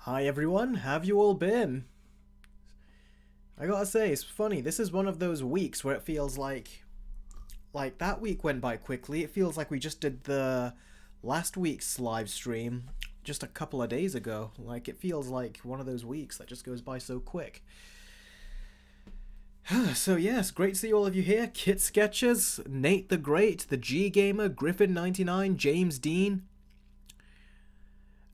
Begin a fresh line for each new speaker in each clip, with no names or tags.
Hi everyone, have you all been? I gotta say, it's funny, this is one of those weeks where it feels like that week went by quickly. It feels like we just did the last week's live stream just a couple of days ago. Like, it feels like one of those weeks that just goes by so quick. So yes, great to see all of you here. Kit Sketchers, Nate the Great, the G Gamer, Griffin99, James Dean,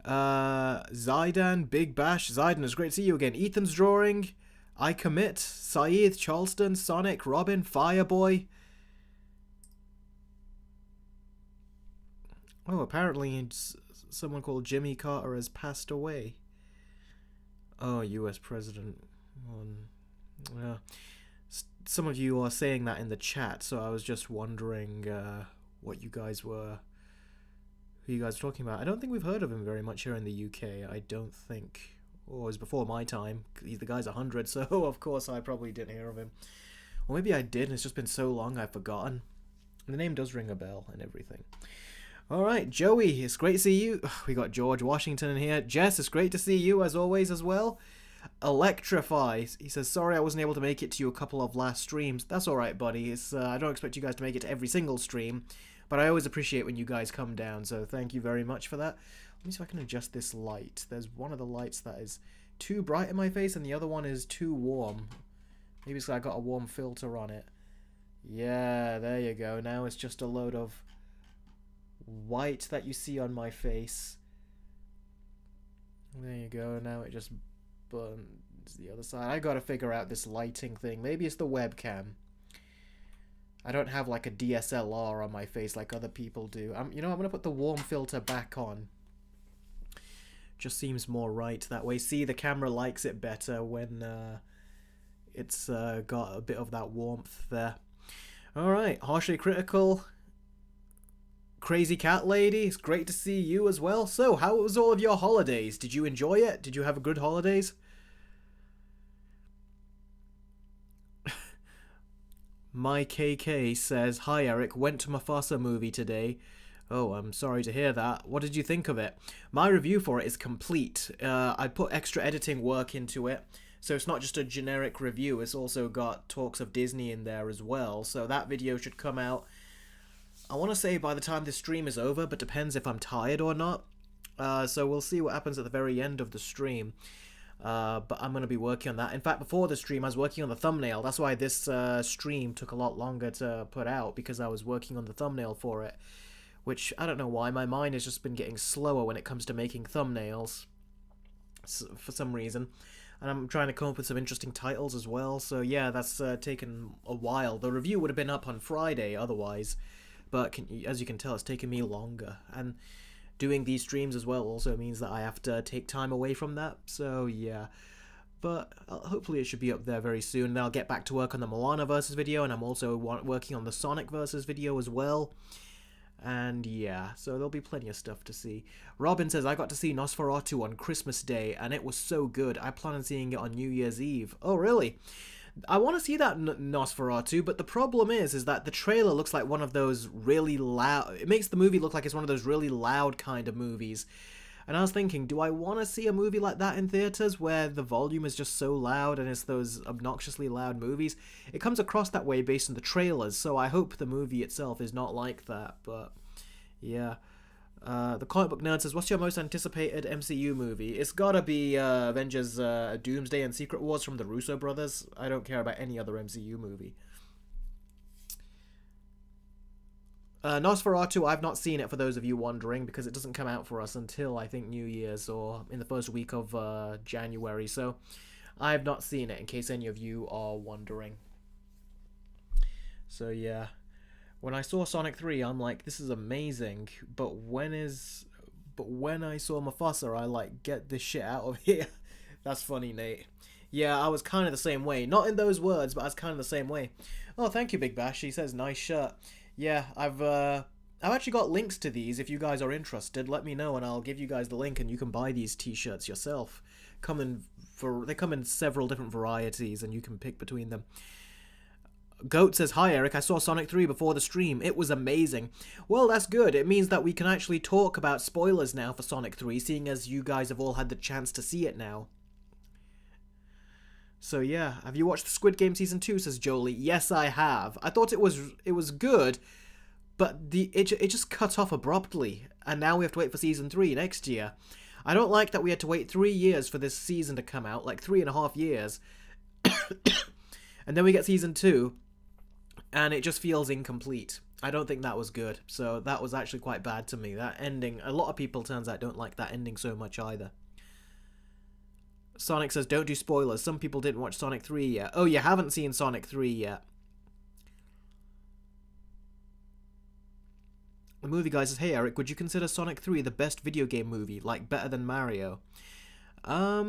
Zydan, Big Bash, Zydan, it's great to see you again. Ethan's Drawing, I Commit, Saeed, Charleston, Sonic, Robin, Fireboy. Oh, apparently someone called Jimmy Carter has passed away. Oh, US President. Yeah. Some of you are saying that in the chat, so I was just wondering what you guys were... who you guys were talking about. I don't think we've heard of him very much here in the UK. I don't think... or it was before my time. The guy's 100, so of course I probably didn't hear of him. Or maybe I did, and it's just been so long I've forgotten. The name does ring a bell and everything. Alright, Joey, it's great to see you. We got George Washington in here. Jess, it's great to see you as always as well. Electrify, he says, sorry I wasn't able to make it to you a couple of last streams. That's alright, buddy. It's I don't expect you guys to make it to every single stream, but I always appreciate when you guys come down, so thank you very much for that. Let me see if I can adjust this light. There's one of the lights that is too bright in my face and the other one is too warm. Maybe it's because I got a warm filter on it. Yeah, there you go. Now it's just a load of white that you see on my face. There you go. Now it just burns the other side. I gotta figure out this lighting thing. Maybe it's the webcam. I don't have like a DSLR on my face like other people do. I'm gonna put the warm filter back on. Just seems more right that way. See, the camera likes it better when it's got a bit of that warmth there. Alright, Harshly Critical, Crazy Cat Lady, it's great to see you as well. So, how was all of your holidays? Did you enjoy it? Did you have a good holidays? My KK says, hi Eric, went to Mufasa movie today. Oh, I'm sorry to hear that. What did you think of it? My review for it is complete. I put extra editing work into it, so it's not just a generic review, it's also got talks of Disney in there as well, so that video should come out, I want to say by the time this stream is over, but depends if I'm tired or not. So we'll see what happens at the very end of the stream. But I'm going to be working on that. In fact, before the stream, I was working on the thumbnail. That's why this stream took a lot longer to put out, because I was working on the thumbnail for it. Which, I don't know why, my mind has just been getting slower when it comes to making thumbnails. For some reason. And I'm trying to come up with some interesting titles as well. So yeah, that's taken a while. The review would have been up on Friday otherwise. But as you can tell, it's taken me longer. And doing these streams as well also means that I have to take time away from that. So yeah. But hopefully it should be up there very soon. Then I'll get back to work on the Moana versus video. And I'm also working on the Sonic versus video as well. And yeah, so there'll be plenty of stuff to see. Robin says, I got to see Nosferatu on Christmas Day, and it was so good. I plan on seeing it on New Year's Eve. Oh, really? I want to see that Nosferatu, but the problem is that the trailer looks like one of those really loud... It makes the movie look like it's one of those really loud kind of movies. And I was thinking, do I want to see a movie like that in theaters where the volume is just so loud and it's those obnoxiously loud movies? It comes across that way based on the trailers, so I hope the movie itself is not like that, but yeah. The comic book nerd says, what's your most anticipated MCU movie? It's gotta be Avengers Doomsday and Secret Wars from the Russo brothers. I don't care about any other MCU movie. Nosferatu, I've not seen it for those of you wondering, because it doesn't come out for us until, I think, New Year's or in the first week of January, so I've not seen it in case any of you are wondering. So yeah, when I saw Sonic 3, I'm like, this is amazing, but when I saw Mufasa, I like, get this shit out of here. That's funny, Nate. Yeah, I was kind of the same way. Not in those words, but I was kind of the same way. Oh, thank you, Big Bash. He says, nice shirt. Yeah, I've actually got links to these. If you guys are interested, let me know and I'll give you guys the link and you can buy these t-shirts yourself. They come in several different varieties and you can pick between them. Goat says, hi Eric, I saw Sonic 3 before the stream. It was amazing. Well, that's good. It means that we can actually talk about spoilers now for Sonic 3, seeing as you guys have all had the chance to see it now. So yeah, have you watched Squid Game Season 2, says Jolie. Yes, I have. I thought it was good, but it just cut off abruptly, and now we have to wait for Season 3 next year. I don't like that we had to wait 3 years for this season to come out, like 3.5 years. And then we get Season 2, and it just feels incomplete. I don't think that was good, so that was actually quite bad to me. That ending, a lot of people, turns out, don't like that ending so much either. Sonic says, don't do spoilers. Some people didn't watch Sonic 3 yet. Oh, you haven't seen Sonic 3 yet. The movie guy says, hey Eric, would you consider Sonic 3 the best video game movie? Like, better than Mario? I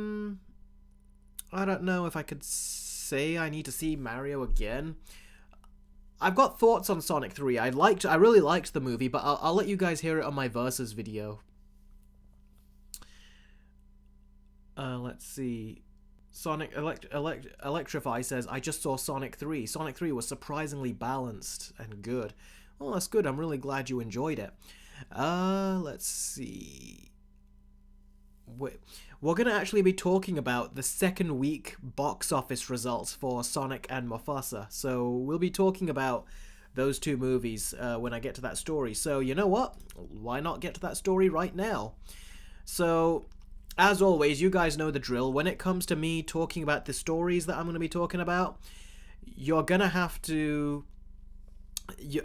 don't know if I could say I need to see Mario again. I've got thoughts on Sonic 3. I really liked the movie, but I'll let you guys hear it on my Versus video. Let's see. Sonic Electrify says, I just saw Sonic 3. Sonic 3 was surprisingly balanced and good. Oh, that's good. I'm really glad you enjoyed it. Let's see. We're going to actually be talking about the second week box office results for Sonic and Mufasa. So we'll be talking about those two movies when I get to that story. So you know what? Why not get to that story right now? So, as always, you guys know the drill. When it comes to me talking about the stories that I'm going to be talking about, you're going to have to...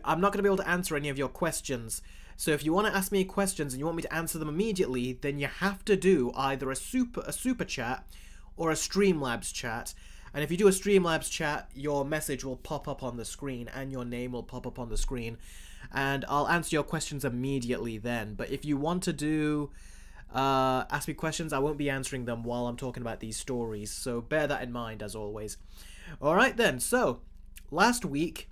I'm not going to be able to answer any of your questions. So if you want to ask me questions and you want me to answer them immediately, then you have to do either a super chat or a Streamlabs chat. And if you do a Streamlabs chat, your message will pop up on the screen and your name will pop up on the screen. And I'll answer your questions immediately then. But if you want to do... ask me questions, I won't be answering them while I'm talking about these stories. So bear that in mind, as always. Alright then, so... Last week...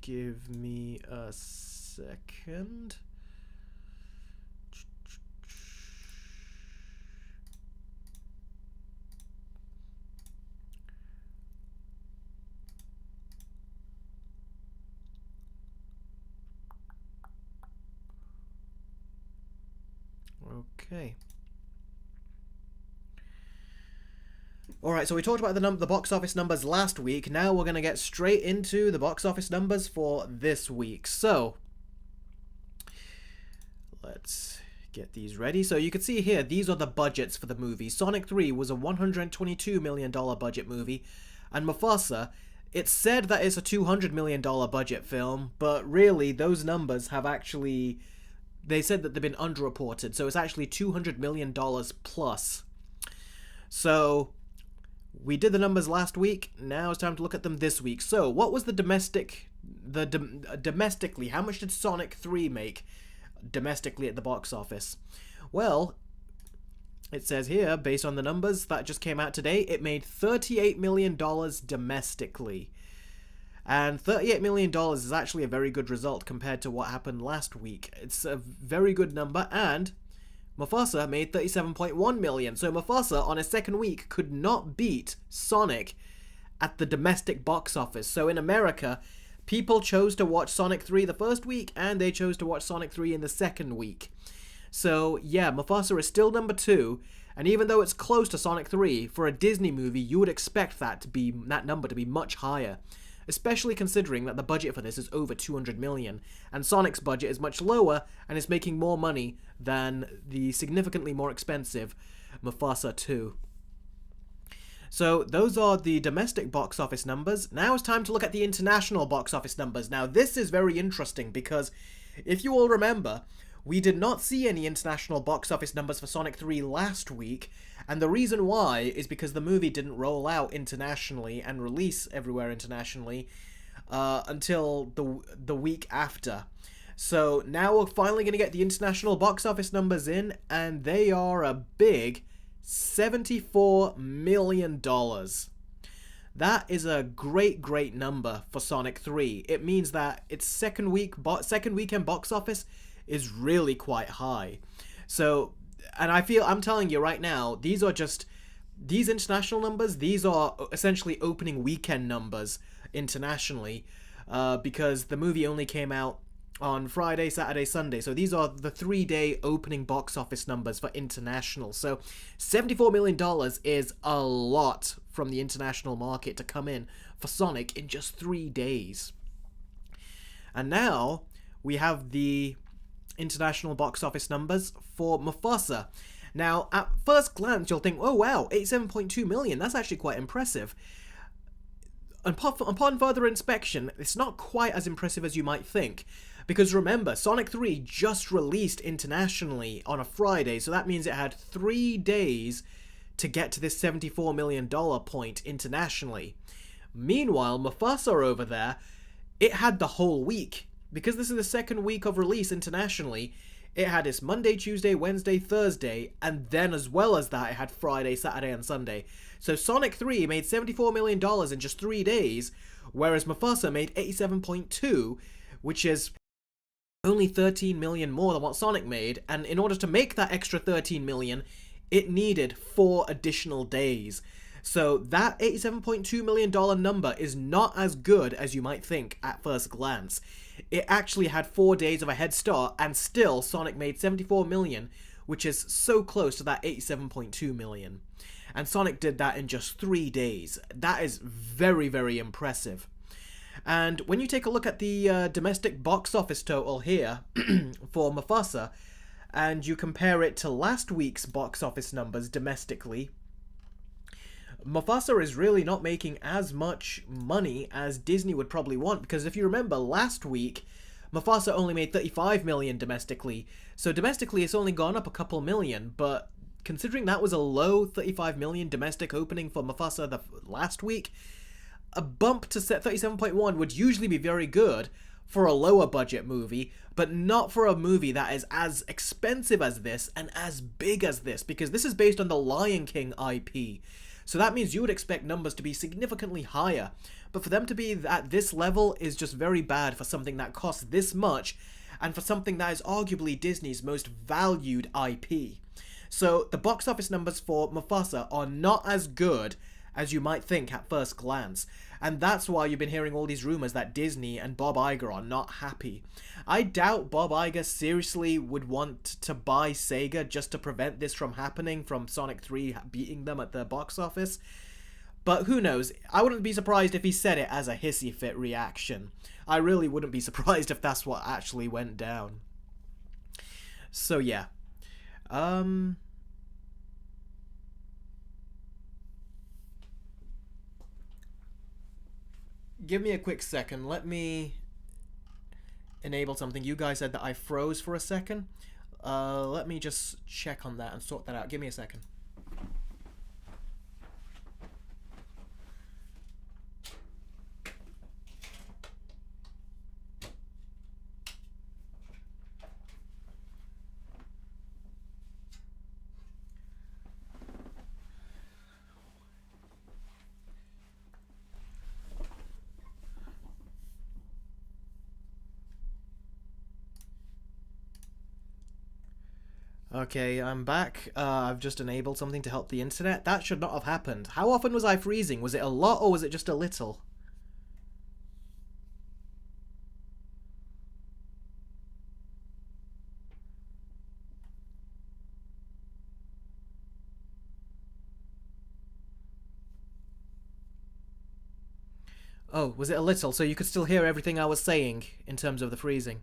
give me a second. Okay. Alright, so we talked about the box office numbers last week. Now we're going to get straight into the box office numbers for this week. So, let's get these ready. So you can see here, these are the budgets for the movie. Sonic 3 was a $122 million budget movie. And Mufasa, it's said that it's a $200 million budget film. But really, those numbers have actually... They said that they've been underreported. So it's actually $200 million plus. So... We did the numbers last week, now it's time to look at them this week. So, what was the domestically, how much did Sonic 3 make domestically at the box office? Well, it says here, based on the numbers that just came out today, it made $38 million domestically. And $38 million is actually a very good result compared to what happened last week. It's a very good number, and... Mufasa made $37.1 million, so Mufasa on his second week could not beat Sonic at the domestic box office. So in America, people chose to watch Sonic 3 the first week, and they chose to watch Sonic 3 in the second week. So yeah, Mufasa is still number 2, and even though it's close to Sonic 3, for a Disney movie, you would expect that number to be much higher. Especially considering that the budget for this is over $200 million, and Sonic's budget is much lower and is making more money than the significantly more expensive Mufasa 2. So those are the domestic box office numbers. Now it's time to look at the international box office numbers. Now this is very interesting because if you all remember, we did not see any international box office numbers for Sonic 3 last week, and the reason why is because the movie didn't roll out internationally and release everywhere internationally until the week after. So now we're finally going to get the international box office numbers in, and they are a big $74 million. That is a great number for Sonic 3. It means that its second weekend box office is really quite high. So, and I'm telling you right now, these are just these international numbers, these are essentially opening weekend numbers internationally, because the movie only came out on Friday, Saturday, Sunday. So these are the 3-day opening box office numbers for international. So $74 million is a lot from the international market to come in for Sonic in just 3 days. And now we have the international box office numbers for Mufasa. Now, at first glance, you'll think, oh wow, 87.2 million, that's actually quite impressive. Upon further inspection, it's not quite as impressive as you might think. Because remember, Sonic 3 just released internationally on a Friday, so that means it had 3 days to get to this $74 million point internationally. Meanwhile, Mufasa over there, it had the whole week. Because this is the second week of release internationally, it had its Monday, Tuesday, Wednesday, Thursday, and then as well as that, it had Friday, Saturday, and Sunday. So Sonic 3 made $74 million in just 3 days, whereas Mufasa made 87.2, which is only 13 million more than what Sonic made, and in order to make that extra 13 million, it needed 4 additional days. So that $87.2 million number is not as good as you might think at first glance. It actually had 4 days of a head start, and still Sonic made 74 million, which is so close to that 87.2 million. And Sonic did that in just 3 days. That is very, very impressive. And when you take a look at the domestic box office total here for Mufasa, and you compare it to last week's box office numbers domestically, Mufasa is really not making as much money as Disney would probably want, because if you remember, last week, Mufasa only made 35 million domestically, so domestically it's only gone up a couple million, but considering that was a low 35 million domestic opening for Mufasa the last week, a bump to set 37.1 would usually be very good for a lower budget movie, but not for a movie that is as expensive as this and as big as this, because this is based on the Lion King IP. So that means you would expect numbers to be significantly higher. But for them to be at this level is just very bad for something that costs this much, and for something that is arguably Disney's most valued IP. So the box office numbers for Mufasa are not as good as you might think at first glance. And that's why you've been hearing all these rumors that Disney and Bob Iger are not happy. I doubt Bob Iger seriously would want to buy Sega just to prevent this from happening, from Sonic 3 beating them at the box office. But who knows? I wouldn't be surprised if he said it as a hissy fit reaction. I really wouldn't be surprised if that's what actually went down. So yeah. Give me a quick second. Let me enable something. You guys said that I froze for a second. Let me just check on that and sort that out. Give me a second. Okay, I'm back. I've just enabled something to help the internet. That should not have happened. How often was I freezing? Was it a lot or was it just a little? Oh, was it a little? So you could still hear everything I was saying in terms of the freezing.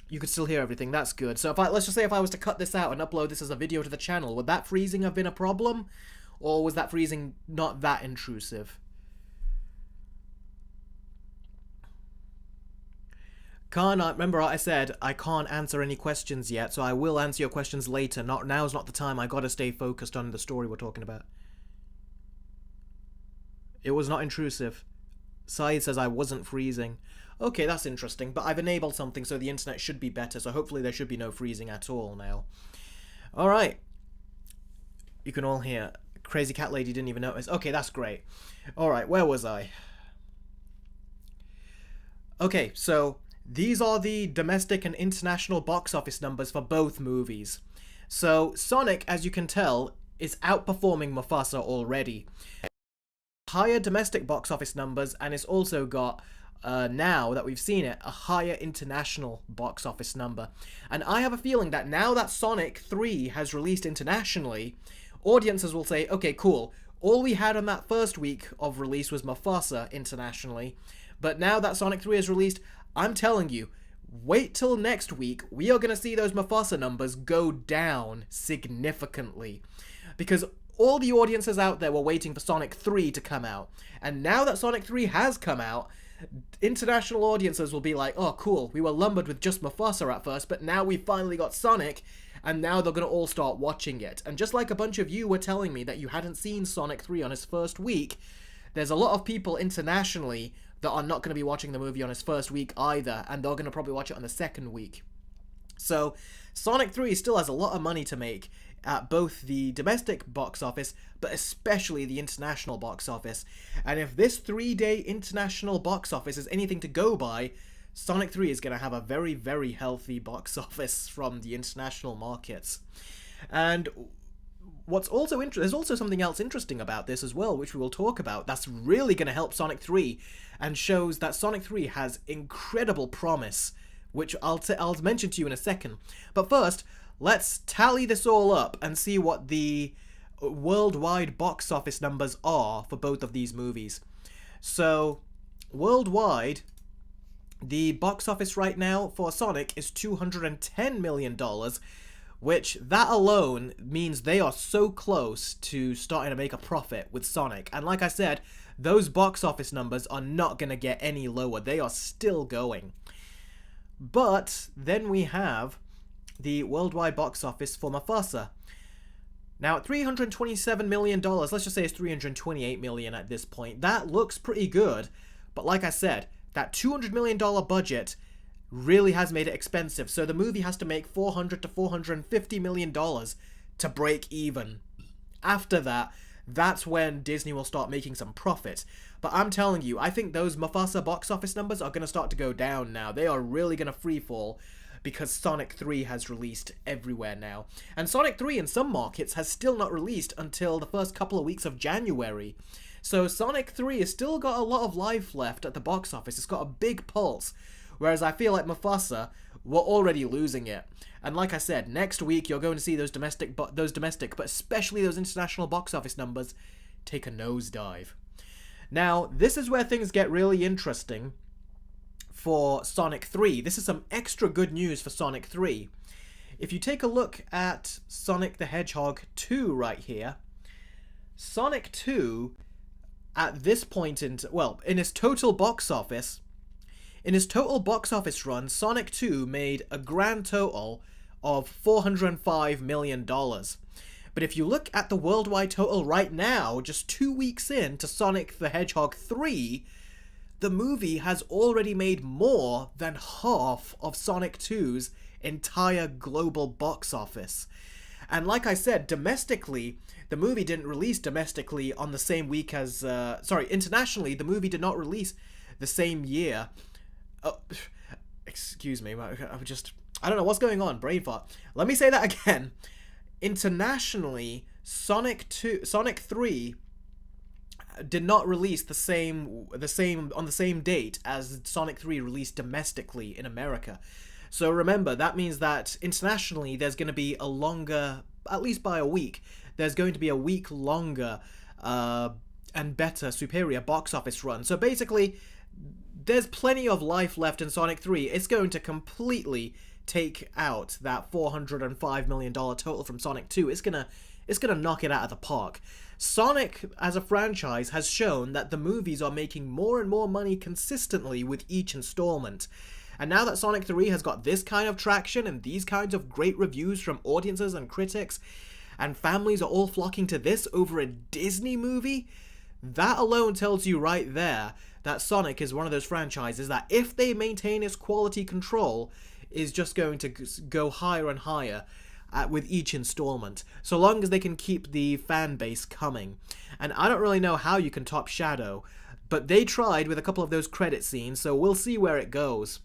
You could still hear everything. That's good. So let's just say if I was to cut this out and upload this as a video to the channel, would that freezing have been a problem? Or was that freezing not that intrusive? Remember I said I can't answer any questions yet, so I will answer your questions later. Now's not the time. I gotta stay focused on the story we're talking about. It was not intrusive. Syed says I wasn't freezing. Okay, that's interesting, but I've enabled something so the internet should be better, so hopefully there should be no freezing at all now. Alright. You can all hear. Crazy Cat Lady didn't even notice. Okay, that's great. Alright, where was I? Okay, so These are the domestic and international box office numbers for both movies. So Sonic, as you can tell, is outperforming Mufasa already. Higher domestic box office numbers, and it's also got, now that we've seen it, a higher international box office number. And I have a feeling that now that Sonic 3 has released internationally, audiences will say, okay, cool, all we had on that first week of release was Mufasa internationally, but now that Sonic 3 is released, I'm telling you, wait till next week, we are going to see those Mufasa numbers go down significantly. Because all the audiences out there were waiting for Sonic 3 to come out. And now that Sonic 3 has come out, international audiences will be like, oh cool, we were lumbered with just Mufasa at first, but now we finally got Sonic, and now they're going to all start watching it. And just like a bunch of you were telling me that you hadn't seen Sonic 3 on its first week, there's a lot of people internationally that are not going to be watching the movie on its first week either, and they're going to probably watch it on the second week. So Sonic 3 still has a lot of money to make at both the domestic box office, but especially the international box office. And if this 3-day international box office is anything to go by, Sonic 3 is going to have a very, very healthy box office from the international markets. And what's also there's also something else interesting about this as well, which we will talk about, that's really going to help Sonic 3 and shows that Sonic 3 has incredible promise, which I'll mention to you in a second. But first, let's tally this all up and see what the worldwide box office numbers are for both of these movies. So, worldwide, the box office right now for Sonic is $210 million, which that alone means they are so close to starting to make a profit with Sonic. And like I said, those box office numbers are not going to get any lower. They are still going. But then we have the worldwide box office for Mufasa. Now, at $327 million, let's just say it's $328 million at this point. That looks pretty good. But like I said, that $200 million budget really has made it expensive. So the movie has to make $400 to $450 million to break even. After that, that's when Disney will start making some profit. But I'm telling you, I think those Mufasa box office numbers are going to start to go down now. They are really going to freefall because Sonic 3 has released everywhere now. And Sonic 3 in some markets has still not released until the first couple of weeks of January. So Sonic 3 has still got a lot of life left at the box office. It's got a big pulse. Whereas I feel like Mufasa, we're already losing it. And like I said, next week you're going to see those domestic, but especially those international box office numbers take a nosedive. Now, this is where things get really interesting for Sonic 3. This is some extra good news for Sonic 3. If you take a look at Sonic the Hedgehog 2 right here, Sonic 2, at this point in its total box office run, Sonic 2 made a grand total of $405 million. But if you look at the worldwide total right now, just 2 weeks into Sonic the Hedgehog 3, the movie has already made more than half of Sonic 2's entire global box office. And like I said, domestically, the movie didn't release domestically on the same week as... internationally, the movie did not release the same year. Oh, excuse me, I don't know what's going on, brain fart. Let me say that again. Internationally, Sonic 3 did not release on the same date as Sonic 3 released domestically in America. So remember, that means that internationally there's going to be a longer, at least by a week, there's going to be a week longer and better, superior box office run. So basically, there's plenty of life left in Sonic 3. It's going to completely take out that $405 million total from Sonic 2. It's gonna knock it out of the park. Sonic, as a franchise, has shown that the movies are making more and more money consistently with each installment. And now that Sonic 3 has got this kind of traction and these kinds of great reviews from audiences and critics, and families are all flocking to this over a Disney movie, that alone tells you right there that Sonic is one of those franchises that, if they maintain its quality control, is just going to go higher and higher with each installment, so long as they can keep the fan base coming. And I don't really know how you can top Shadow, but they tried with a couple of those credit scenes, so we'll see where it goes.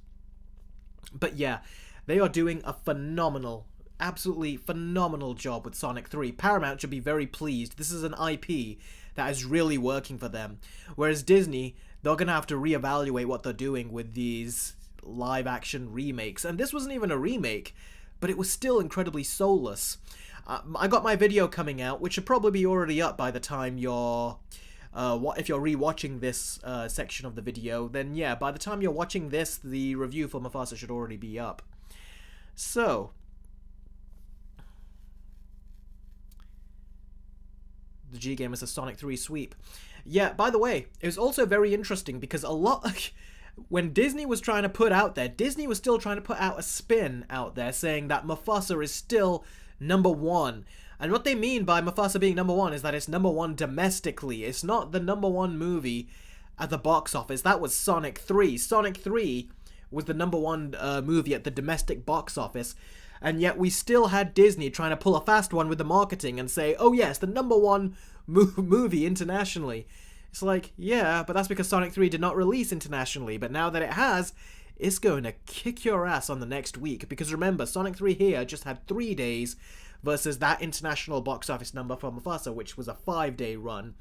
But yeah, they are doing a phenomenal, absolutely phenomenal job with Sonic 3. Paramount should be very pleased. This is an IP that is really working for them. Whereas Disney, they're going to have to reevaluate what they're doing with these live action remakes. And this wasn't even a remake, but it was still incredibly soulless. I got my video coming out, which should probably be already up by the time you're... if you're rewatching this section of the video, then yeah, by the time you're watching this, the review for Mufasa should already be up. So, the G Game is a Sonic 3 sweep. Yeah, by the way, it was also very interesting because a lot... when Disney was trying to put out there, Disney was still trying to put out a spin out there saying that Mufasa is still #1. And what they mean by Mufasa being #1 is that it's #1 domestically. It's not the #1 movie at the box office. That was Sonic 3. Sonic 3 was the #1 movie at the domestic box office. And yet we still had Disney trying to pull a fast one with the marketing and say, oh yes, the #1 movie internationally. It's like, yeah, but that's because Sonic 3 did not release internationally. But now that it has, it's going to kick your ass on the next week. Because remember, Sonic 3 here just had 3 days versus that international box office number for Mufasa, which was a 5-day run.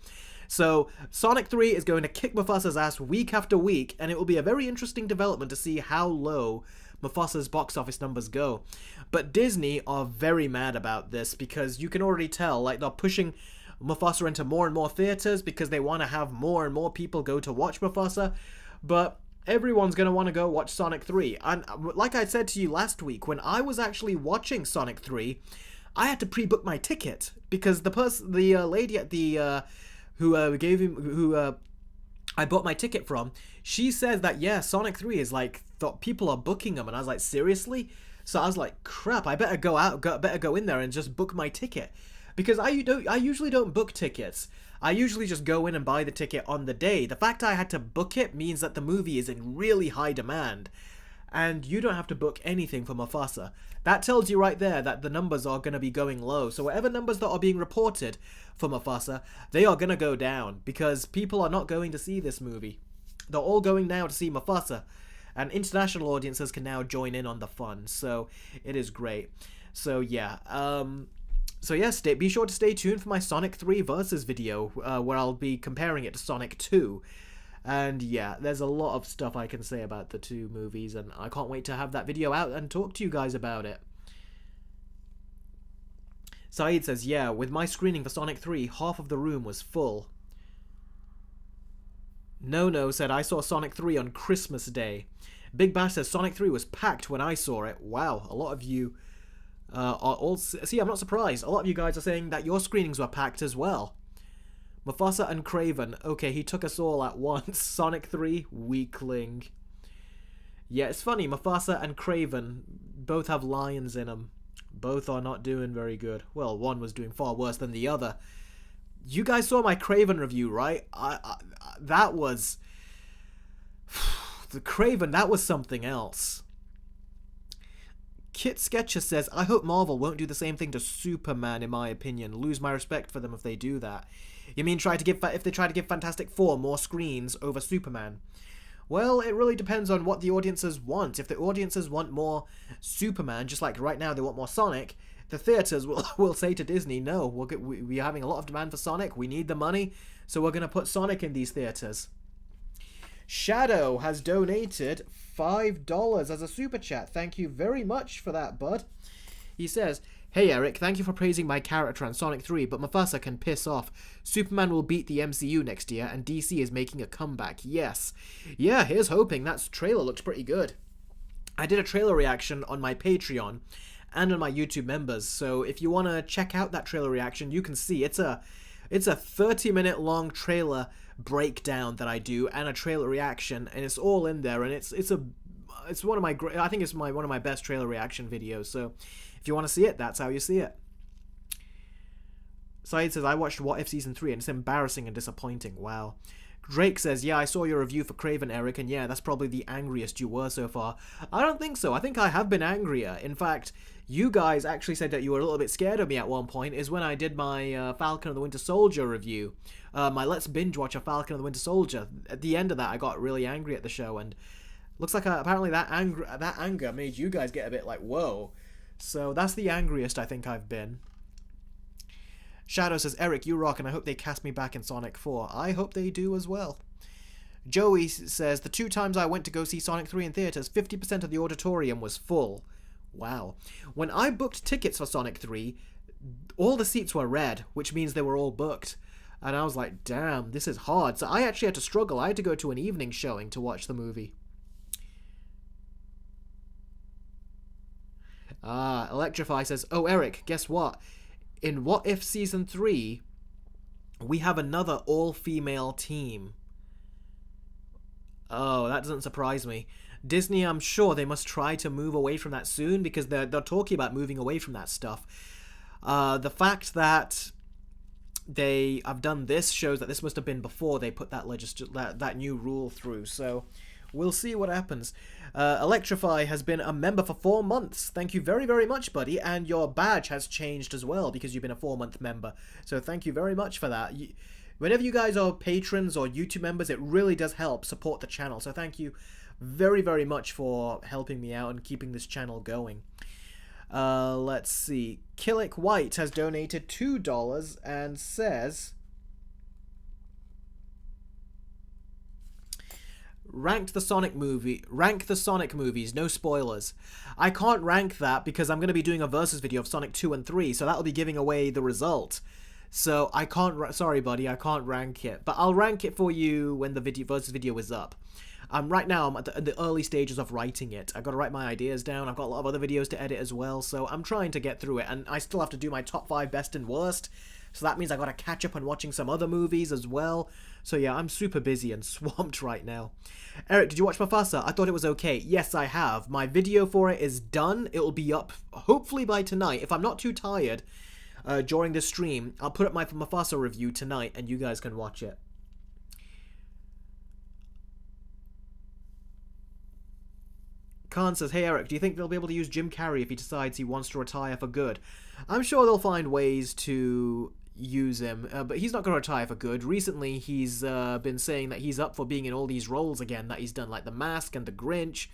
So Sonic 3 is going to kick Mufasa's ass week after week, and it will be a very interesting development to see how low Mufasa's box office numbers go. But Disney are very mad about this because you can already tell, like, they're pushing Mufasa into more and more theaters because they want to have more and more people go to watch Mufasa, but everyone's going to want to go watch Sonic 3. And like I said to you last week, when I was actually watching Sonic 3, I had to pre-book my ticket because the lady at the who I bought my ticket from, she says that yeah, Sonic 3 is like people are booking them, and I was like, seriously? So I was like, crap, I better go in there and just book my ticket. Because I usually don't book tickets. I usually just go in and buy the ticket on the day. The fact I had to book it means that the movie is in really high demand. And you don't have to book anything for Mufasa. That tells you right there that the numbers are going to be going low. So whatever numbers that are being reported for Mufasa, they are going to go down. Because people are not going to see this movie. They're all going now to see Mufasa. And international audiences can now join in on the fun. So it is great. So yeah, So yes, be sure to stay tuned for my Sonic 3 Versus video, where I'll be comparing it to Sonic 2. And yeah, there's a lot of stuff I can say about the two movies, and I can't wait to have that video out and talk to you guys about it. Saeed says, yeah, with my screening for Sonic 3, half of the room was full. No said, I saw Sonic 3 on Christmas Day. Big Bash says, Sonic 3 was packed when I saw it. Wow, a lot of you... see, I'm not surprised. A lot of you guys are saying that your screenings were packed as well. Mufasa and Craven. Okay, he took us all at once. Sonic 3, weakling. Yeah, it's funny. Mufasa and Craven both have lions in them. Both are not doing very good. Well, one was doing far worse than the other. You guys saw my Craven review, right? That was... the Craven, that was something else. Kit Sketcher says, I hope Marvel won't do the same thing to Superman, in my opinion. Lose my respect for them if they do that. You mean if they try to give Fantastic Four more screens over Superman? Well, it really depends on what the audiences want. If the audiences want more Superman, just like right now they want more Sonic, the theaters will say to Disney, no, we're having a lot of demand for Sonic, we need the money, so we're going to put Sonic in these theaters. Shadow has donated $5 as a super chat. Thank you very much for that, bud. He says, hey Eric, thank you for praising my character on Sonic 3, but Mufasa can piss off. Superman will beat the MCU next year, and DC is making a comeback. Yes. Yeah, here's hoping. That trailer looked pretty good. I did a trailer reaction on my Patreon and on my YouTube members, so if you want to check out that trailer reaction, you can see it's a 30-minute long trailer breakdown that I do and a trailer reaction, and it's all in there, and it's one of my I think it's one of my best trailer reaction videos. So if you want to see it, that's how you see it. Saeed says, I watched What If Season 3 and it's embarrassing and disappointing. Wow. Drake says, yeah, I saw your review for Craven, Eric, and yeah, that's probably the angriest you were so far. I don't think so. I think I have been angrier. In fact, you guys actually said that you were a little bit scared of me at one point, is when I did my Falcon of the Winter Soldier review. My Let's Binge Watch a Falcon of the Winter Soldier. At the end of that, I got really angry at the show, and Looks like apparently that anger made you guys get a bit like, whoa. So that's the angriest I think I've been. Shadow says, Eric, you rock, and I hope they cast me back in Sonic 4. I hope they do as well. Joey says, the 2 times I went to go see Sonic 3 in theaters, 50% of the auditorium was full. Wow. When I booked tickets for Sonic 3, all the seats were red, which means they were all booked. And I was like, damn, this is hard. So I actually had to struggle. I had to go to an evening showing to watch the movie. Electrify says, oh, Eric, guess what? In What If Season 3, we have another all-female team. Oh, that doesn't surprise me. Disney, I'm sure they must try to move away from that soon, because they're talking about moving away from that stuff. The fact that they have done this shows that this must have been before they put that new rule through. So we'll see what happens. Electrify has been a member for 4 months. Thank you very, very much, buddy. And your badge has changed as well because you've been a 4-month member. So thank you very much for that. Whenever you guys are patrons or YouTube members, it really does help support the channel. So thank you very, very much for helping me out and keeping this channel going. Let's see. Killick White has donated $2 and says, rank the Sonic movies, no spoilers. I can't rank that because I'm going to be doing a versus video of Sonic 2 and 3, so that'll be giving away the result. So I can't, sorry buddy, I can't rank it. But I'll rank it for you when the versus video is up. Right now, I'm at the early stages of writing it. I've got to write my ideas down. I've got a lot of other videos to edit as well, so I'm trying to get through it. And I still have to do my top 5 best and worst. So that means I've got to catch up on watching some other movies as well. So yeah, I'm super busy and swamped right now. Eric, did you watch Mufasa? I thought it was okay. Yes, I have. My video for it is done. It'll be up hopefully by tonight. If I'm not too tired during this stream, I'll put up my Mufasa review tonight and you guys can watch it. Khan says, hey Eric, do you think they'll be able to use Jim Carrey if he decides he wants to retire for good? I'm sure they'll find ways to use him, but he's not going to retire for good. Recently, he's been saying that he's up for being in all these roles again that he's done, like The Mask and The Grinch.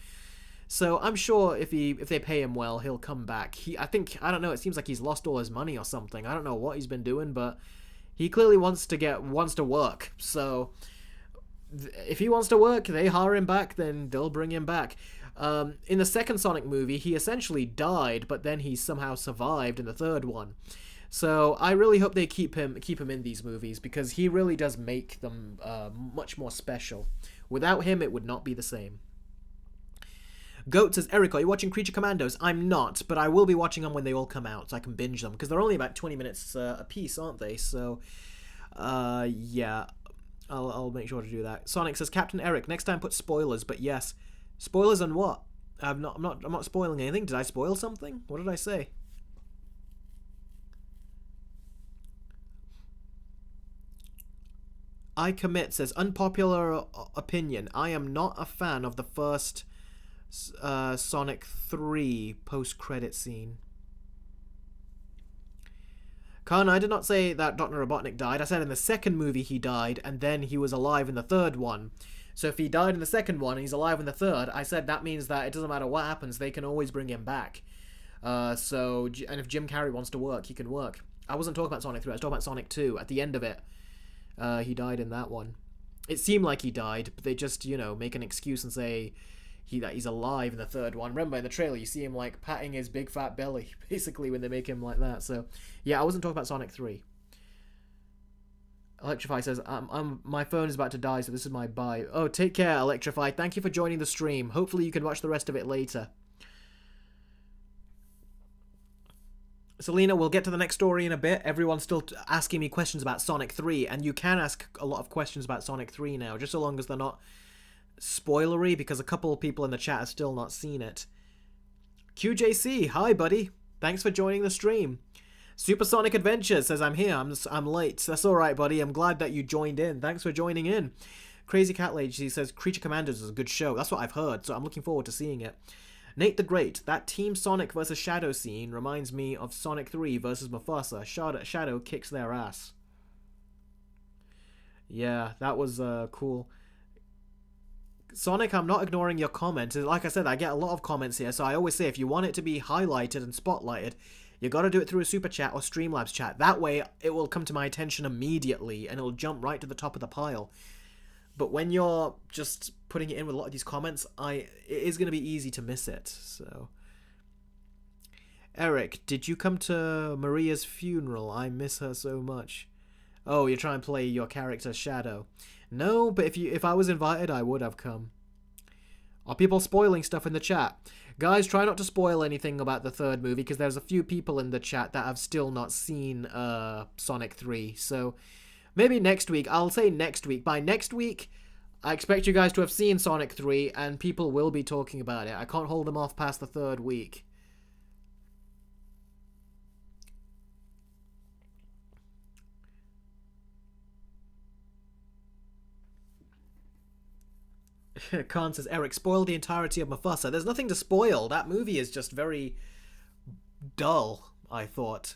So I'm sure if they pay him well, he'll come back. I don't know, it seems like he's lost all his money or something. I don't know what he's been doing, but he clearly wants to work. So if he wants to work, they hire him back, then they'll bring him back. In the second Sonic movie, he essentially died, but then he somehow survived in the third one. So I really hope they keep him in these movies, because he really does make them much more special. Without him, it would not be the same. Goat says, Eric, are you watching Creature Commandos? I'm not, but I will be watching them when they all come out, so I can binge them, because they're only about 20 minutes a piece, aren't they? So, yeah, I'll make sure to do that. Sonic says, Captain Eric, next time put spoilers, but yes. Spoilers on what? I'm not spoiling anything. Did I spoil something? What did I say? I Commit says, unpopular opinion. I am not a fan of the first Sonic 3 post-credit scene. Khan, I did not say that Dr. Robotnik died. I said in the second movie he died, and then he was alive in the third one. So if he died in the second one and he's alive in the third, I said that means that it doesn't matter what happens, they can always bring him back. And if Jim Carrey wants to work, he can work. I wasn't talking about Sonic 3, I was talking about Sonic 2. At the end of it, he died in that one. It seemed like he died, but they just, make an excuse and say that he's alive in the third one. Remember, in the trailer, you see him, like, patting his big fat belly, basically, when they make him like that. So, yeah, I wasn't talking about Sonic 3. Electrify says, my phone is about to die, so this is my bye. Oh, take care, Electrify. Thank you for joining the stream. Hopefully you can watch the rest of it later. Selena, we'll get to the next story in a bit. Everyone's still asking me questions about Sonic 3, and you can ask a lot of questions about Sonic 3 now, just so long as they're not spoilery, because a couple of people in the chat have still not seen it. QJC, hi buddy. Thanks for joining the stream. Supersonic Adventures says, I'm here, I'm late. That's alright, buddy. I'm glad that you joined in. Thanks for joining in. Crazy Cat Lady says, Creature Commandos is a good show. That's what I've heard, so I'm looking forward to seeing it. Nate the Great, that Team Sonic vs. Shadow scene reminds me of Sonic 3 vs. Mufasa. Shadow kicks their ass. Yeah, that was cool. Sonic, I'm not ignoring your comment. Like I said, I get a lot of comments here, so I always say if you want it to be highlighted and spotlighted, you gotta do it through a super chat or Streamlabs chat. That way, it will come to my attention immediately, and it'll jump right to the top of the pile. But when you're just putting it in with a lot of these comments, it is gonna be easy to miss it, so... Eric, did you come to Maria's funeral? I miss her so much. Oh, you're trying to play your character Shadow. No, but if I was invited, I would have come. Are people spoiling stuff in the chat? Guys, try not to spoil anything about the third movie, because there's a few people in the chat that have still not seen Sonic 3. So, maybe next week. I'll say next week. By next week, I expect you guys to have seen Sonic 3, and people will be talking about it. I can't hold them off past the third week. Khan says, Eric, spoiled the entirety of Mufasa. There's nothing to spoil. That movie is just very dull, I thought.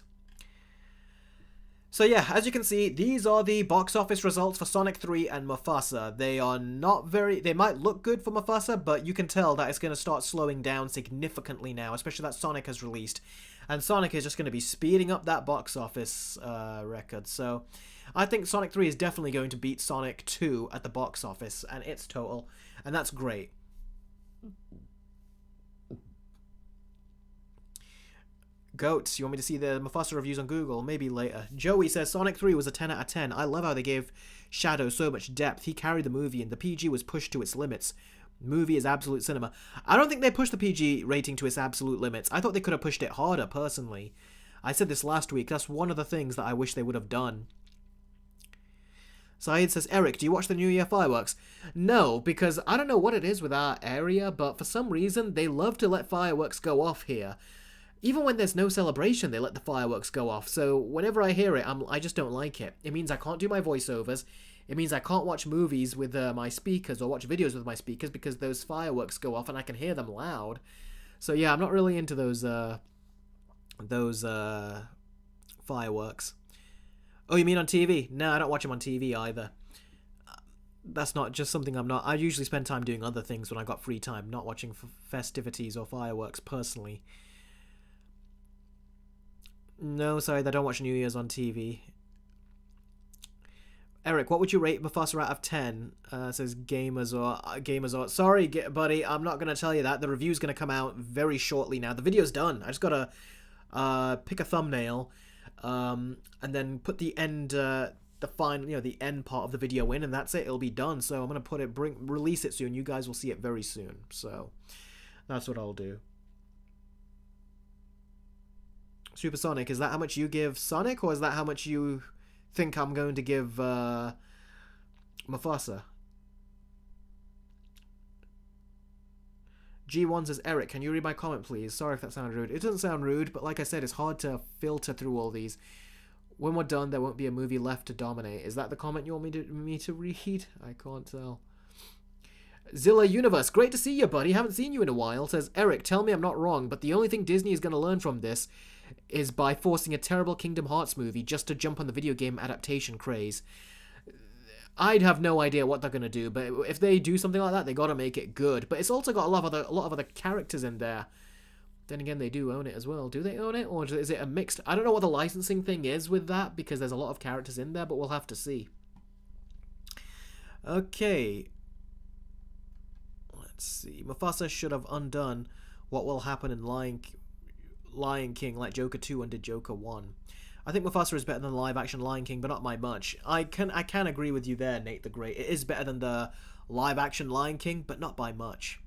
So yeah, as you can see, these are the box office results for Sonic 3 and Mufasa. They are not very... They might look good for Mufasa, but you can tell that it's going to start slowing down significantly now, especially that Sonic has released. And Sonic is just going to be speeding up that box office record. So I think Sonic 3 is definitely going to beat Sonic 2 at the box office and its total. And that's great. Goats, you want me to see the Mufasa reviews on Google? Maybe later. Joey says, Sonic 3 was a 10 out of 10. I love how they gave Shadow so much depth. He carried the movie and the PG was pushed to its limits. Movie is absolute cinema. I don't think they pushed the PG rating to its absolute limits. I thought they could have pushed it harder, personally. I said this last week. That's one of the things that I wish they would have done. Saeed says, Eric, do you watch the New Year fireworks? No, because I don't know what it is with our area, but for some reason, they love to let fireworks go off here. Even when there's no celebration, they let the fireworks go off. So whenever I hear it, I just don't like it. It means I can't do my voiceovers. It means I can't watch movies with my speakers or watch videos with my speakers because those fireworks go off and I can hear them loud. So yeah, I'm not really into those fireworks. Oh, you mean on TV? No, I don't watch them on TV either. That's not just something I'm not... I usually spend time doing other things when I got free time, not watching festivities or fireworks personally. No, sorry, I don't watch New Year's on TV. Eric, what would you rate Mufasa out of 10? Says Gamers or... Sorry, buddy, I'm not going to tell you that. The review's going to come out very shortly now. The video's done. I just got to pick a thumbnail and then put the end... the final, the end part of the video in, and that's it. It'll be done. So I'm gonna release it soon. You guys will see it very soon. So that's what I'll do. Supersonic, is that how much you give Sonic, or is that how much you think I'm going to give Mufasa? G1 says, Eric, can you read my comment, please? Sorry if that sounded rude. It doesn't sound rude, but like I said, it's hard to filter through all these. When we're done, there won't be a movie left to dominate. Is that the comment you want me to read? I can't tell. Zilla Universe, great to see you, buddy. Haven't seen you in a while. Says, Eric, tell me I'm not wrong, but the only thing Disney is going to learn from this is by forcing a terrible Kingdom Hearts movie just to jump on the video game adaptation craze. I'd have no idea what they're going to do, but if they do something like that, they got to make it good. But it's also got a lot of other characters in there. Then again, they do own it as well. Do they own it? Or is it a mixed... I don't know what the licensing thing is with that, because there's a lot of characters in there, but we'll have to see. Okay. Let's see. Mufasa should have undone what will happen in Lion King, like Joker 2 undid Joker 1. I think Mufasa is better than the live-action Lion King, but not by much. I can agree with you there, Nate the Great. It is better than the live-action Lion King, but not by much.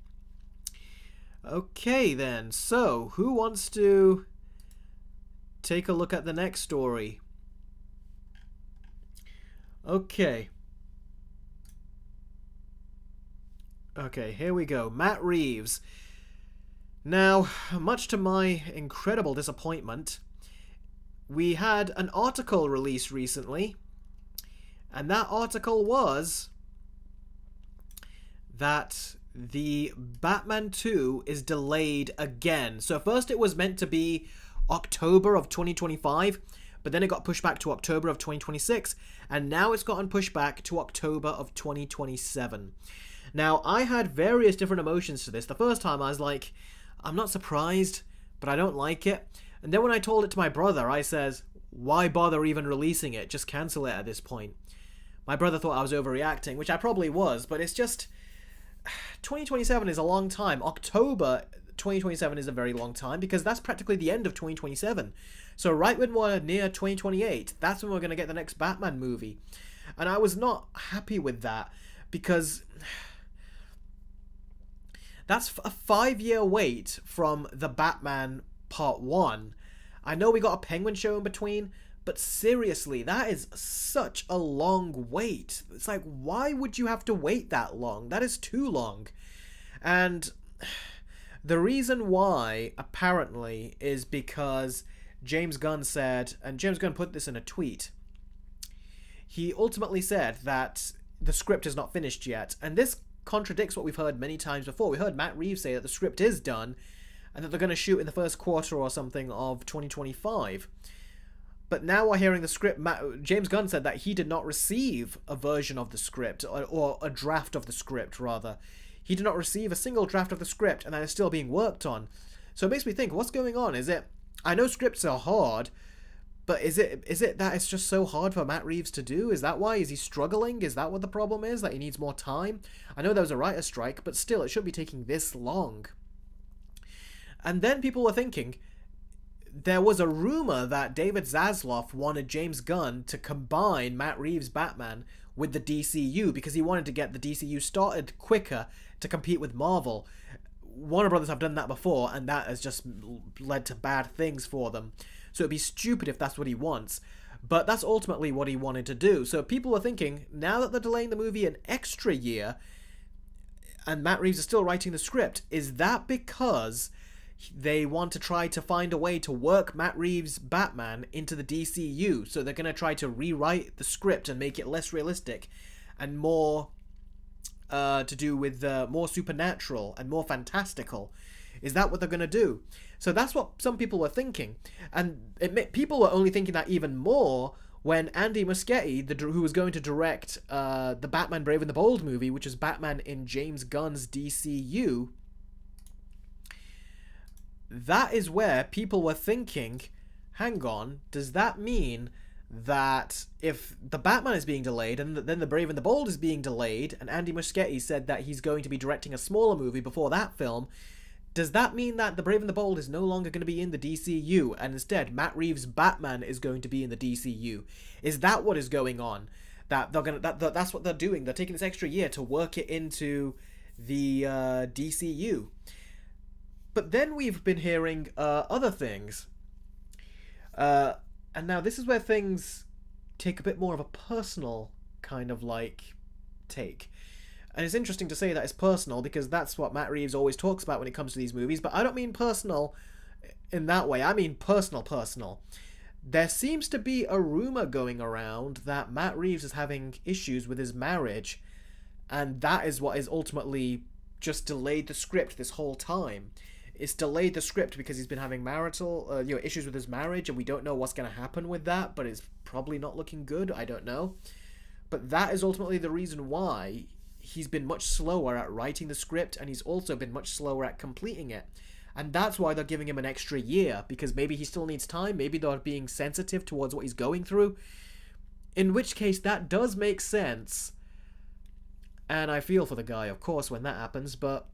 Okay, then. So, who wants to take a look at the next story? Okay. Okay, here we go. Matt Reeves. Now, much to my incredible disappointment, we had an article released recently, and that article was that the Batman 2 is delayed again. So first it was meant to be October of 2025, but then it got pushed back to October of 2026, and now it's gotten pushed back to October of 2027. Now, I had various different emotions to this. The first time I was like, I'm not surprised, but I don't like it. And then when I told it to my brother, I says, why bother even releasing it? Just cancel it at this point. My brother thought I was overreacting, which I probably was, but it's just 2027 is a long time. October 2027 is a very long time because that's practically the end of 2027. So right when we're near 2028, that's when we're going to get the next Batman movie. And I was not happy with that because that's a 5-year wait from the Batman Part 1. I know we got a Penguin show in between, but seriously, that is such a long wait. It's like, why would you have to wait that long? That is too long. And the reason why, apparently, is because James Gunn said, and James Gunn put this in a tweet, he ultimately said that the script is not finished yet. And this contradicts what we've heard many times before. We heard Matt Reeves say that the script is done and that they're going to shoot in the first quarter or something of 2025. But now we're hearing the script. James Gunn said that he did not receive a version of the script, or a draft of the script, rather. He did not receive a single draft of the script, and that is still being worked on. So it makes me think, what's going on? Is it... I know scripts are hard, but is it that it's just so hard for Matt Reeves to do? Is that why? Is he struggling? Is that what the problem is? That he needs more time? I know there was a writer's strike, but still, it shouldn't be taking this long. And then people were thinking... There was a rumor that David Zaslav wanted James Gunn to combine Matt Reeves' Batman with the DCU because he wanted to get the DCU started quicker to compete with Marvel. Warner Brothers have done that before, and that has just led to bad things for them. So it'd be stupid if that's what he wants. But that's ultimately what he wanted to do. So people are thinking, now that they're delaying the movie an extra year, and Matt Reeves is still writing the script, is that because they want to try to find a way to work Matt Reeves' Batman into the DCU? So they're going to try to rewrite the script and make it less realistic and more to do with more supernatural and more fantastical. Is that what they're going to do? So that's what some people were thinking. And people were only thinking that even more when Andy Muschietti, who was going to direct the Batman Brave and the Bold movie, which is Batman in James Gunn's DCU, that is where people were thinking, hang on, does that mean that if the Batman is being delayed and then the Brave and the Bold is being delayed, and Andy Muschietti said that he's going to be directing a smaller movie before that film, does that mean that the Brave and the Bold is no longer going to be in the DCU and instead Matt Reeves' Batman is going to be in the DCU? Is that what is going on? That they're gonna that's what they're doing. They're taking this extra year to work it into the DCU. But then we've been hearing other things. And now this is where things take a bit more of a personal kind of take. And it's interesting to say that it's personal because that's what Matt Reeves always talks about when it comes to these movies. But I don't mean personal in that way. I mean personal. There seems to be a rumor going around that Matt Reeves is having issues with his marriage. And that is what has ultimately just delayed the script this whole time. It's delayed the script because he's been having marital issues with his marriage, and we don't know what's going to happen with that, but it's probably not looking good. I don't know. But that is ultimately the reason why he's been much slower at writing the script, and he's also been much slower at completing it. And that's why they're giving him an extra year, because maybe he still needs time, maybe they're being sensitive towards what he's going through. In which case, that does make sense. And I feel for the guy, of course, when that happens, but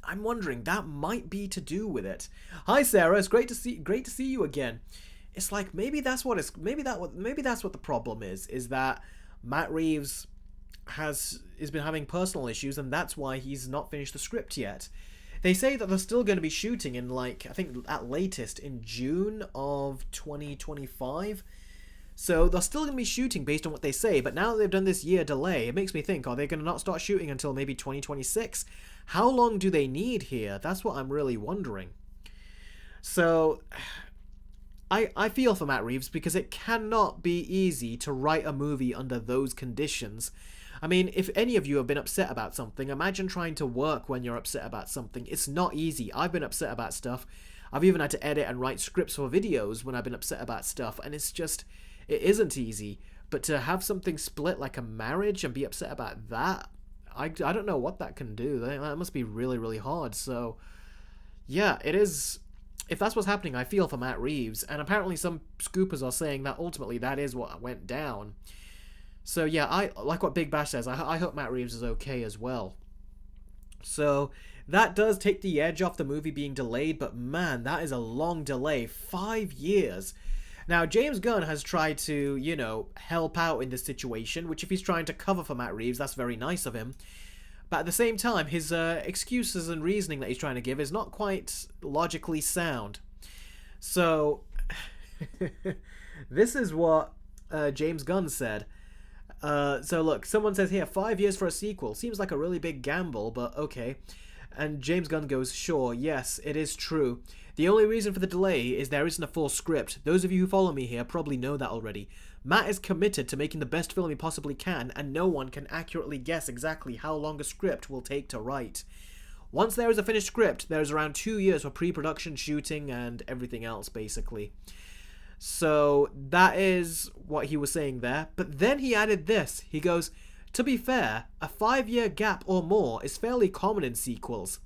I'm wondering, that might be to do with it. Hi Sarah, it's great to see you again. It's like maybe that's what the problem is that Matt Reeves has been having personal issues, and that's why he's not finished the script yet. They say that they're still going to be shooting in I think at latest in June of 2025. So they're still going to be shooting based on what they say, but now that they've done this year delay, it makes me think, are they going to not start shooting until maybe 2026? How long do they need here? That's what I'm really wondering. So I feel for Matt Reeves because it cannot be easy to write a movie under those conditions. I mean, if any of you have been upset about something, imagine trying to work when you're upset about something. It's not easy. I've been upset about stuff. I've even had to edit and write scripts for videos when I've been upset about stuff, and it's just... it isn't easy. But to have something split like a marriage and be upset about that, I don't know what that can do. That must be really, really hard. So, yeah, it is. If that's what's happening, I feel for Matt Reeves. And apparently some scoopers are saying that ultimately that is what went down. So, yeah, I like what Big Bash says. I hope Matt Reeves is okay as well. So, that does take the edge off the movie being delayed. But, man, that is a long delay. 5 years. Now, James Gunn has tried to, help out in this situation, which if he's trying to cover for Matt Reeves, that's very nice of him. But at the same time, his excuses and reasoning that he's trying to give is not quite logically sound. So, this is what James Gunn said. So look, someone says here, 5 years for a sequel. Seems like a really big gamble, but okay. And James Gunn goes, sure, yes, it is true. The only reason for the delay is there isn't a full script. Those of you who follow me here probably know that already. Matt is committed to making the best film he possibly can, and no one can accurately guess exactly how long a script will take to write. Once there is a finished script, there is around 2 years for pre-production, shooting, and everything else, basically. So that is what he was saying there. But then he added this. He goes, to be fair, a 5-year gap or more is fairly common in sequels.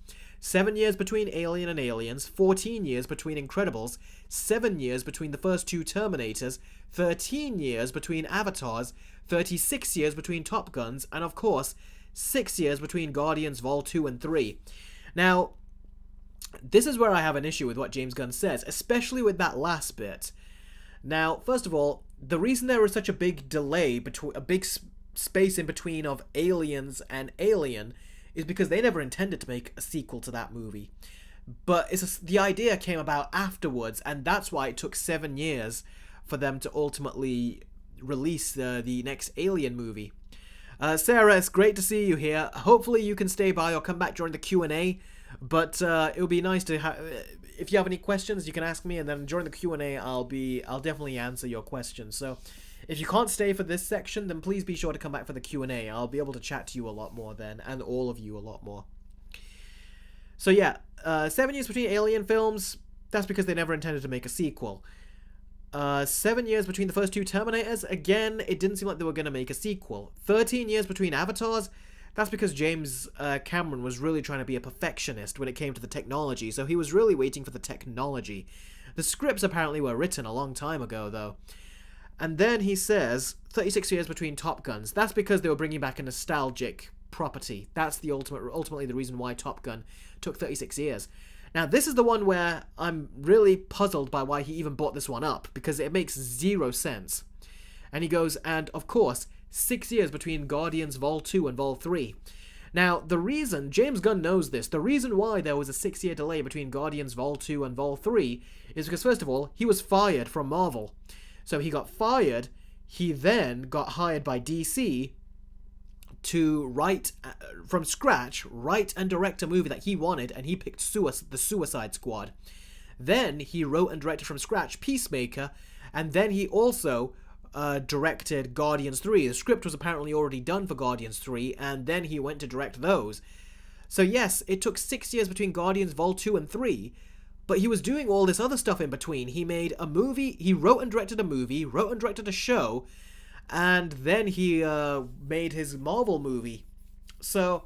7 years between Alien and Aliens, 14 years between Incredibles, 7 years between the first 2 Terminators, 13 years between Avatars, 36 years between Top Guns, and of course, 6 years between Guardians Vol 2 and 3. Now, this is where I have an issue with what James Gunn says, especially with that last bit. Now, first of all, the reason there was such a big delay, between a big space in between of Aliens and Alien, is because they never intended to make a sequel to that movie. But the idea came about afterwards, and that's why it took 7 years for them to ultimately release the next Alien movie. Sarah, it's great to see you here. Hopefully you can stay by or come back during the Q&A, but it would be nice to have... If you have any questions, you can ask me, and then during the Q&A, I'll definitely answer your questions. So, if you can't stay for this section, then please be sure to come back for the Q&A. I'll be able to chat to you a lot more then, and all of you a lot more. So yeah, 7 years between Alien films, that's because they never intended to make a sequel. 7 years between the first 2 Terminators, again, it didn't seem like they were going to make a sequel. 13 years between Avatars, that's because James Cameron was really trying to be a perfectionist when it came to the technology, so he was really waiting for the technology. The scripts apparently were written a long time ago, though. And then he says, 36 years between Top Guns. That's because they were bringing back a nostalgic property. That's the ultimately the reason why Top Gun took 36 years. Now, this is the one where I'm really puzzled by why he even brought this one up, because it makes 0 sense. And he goes, and of course, 6 years between Guardians Vol 2 and Vol 3. Now, the reason, James Gunn knows this, the reason why there was a 6-year delay between Guardians Vol 2 and Vol 3 is because, first of all, he was fired from Marvel. So he got fired, he then got hired by DC to write, from scratch, write and direct a movie that he wanted, and he picked the Suicide Squad. Then he wrote and directed from scratch Peacemaker, and then he also directed Guardians 3. The script was apparently already done for Guardians 3, and then he went to direct those. So yes, it took 6 years between Guardians Vol 2 and 3, but he was doing all this other stuff in between. He made a movie, he wrote and directed a movie, wrote and directed a show, and then he made his Marvel movie. So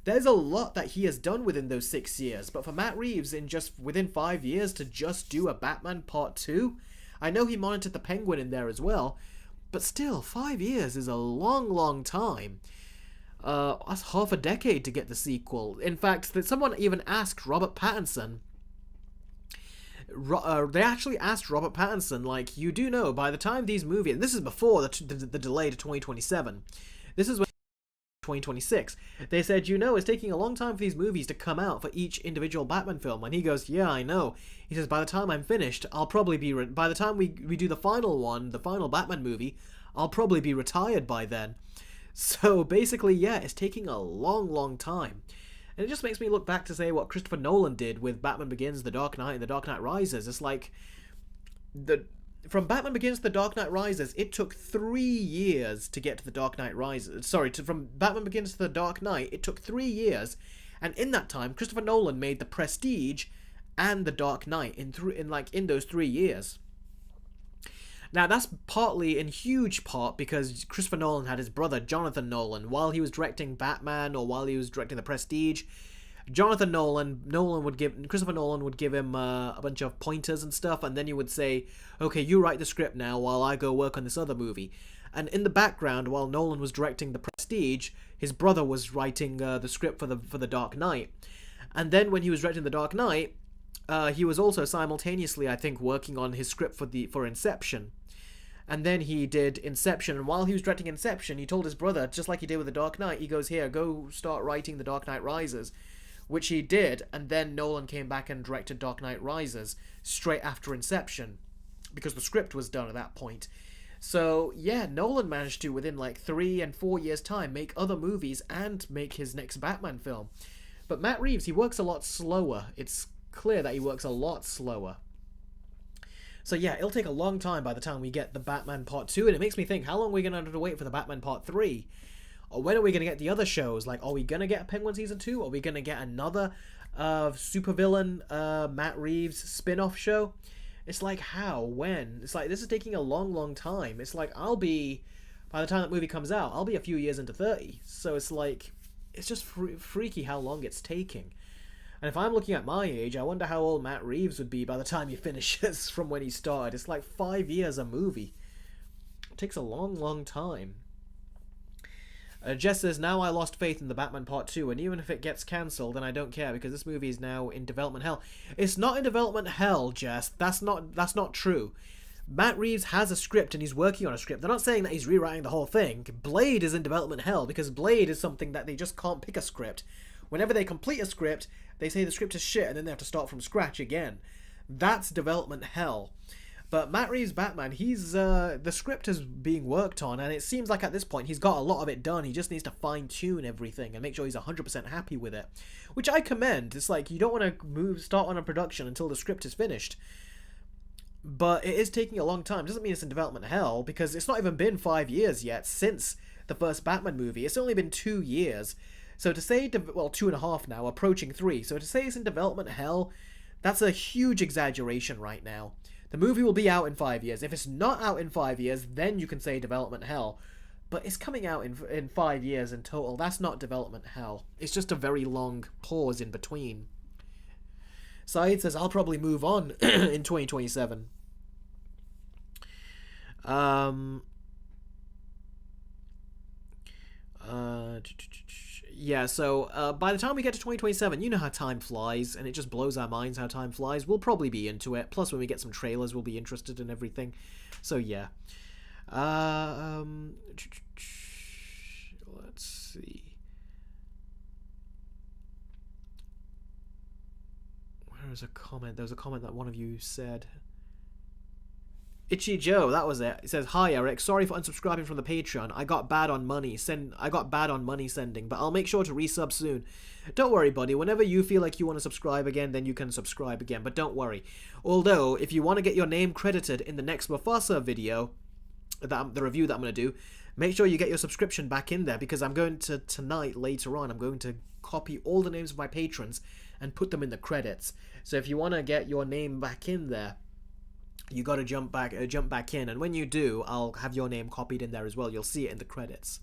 there's a lot that he has done within those 6 years, but for Matt Reeves, within 5 years to just do a Batman Part 2, I know he monitored the Penguin in there as well, but still, 5 years is a long, long time. That's half a decade to get the sequel. In fact, someone even asked Robert Pattinson. They actually asked Robert Pattinson, like, you do know, by the time these movies... And this is before the delay to 2027. This is when 2026. They said, it's taking a long time for these movies to come out for each individual Batman film. And he goes, yeah, I know. He says, by the time I'm finished, I'll probably be... by the time we do the final one, the final Batman movie, I'll probably be retired by then. So basically, yeah, it's taking a long, long time. And it just makes me look back to say what Christopher Nolan did with Batman Begins, The Dark Knight, and The Dark Knight Rises. It's like, from Batman Begins to The Dark Knight Rises, it took 3 years to get to The Dark Knight Rises. From Batman Begins to The Dark Knight, it took 3 years. And in that time, Christopher Nolan made The Prestige and The Dark Knight in those 3 years. Now, that's partly, in huge part, because Christopher Nolan had his brother, Jonathan Nolan, while he was directing Batman or while he was directing The Prestige. Christopher Nolan would give him a bunch of pointers and stuff, and then he would say, okay, you write the script now while I go work on this other movie. And in the background, while Nolan was directing The Prestige, his brother was writing the script for the Dark Knight. And then when he was directing The Dark Knight, he was also simultaneously, I think, working on his script for Inception. And then he did Inception, and while he was directing Inception, he told his brother, just like he did with The Dark Knight, he goes, here, go start writing The Dark Knight Rises. Which he did, and then Nolan came back and directed Dark Knight Rises straight after Inception, because the script was done at that point. So, yeah, Nolan managed to, within like 3 and 4 years' time, make other movies and make his next Batman film. But Matt Reeves, he works a lot slower. It's clear that he works a lot slower. So yeah, it'll take a long time by the time we get the Batman Part 2, and it makes me think, how long are we going to have to wait for the Batman Part 3? Or when are we going to get the other shows? Like, are we going to get Penguin Season 2? Are we going to get another supervillain Matt Reeves spin-off show? It's like, how? When? It's like, this is taking a long, long time. It's like, by the time that movie comes out, I'll be a few years into 30. So it's like, it's just freaky how long it's taking. And if I'm looking at my age, I wonder how old Matt Reeves would be by the time he finishes from when he started. It's like 5 years a movie. It takes a long, long time. Jess says, now I lost faith in the Batman Part 2, and even if it gets cancelled, then I don't care, because this movie is now in development hell. It's not in development hell, Jess. That's not true. Matt Reeves has a script, and he's working on a script. They're not saying that he's rewriting the whole thing. Blade is in development hell, because Blade is something that they just can't pick a script. Whenever they complete a script, they say the script is shit, and then they have to start from scratch again. That's development hell. But Matt Reeves' Batman, the script is being worked on, and it seems like at this point he's got a lot of it done. He just needs to fine-tune everything and make sure he's 100% happy with it, which I commend. It's like, you don't want to start on a production until the script is finished. But it is taking a long time. Doesn't mean it's in development hell, because it's not even been 5 years yet since the first Batman movie. It's only been 2 years. So to say, 2.5 now, approaching 3. So to say it's in development hell, that's a huge exaggeration right now. The movie will be out in 5 years. If it's not out in 5 years, then you can say development hell. But it's coming out in 5 years in total. That's not development hell. It's just a very long pause in between. Saeed says, I'll probably move on in 2027. Yeah, so by the time we get to 2027, you know how time flies, and it just blows our minds how time flies. We'll probably be into it. Plus, when we get some trailers, we'll be interested in everything. So, yeah. Let's see. Where is a comment? There was a comment that one of you said. Itchy Joe, that was it. It says, hi Eric, sorry for unsubscribing from the Patreon. I got bad on money sending, but I'll make sure to resub soon. Don't worry, buddy. Whenever you feel like you want to subscribe again, then you can subscribe again, but don't worry. Although, if you want to get your name credited in the next Mufasa video, the review that I'm going to do, make sure you get your subscription back in there, because I'm going to, tonight, later on, I'm going to copy all the names of my patrons and put them in the credits. So if you want to get your name back in there, you got to jump back in, and when you do, I'll have your name copied in there as well. You'll see it in the credits.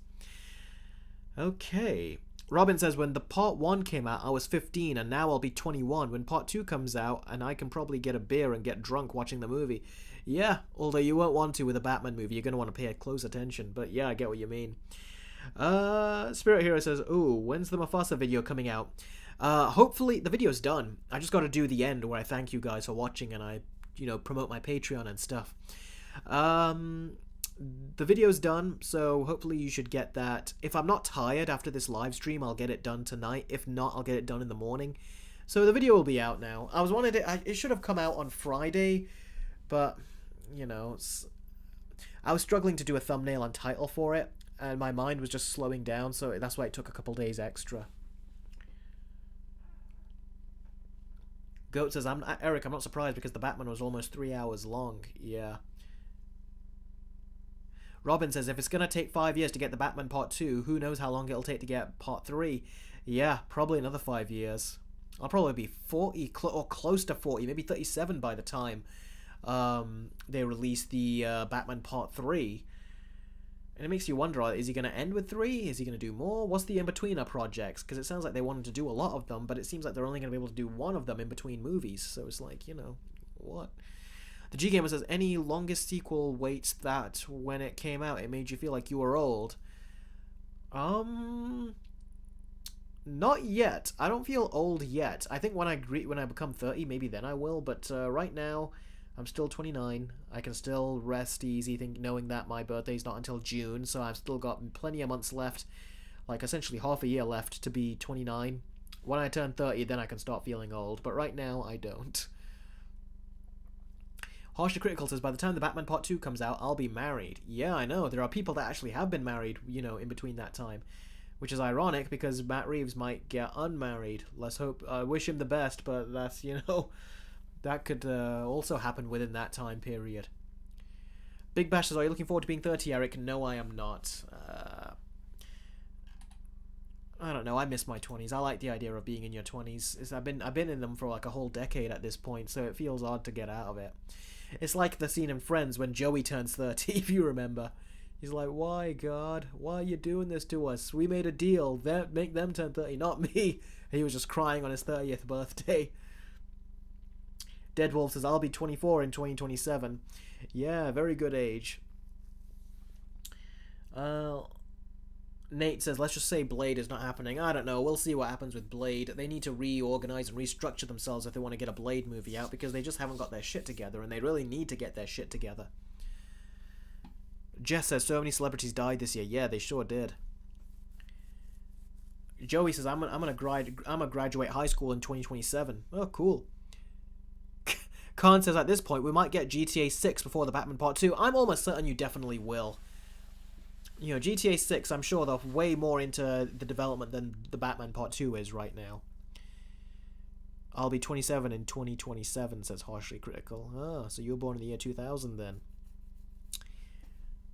Okay. Robin says, when the part 1 came out, I was 15, and now I'll be 21. When part 2 comes out, and I can probably get a beer and get drunk watching the movie. Yeah, although you won't want to with a Batman movie. You're going to want to pay close attention, but yeah, I get what you mean. Spirit Hero says, ooh, when's the Mufasa video coming out? Hopefully, the video's done. I just got to do the end where I thank you guys for watching, and I promote my Patreon and stuff. The video's done, so hopefully you should get that. If I'm not tired after this live stream, I'll get it done tonight. If not, I'll get it done in the morning. So the video will be out now. It should have come out on Friday, but, I was struggling to do a thumbnail and title for it, and my mind was just slowing down, so that's why it took a couple days extra. Goat says, Eric, I'm not surprised because the Batman was almost 3 hours long. Yeah. Robin says, if it's going to take 5 years to get the Batman Part 2, who knows how long it'll take to get Part 3? Yeah, probably another 5 years. I'll probably be 40 or close to 40, maybe 37 by the time they released the Batman Part 3. And it makes you wonder, is he going to end with 3? Is he going to do more? What's the in-betweener projects? Because it sounds like they wanted to do a lot of them, but it seems like they're only going to be able to do one of them in between movies. So it's like, what? The G-Gamer says, any longest sequel waits that when it came out, it made you feel like you were old. Not yet. I don't feel old yet. I think when I become 30, maybe then I will, but right now, I'm still 29. I can still rest easy, knowing that my birthday's not until June, so I've still got plenty of months left, like essentially half a year left to be 29. When I turn 30, then I can start feeling old, but right now, I don't. Harshly Critical says, by the time the Batman Part 2 comes out, I'll be married. Yeah, I know. There are people that actually have been married, in between that time. Which is ironic, because Matt Reeves might get unmarried. Let's hope. I wish him the best, but that's, that could also happen within that time period. Big Bash says, are you looking forward to being 30, Eric? No, I am not. I don't know. I miss my 20s. I like the idea of being in your 20s. I've been in them for like a whole decade at this point, so it feels odd to get out of it. It's like the scene in Friends when Joey turns 30, if you remember. He's like, why, God? Why are you doing this to us? We made a deal. Make them turn 30, not me. And he was just crying on his 30th birthday. Deadwolf says, I'll be 24 in 2027. Yeah, very good age. Nate says, let's just say Blade is not happening. I don't know. We'll see what happens with Blade. They need to reorganize and restructure themselves if they want to get a Blade movie out, because they just haven't got their shit together, and they really need to get their shit together. Jess says, so many celebrities died this year. Yeah, they sure did. Joey says, I'm gonna graduate high school in 2027. Oh, cool. Khan says, at this point, we might get GTA 6 before the Batman Part 2. I'm almost certain you definitely will. GTA 6, I'm sure they're way more into the development than the Batman Part 2 is right now. I'll be 27 in 2027, says Harshly Critical. Ah, so you were born in the year 2000 then.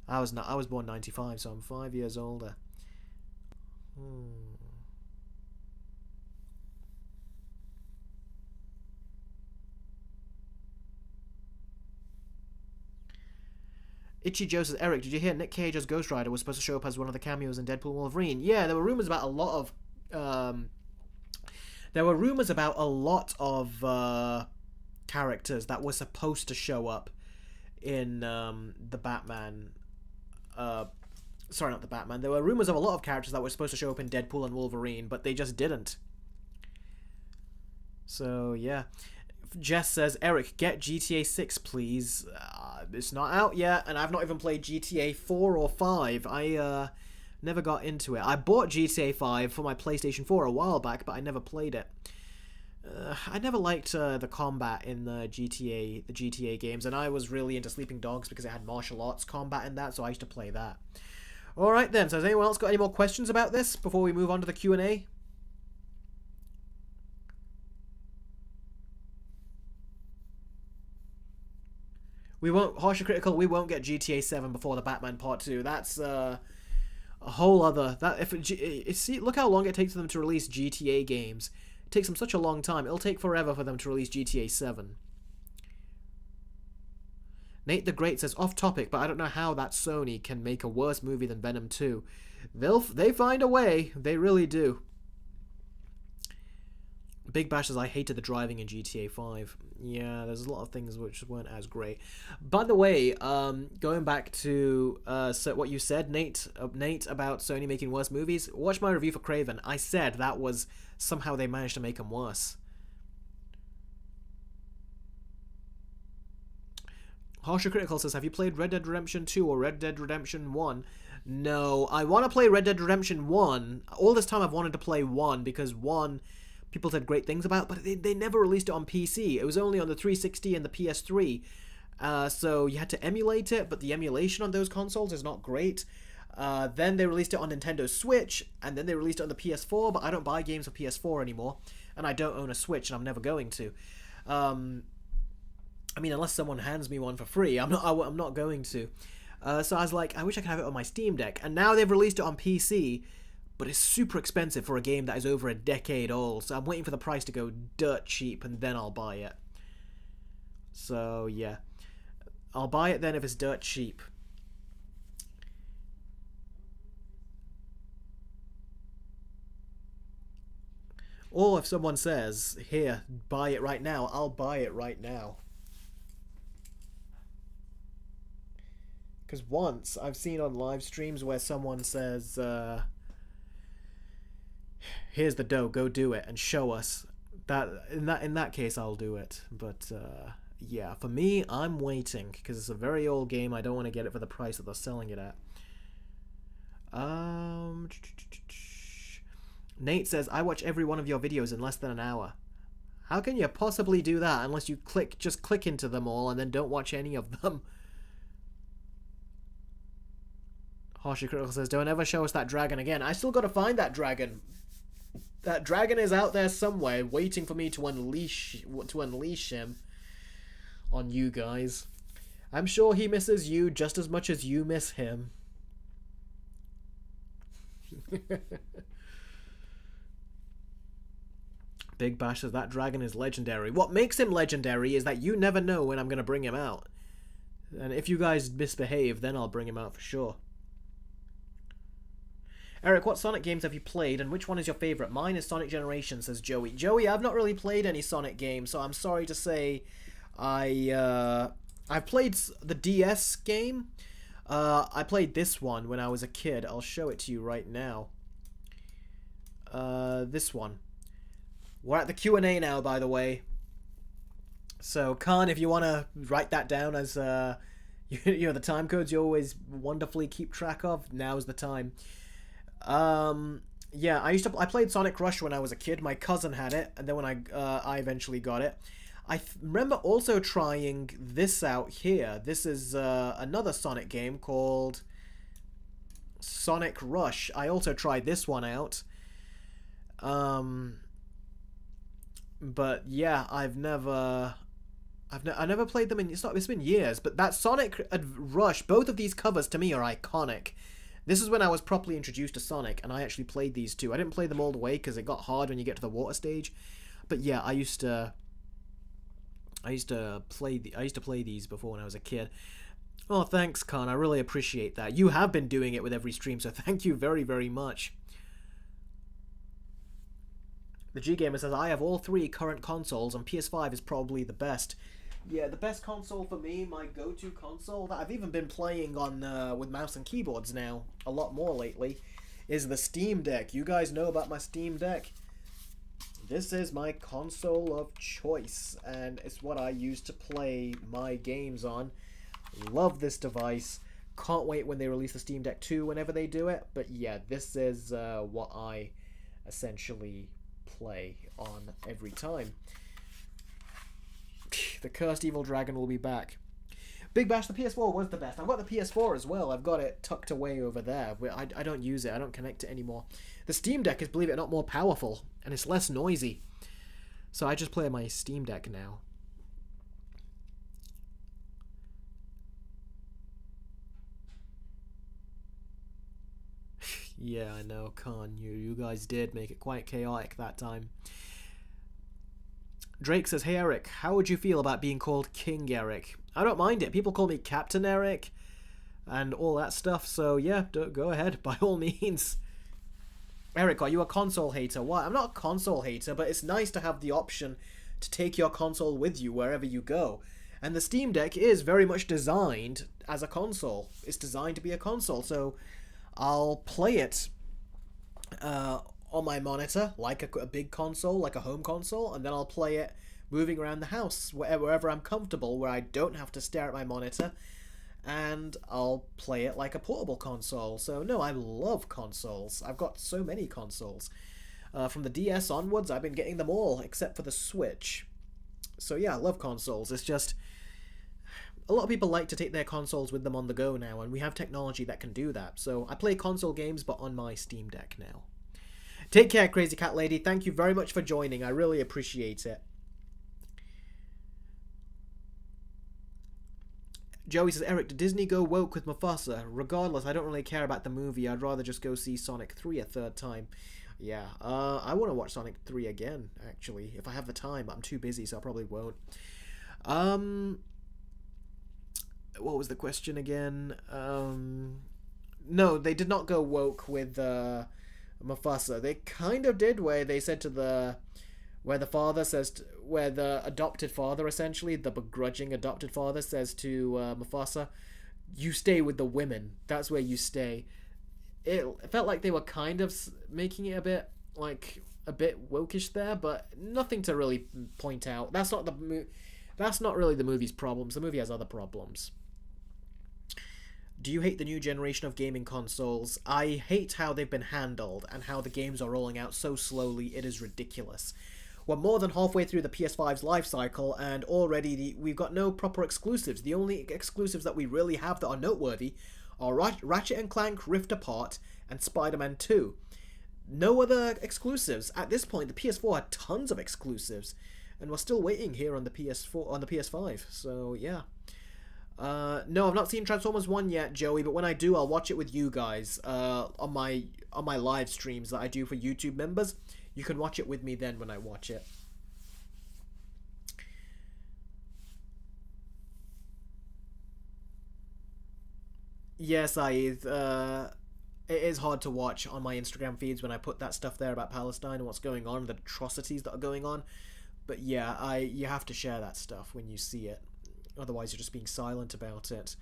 I was born 95, so I'm 5 years older. Itchy Joe says, Eric, did you hear Nick Cage as Ghost Rider was supposed to show up as one of the cameos in Deadpool and Wolverine? Yeah, there were rumors about a lot of characters that were supposed to show up in the Batman. Sorry, not the Batman. There were rumors of a lot of characters that were supposed to show up in Deadpool and Wolverine, but they just didn't. So yeah. Jess says, Eric, get GTA 6, please. It's not out yet, and I've not even played GTA 4 or 5. I never got into it. I bought GTA 5 for my PlayStation 4 a while back, but I never played it. I never liked the combat in the GTA games, and I was really into Sleeping Dogs because it had martial arts combat in that, so I used to play that. Alright then, so has anyone else got any more questions about this before we move on to the Q&A? We won't, Harsh and Critical, we won't get GTA 7 before the Batman Part 2. That's a whole other... See, look how long it takes them to release GTA games. It takes them such a long time. It'll take forever for them to release GTA 7. Nate the Great says, off topic, but I don't know how that Sony can make a worse movie than Venom 2. They find a way. They really do. Big Bash says, I hated the driving in GTA 5. Yeah, there's a lot of things which weren't as great. By the way, going back to what you said, Nate, about Sony making worse movies, watch my review for Craven. I said that was somehow they managed to make them worse. Harsher Critical says, have you played Red Dead Redemption 2 or Red Dead Redemption 1? No, I want to play Red Dead Redemption 1. All this time I've wanted to play 1 because 1... people said great things about, but they never released it on PC. It was only on the 360 and the PS3. So you had to emulate it, but the emulation on those consoles is not great. Then they released it on Nintendo Switch, and then they released it on the PS4, but I don't buy games for PS4 anymore, and I don't own a Switch, and I'm never going to. I mean, unless someone hands me one for free, I'm not going to. So I was like, I wish I could have it on my Steam Deck, and now they've released it on PC, but it's super expensive for a game that is over a decade old, so I'm waiting for the price to go dirt cheap, and then I'll buy it. So, yeah. I'll buy it then if it's dirt cheap. Or if someone says, here, buy it right now, I'll buy it right now. Because once I've seen on live streams where someone says, here's the dough, go do it and show us. In that case I'll do it. But yeah, for me, I'm waiting because it's a very old game. I don't want to get it for the price that they're selling it at. Nate says, I watch every one of your videos in less than an hour. How can you possibly do that unless you just click into them all and then don't watch any of them? Harshy Critical says, don't ever show us that dragon again. I still gotta find that dragon. That dragon is out there somewhere waiting for me to unleash him on you guys. I'm sure he misses you just as much as you miss him. Big Bash says, that dragon is legendary. What makes him legendary is that you never know when I'm going to bring him out. And if you guys misbehave, then I'll bring him out for sure. Eric, what Sonic games have you played, and which one is your favourite? Mine is Sonic Generations, says Joey. Joey, I've not really played any Sonic games, so I'm sorry to say I've played the DS game. I played this one when I was a kid. I'll show it to you right now. This one. We're at the Q&A now, by the way. So, Khan, if you want to write that down as, you know, the time codes you always wonderfully keep track of, now's the time. Yeah, I played Sonic Rush when I was a kid. My cousin had it, and then when I eventually got it. I remember also trying this out here. This is another Sonic game called Sonic Rush. I also tried this one out. But yeah, I never played them in. It's been years, but that Sonic Rush, both of these covers to me are iconic. This is when I was properly introduced to Sonic, and I actually played these two. I didn't play them all the way because it got hard when you get to the water stage. But yeah, I used to play these before when I was a kid. Oh, thanks, Khan. I really appreciate that. You have been doing it with every stream, so thank you very, very much. The G Gamer says, I have all three current consoles, and PS5 is probably the best. Yeah, the best console for me, my go-to console, that I've even been playing on with mouse and keyboards now, a lot more lately, is the Steam Deck. You guys know about my Steam Deck? This is my console of choice, and it's what I use to play my games on. Love this device. Can't wait when they release the Steam Deck 2 whenever they do it. But yeah, this is what I essentially play on every time. The cursed evil dragon will be back. Big Bash, the PS4 was the best. I've got the PS4 as well. I've got it tucked away over there. I don't use it. I don't connect it anymore. The Steam Deck is, believe it or not, more powerful, and it's less noisy. So I just play on my Steam Deck now. Yeah, I know, Khan. You guys did make it quite chaotic that time. Drake says, hey Eric, how would you feel about being called King Eric? I don't mind it. People call me Captain Eric and all that stuff, so yeah, go ahead, by all means. Eric, are you a console hater? Why? I'm not a console hater, but it's nice to have the option to take your console with you wherever you go. And the Steam Deck is very much designed as a console. It's designed to be a console, so I'll play it on my monitor, like a big console, like a home console, and then I'll play it moving around the house, wherever I'm comfortable, where I don't have to stare at my monitor, and I'll play it like a portable console. So no, I love consoles. I've got so many consoles. From the DS onwards, I've been getting them all, except for the Switch. So yeah, I love consoles. It's just, a lot of people like to take their consoles with them on the go now, and we have technology that can do that. So I play console games, but on my Steam Deck now. Take care, Crazy Cat Lady. Thank you very much for joining. I really appreciate it. Joey says, Eric, did Disney go woke with Mufasa? Regardless, I don't really care about the movie. I'd rather just go see Sonic 3 a third time. Yeah, I want to watch Sonic 3 again, actually, if I have the time. I'm too busy, so I probably won't. what was the question again? No, they did not go woke with Mufasa. They kind of did, where they said to the where the father says to, where the adopted father, essentially the begrudging adopted father, says to Mufasa, "You stay with the women. That's where you stay." It felt like they were kind of making it a bit like a bit wokish there, but nothing to really point out. That's not really the movie's problems. The movie has other problems. Do you hate the new generation of gaming consoles? I hate how they've been handled and how the games are rolling out so slowly. It is ridiculous. We're more than halfway through the PS5's life cycle, and already we've got no proper exclusives. The only exclusives that we really have that are noteworthy are Ratchet and Clank Rift Apart and Spider-Man 2. No other exclusives. At this point, the PS4 had tons of exclusives, and we're still waiting here on the PS5. So yeah. No, I've not seen Transformers 1 yet, Joey, but when I do, I'll watch it with you guys on my live streams that I do for YouTube members. You can watch it with me then when I watch it. Yes, Aid. It is hard to watch on my Instagram feeds when I put that stuff there about Palestine and what's going on, the atrocities that are going on. But yeah, you have to share that stuff when you see it. Otherwise, you're just being silent about it.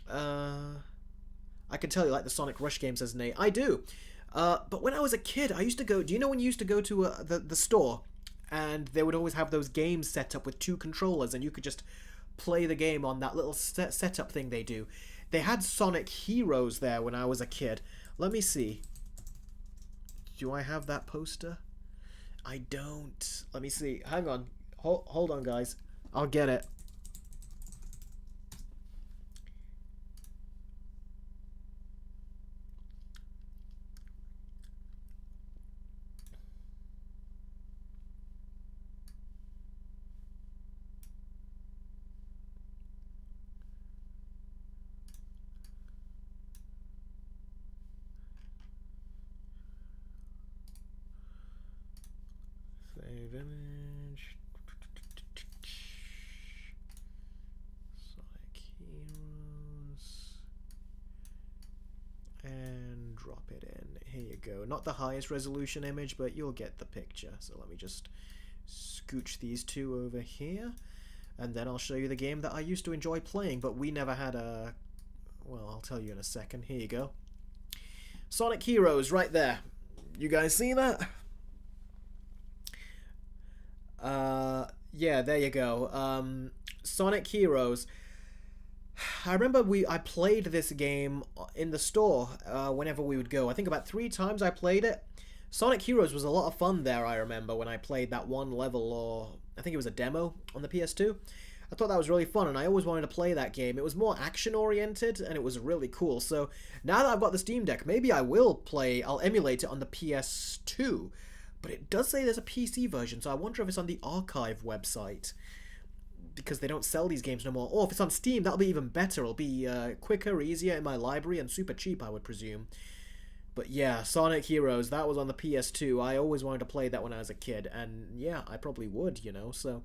I can tell you like the Sonic Rush game, says Nate. I do. But when I was a kid, I used to go... Do you know when you used to go to the store and they would always have those games set up with two controllers and you could just play the game on that little setup thing they do? They had Sonic Heroes there when I was a kid. Let me see. Do I have that poster? I don't. Let me see. Hang on. Hold on, guys. I'll get it. Save image. Sonic Heroes. And drop it in. Here you go. Not the highest resolution image, but you'll get the picture. So let me just scooch these two over here. And then I'll show you the game that I used to enjoy playing, but we never had a... Well, I'll tell you in a second. Here you go. Sonic Heroes, right there. You guys see that? Yeah, there you go. Sonic Heroes. I remember I played this game in the store whenever we would go. I think about 3 times I played it. Sonic Heroes was a lot of fun there, I remember, when I played that one level, or I think it was a demo on the PS2. I thought that was really fun, and I always wanted to play that game. It was more action-oriented, and it was really cool. So now that I've got the Steam Deck, maybe I'll emulate it on the PS2. But it does say there's a PC version, so I wonder if it's on the Archive website. Because they don't sell these games no more. Or if it's on Steam, that'll be even better. It'll be quicker, easier in my library, and super cheap, I would presume. But yeah, Sonic Heroes, that was on the PS2. I always wanted to play that when I was a kid. And yeah, I probably would, you know. So,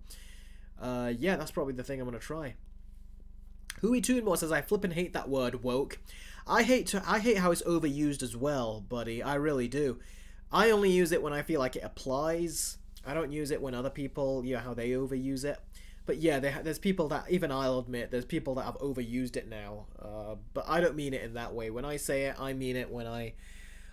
yeah, that's probably the thing I'm going to try. Hui Toonmore says, I flippin' hate that word, woke. I hate how it's overused as well, buddy. I really do. I only use it when I feel like it applies. I don't use it when other people, you know, how they overuse it. But yeah, there's people that, even I'll admit, there's people that have overused it now. But I don't mean it in that way. When I say it, I mean it when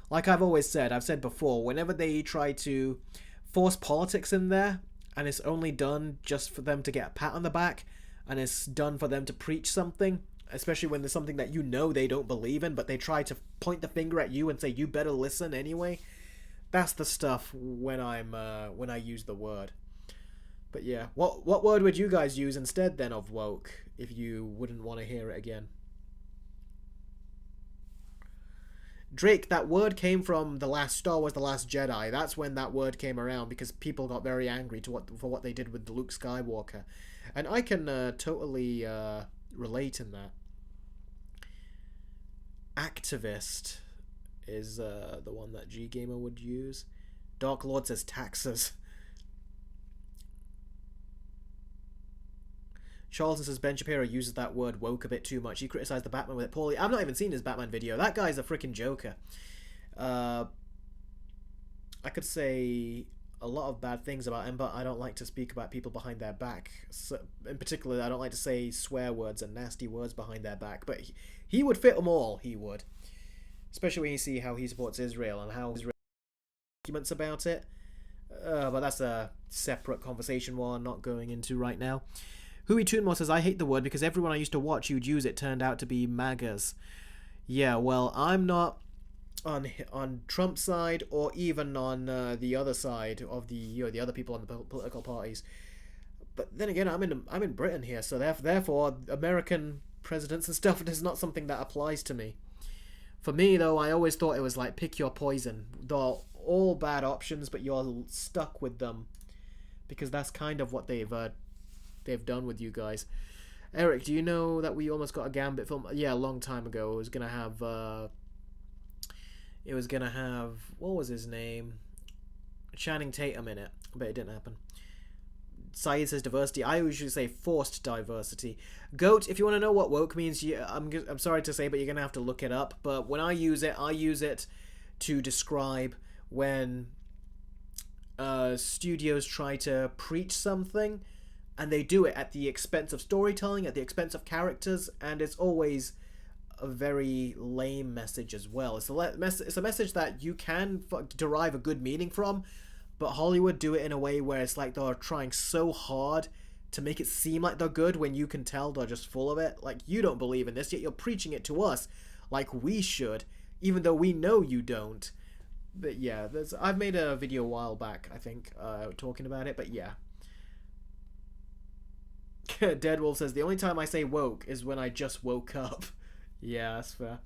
like I've always said, I've said before, whenever they try to force politics in there, and it's only done just for them to get a pat on the back, and it's done for them to preach something, especially when there's something that you know they don't believe in, but they try to point the finger at you and say, you better listen anyway. That's the stuff when I use the word. But yeah, what word would you guys use instead then of woke if you wouldn't want to hear it again? Drake, that word came from the last Star Wars: The Last Jedi. That's when that word came around because people got very angry for what they did with Luke Skywalker, and I can totally relate in that. Activist is the one that G Gamer would use. Dark Lord says taxes. Charlton says Ben Shapiro uses that word woke a bit too much. He criticized the Batman with it poorly. I've not even seen his Batman video. That guy's a freaking joker. I could say a lot of bad things about him, but I don't like to speak about people behind their back. So, in particular, I don't like to say swear words and nasty words behind their back. But he would fit them all. He would, especially when you see how he supports Israel and how Israel arguments about it. But that's a separate conversation one I'm not going into right now. Huey Toonmore says, I hate the word because everyone I used to watch who'd use it turned out to be MAGAs. Yeah, well, I'm not on Trump's side or even on the other side of the other people on the political parties. But then again, I'm in Britain here, so therefore American presidents and stuff is not something that applies to me. For me, though, I always thought it was like pick your poison. They're all bad options, but you're stuck with them because that's kind of what they've done with you guys. Eric, do you know that we almost got a Gambit film? Yeah, a long time ago. It was gonna have what was his name? Channing Tatum in it, but it didn't happen. Saeed says diversity. I usually say forced diversity. Goat, if you want to know what woke means, I'm sorry to say, but you're gonna have to look it up. But when I use it to describe when studios try to preach something and they do it at the expense of storytelling, at the expense of characters, and it's always a very lame message as well. It's a message that you can derive a good meaning from, but Hollywood do it in a way where it's like they're trying so hard to make it seem like they're good when you can tell they're just full of it. Like, you don't believe in this, yet you're preaching it to us like we should, even though we know you don't. But yeah, I've made a video a while back, I think, talking about it, but yeah. Deadwolf says, the only time I say woke is when I just woke up. Yeah, that's fair.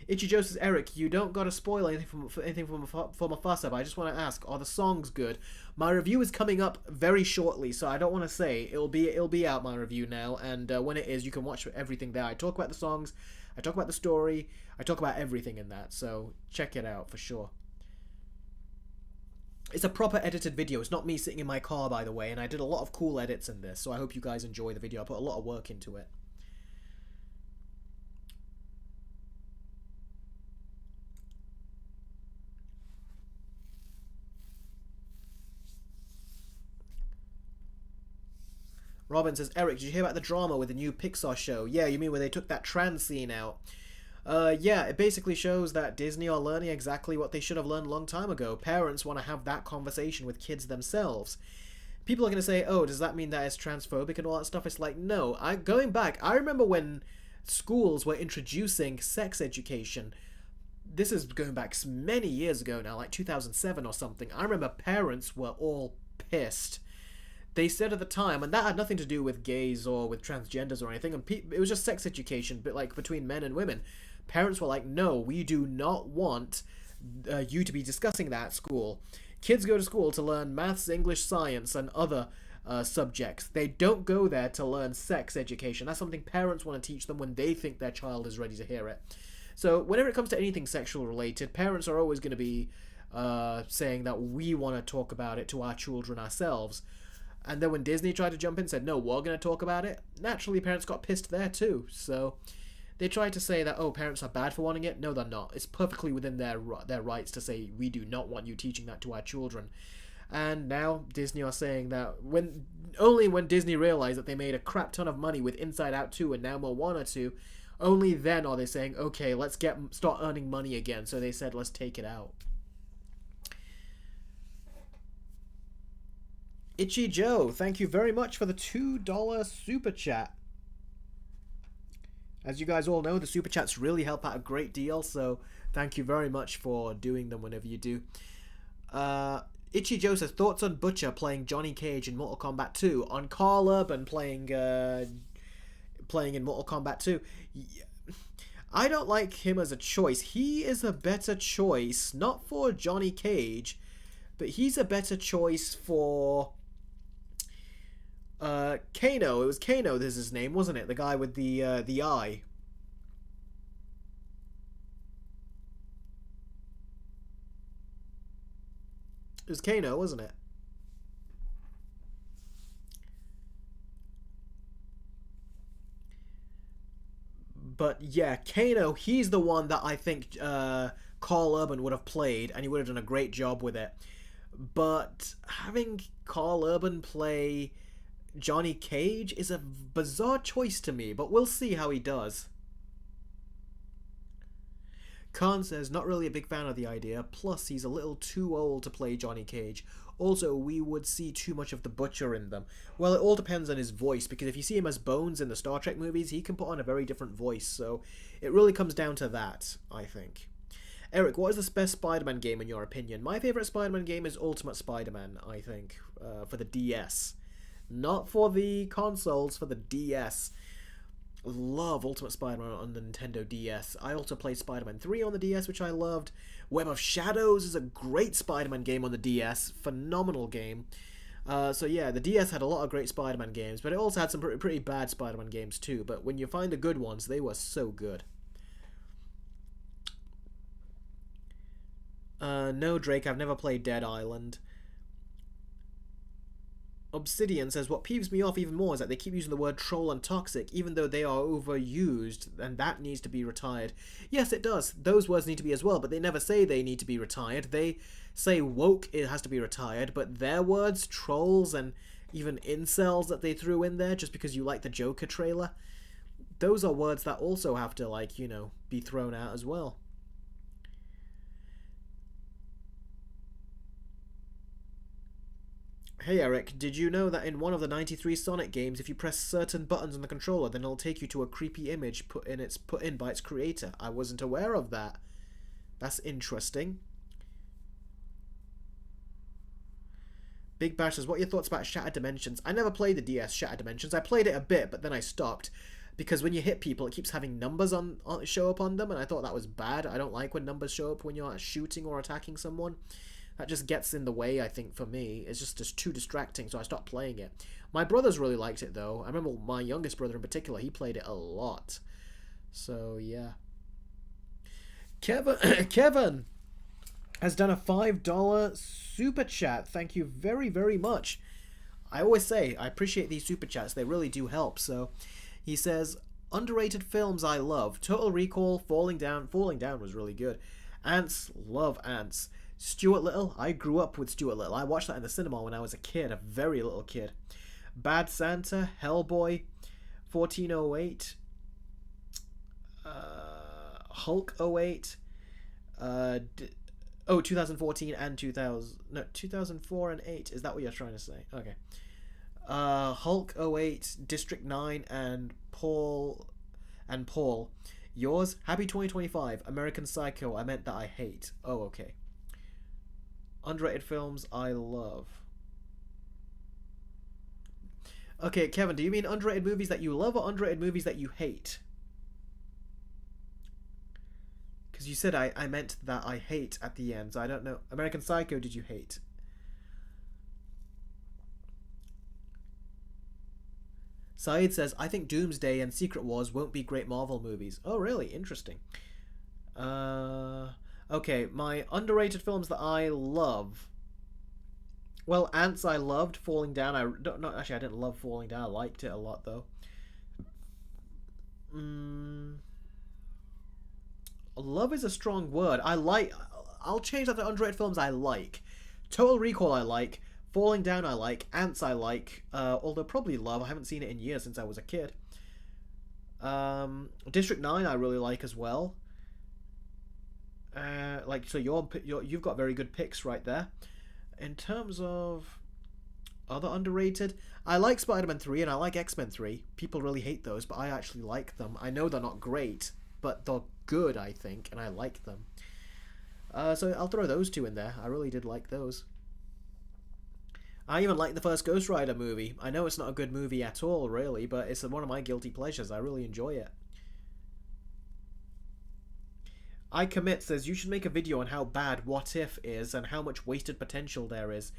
Itchy Joe says, Eric, you don't gotta spoil anything from Mufasa, but I just want to ask, are the songs good? My review is coming up very shortly, so I don't want to say. It'll be out, my review now, and when it is, you can watch everything there. I talk about the songs, I talk about the story, I talk about everything in that, so check it out for sure. It's a proper edited video. It's not me sitting in my car, by the way, and I did a lot of cool edits in this, so I hope you guys enjoy the video. I put a lot of work into it. Robin says, Eric, did you hear about the drama with the new Pixar show? Yeah, you mean where they took that trans scene out? Yeah, it basically shows that Disney are learning exactly what they should have learned a long time ago. Parents want to have that conversation with kids themselves. People are going to say, oh, does that mean that it's transphobic and all that stuff? It's like, no. Going back, I remember when schools were introducing sex education. This is going back many years ago now, like 2007 or something. I remember parents were all pissed. They said at the time, and that had nothing to do with gays or with transgenders or anything, and it was just sex education, but like between men and women. Parents were like, no, we do not want you to be discussing that at school. Kids go to school to learn maths, English, science, and other subjects. They don't go there to learn sex education. That's something parents want to teach them when they think their child is ready to hear it. So whenever it comes to anything sexual related, parents are always going to be saying that we want to talk about it to our children ourselves. And then when Disney tried to jump in and said, no, we're going to talk about it, naturally parents got pissed there too. So they tried to say that, oh, parents are bad for wanting it. No, they're not. It's perfectly within their rights to say, we do not want you teaching that to our children. And now Disney are saying that only when Disney realized that they made a crap ton of money with Inside Out 2 and now Moana 2, only then are they saying, okay, let's start earning money again. So they said, let's take it out. Itchy Joe, thank you very much for the $2 super chat. As you guys all know, the super chats really help out a great deal, so thank you very much for doing them whenever you do. Itchy Joe says, thoughts on Butcher playing Johnny Cage in Mortal Kombat 2, on Carl Urban playing in Mortal Kombat 2. I don't like him as a choice. He is a better choice, not for Johnny Cage, but he's a better choice for Kano. It was Kano, this is his name, wasn't it? The guy with the eye. It was Kano, wasn't it? But yeah, Kano, he's the one that I think Carl Urban would have played, and he would have done a great job with it. But having Carl Urban play Johnny Cage is a bizarre choice to me, but we'll see how he does. Khan says, not really a big fan of the idea, plus he's a little too old to play Johnny Cage. Also, we would see too much of the Butcher in them. Well, it all depends on his voice, because if you see him as Bones in the Star Trek movies, he can put on a very different voice, so it really comes down to that, I think. Eric, what is the best Spider-Man game in your opinion? My favourite Spider-Man game is Ultimate Spider-Man, I think, for the DS. Not for the consoles, for the DS. Love Ultimate Spider-Man on the Nintendo DS. I also played Spider-Man 3 on the DS, which I loved. Web of Shadows is a great Spider-Man game on the DS. Phenomenal game. So yeah, the DS had a lot of great Spider-Man games, but it also had some pretty bad Spider-Man games too. But when you find the good ones, they were so good. No, Drake, I've never played Dead Island. Obsidian says, what peeves me off even more is that they keep using the word troll and toxic, even though they are overused, and that needs to be retired. Yes, it does. Those words need to be as well, but they never say they need to be retired. They say woke, it has to be retired, but their words, trolls, and even incels that they threw in there just because you like the Joker trailer, those are words that also have to, like, you know, be thrown out as well. Hey Eric, did you know that in one of the 93 Sonic games, if you press certain buttons on the controller, then it'll take you to a creepy image put in by its creator? I wasn't aware of that. That's interesting. Big Bash says, what are your thoughts about Shattered Dimensions? I never played the DS Shattered Dimensions. I played it a bit, but then I stopped. Because when you hit people, it keeps having numbers show up on them, and I thought that was bad. I don't like when numbers show up when you're shooting or attacking someone. That just gets in the way, I think, for me. It's just too distracting, so I stopped playing it. My brothers really liked it, though. I remember my youngest brother in particular, he played it a lot. So, yeah. Kevin has done a $5 super chat. Thank you very, very much. I always say, I appreciate these super chats. They really do help. So, he says, underrated films I love. Total Recall, Falling Down. Falling Down was really good. Ants, love Ants. Stuart Little, I grew up with Stuart Little. I watched that in the cinema when I was a kid, a very little kid. Bad Santa, Hellboy, 1408, Hulk '08, 2014 and 2004 and 8. Is that what you're trying to say? Okay. Hulk '08, District 9, and Paul. Yours? Happy 2025, American Psycho, I meant that I hate. Oh, okay. Underrated films I love. Okay, Kevin, do you mean underrated movies that you love or underrated movies that you hate? Because you said I meant that I hate at the end, so I don't know. American Psycho, did you hate? Saeed says, I think Doomsday and Secret Wars won't be great Marvel movies. Oh, really? Interesting. Okay, my underrated films that I love. Well, Ants I loved. Falling Down, I didn't love Falling Down. I liked it a lot, though. Love is a strong word. I'll change that to underrated films I like. Total Recall I like. Falling Down I like. Ants I like. Although probably Love. I haven't seen it in years since I was a kid. District 9 I really like as well. So you've got very good picks right there. In terms of other underrated, I like Spider-Man 3 and I like X-Men 3. People really hate those, but I actually like them. I know they're not great, but they're good, I think, and I like them. So I'll throw those two in there. I really did like those. I even like the first Ghost Rider movie. I know it's not a good movie at all, really, but it's one of my guilty pleasures. I really enjoy it. I Commit says you should make a video on how bad What If is and how much wasted potential there is.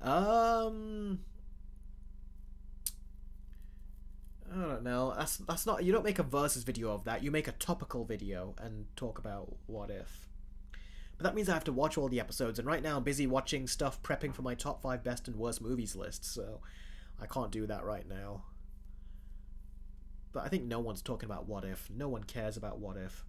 I don't know. That's not. You don't make a versus video of that. You make a topical video and talk about What If. But that means I have to watch all the episodes, and right now I'm busy watching stuff prepping for my top 5 best and worst movies list, so I can't do that right now. But I think no one's talking about What If. No one cares about What If.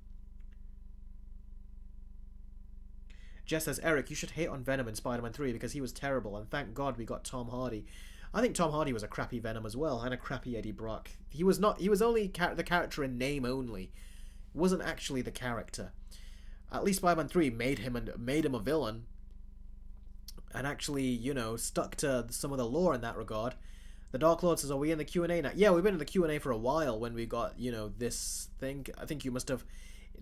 Jess says, Eric, you should hate on Venom in Spider-Man 3 because he was terrible, and thank God we got Tom Hardy. I think Tom Hardy was a crappy Venom as well, and a crappy Eddie Brock. He was only the character in name only. He wasn't actually the character. At least Spider-Man 3 made him a villain, and actually, you know, stuck to some of the lore in that regard. The Dark Lord says, are we in the Q&A now? Yeah, we've been in the Q&A for a while when we got, you know, this thing. I think you must have...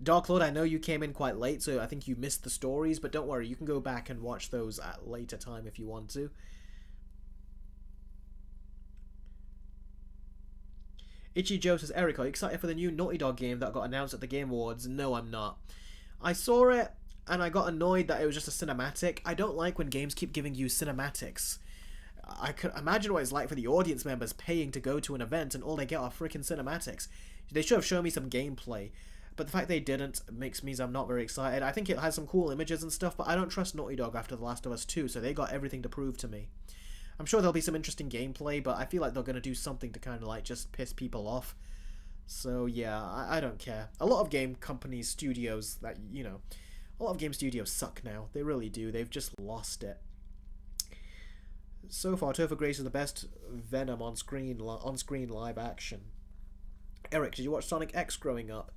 Dark Lord, I know you came in quite late, so I think you missed the stories, but don't worry, you can go back and watch those at a later time if you want to. Itchy Joe says, Eric, are you excited for the new Naughty Dog game that got announced at the Game Awards? No, I'm not. I saw it, and I got annoyed that it was just a cinematic. I don't like when games keep giving you cinematics. I could imagine what it's like for the audience members paying to go to an event and all they get are freaking cinematics. They should have shown me some gameplay. But the fact they didn't means I'm not very excited. I think it has some cool images and stuff, but I don't trust Naughty Dog after The Last of Us 2, so they got everything to prove to me. I'm sure there'll be some interesting gameplay, but I feel like they're going to do something to kind of like just piss people off. So yeah, I don't care. A lot of game companies, studios that, you know, a lot of game studios suck now. They really do. They've just lost it. So far, Topher Grace is the best Venom on screen live action. Eric, did you watch Sonic X growing up?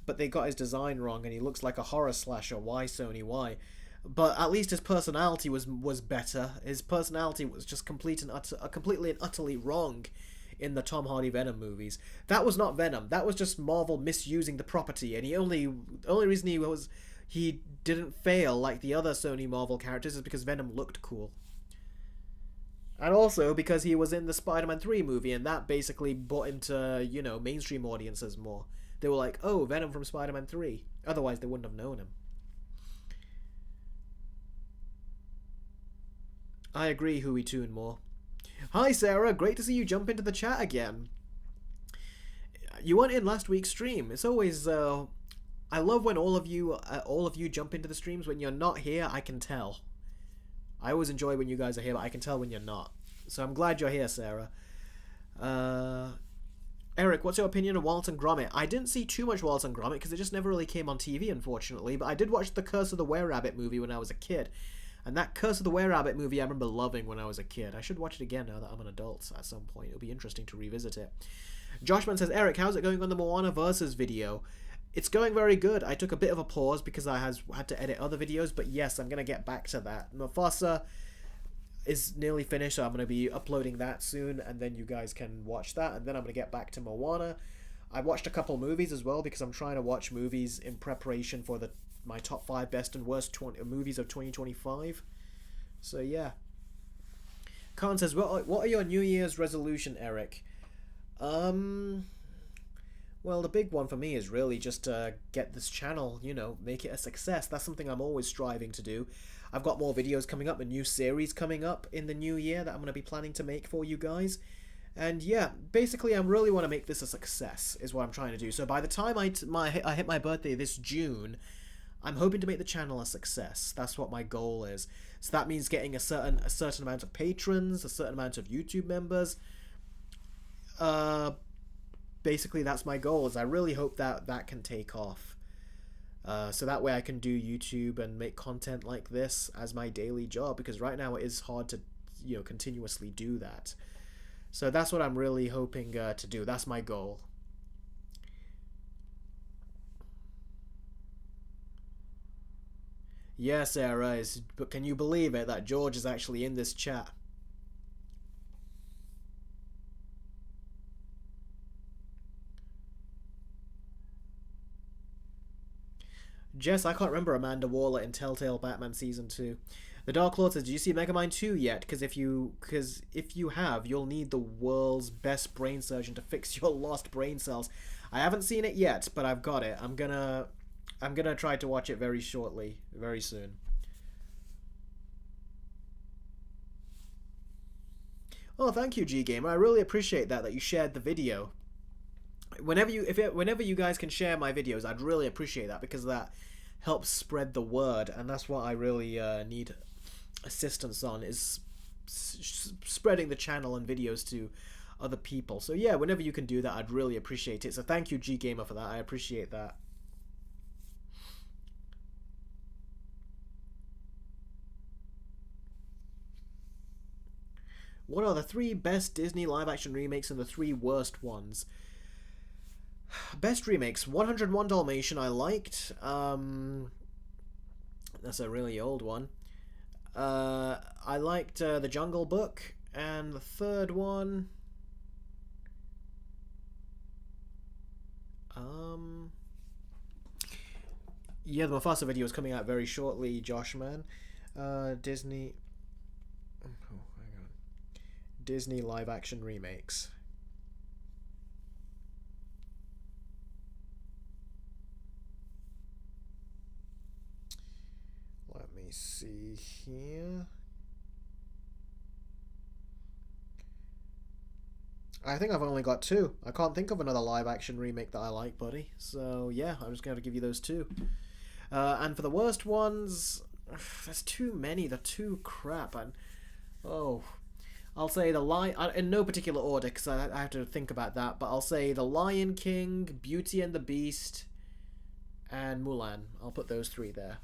But they got his design wrong and he looks like a horror slasher. Why, Sony, why? But at least his personality was better. His personality was just completely and utterly wrong in the Tom Hardy Venom movies. That was not Venom. That was just Marvel misusing the property, and the only reason he didn't fail like the other Sony Marvel characters is because Venom looked cool. And also because he was in the Spider-Man 3 movie, and that basically brought him to, you know, mainstream audiences more. They were like, oh, Venom from Spider-Man 3. Otherwise, they wouldn't have known him. I agree, Huey Toon more. Hi, Sarah. Great to see you jump into the chat again. You weren't in last week's stream. It's always... I love when all of you jump into the streams. When you're not here, I can tell. I always enjoy when you guys are here, but I can tell when you're not. So I'm glad you're here, Sarah. Eric, what's your opinion of Wallace and Gromit? I didn't see too much Wallace and Gromit because it just never really came on TV, unfortunately. But I did watch the Curse of the Were-Rabbit movie when I was a kid. And that Curse of the Were-Rabbit movie I remember loving when I was a kid. I should watch it again now that I'm an adult at some point. It'll be interesting to revisit it. Joshman says, Eric, how's it going on the Moana Versus video? It's going very good. I took a bit of a pause because I had to edit other videos. But yes, I'm going to get back to that. Mufasa is nearly finished, so I'm going to be uploading that soon, and then you guys can watch that, and then I'm going to get back to Moana. I watched a couple movies as well, because I'm trying to watch movies in preparation for my top 5 best and worst movies of 2025. So yeah. Khan says, what are your New Year's resolution, Eric? Well, the big one for me is really just to get this channel, you know, make it a success. That's something I'm always striving to do. I've got more videos coming up, a new series coming up in the new year that I'm going to be planning to make for you guys. And yeah, basically I really want to make this a success, is what I'm trying to do. So by the time I hit my birthday this June, I'm hoping to make the channel a success. That's what my goal is. So that means getting a certain amount of patrons, a certain amount of YouTube members. Basically that's my goal, is I really hope that can take off. So that way I can do YouTube and make content like this as my daily job, because right now it is hard to, you know, continuously do that. So that's what I'm really hoping to do. That's my goal. Yes, Sarah, but can you believe it that George is actually in this chat? Jess, I can't remember Amanda Waller in Telltale Batman Season 2. The Dark Lord says, do you see Megamind 2 yet? Because if you have, you'll need the world's best brain surgeon to fix your lost brain cells. I haven't seen it yet, but I've got it. I'm gonna try to watch it very shortly, very soon. Oh, thank you, G Gamer. I really appreciate that you shared the video. Whenever you guys can share my videos, I'd really appreciate that, because that helps spread the word, and that's what I really need assistance on, is spreading the channel and videos to other people. So yeah, whenever you can do that, I'd really appreciate it. So thank you, G Gamer, for that. I appreciate that. What are the 3 best Disney live-action remakes and the 3 worst ones? Best remakes. 101 Dalmatian I liked. That's a really old one. I liked The Jungle Book. And the third one... Yeah, the Mufasa video is coming out very shortly, Josh, man. Disney... Oh, hang on. Disney live-action remakes. Let me see here. I think I've only got 2. I can't think of another live-action remake that I like, buddy. So, yeah, I'm just going to give you those 2. And for the worst ones, there's too many. They're too crap. And I'll say the Lion... in no particular order, because I have to think about that. But I'll say The Lion King, Beauty and the Beast, and Mulan. I'll put those 3 there.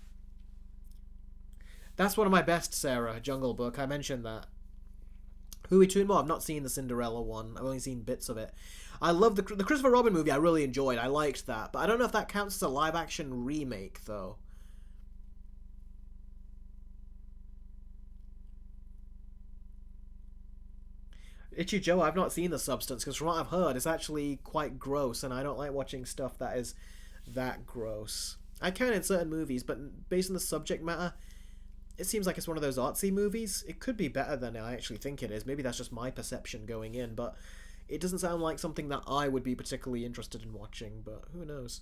That's one of my best, Sarah, Jungle Book. I mentioned that. Hui Tunmo, I've not seen the Cinderella one. I've only seen bits of it. I love the Christopher Robin movie. I really enjoyed. I liked that. But I don't know if that counts as a live-action remake, though. Itchy Joe, I've not seen The Substance, because from what I've heard, it's actually quite gross, and I don't like watching stuff that is that gross. I can in certain movies, but based on the subject matter... It seems like it's one of those artsy movies. It could be better than I actually think it is. Maybe that's just my perception going in, but it doesn't sound like something that I would be particularly interested in watching, but who knows.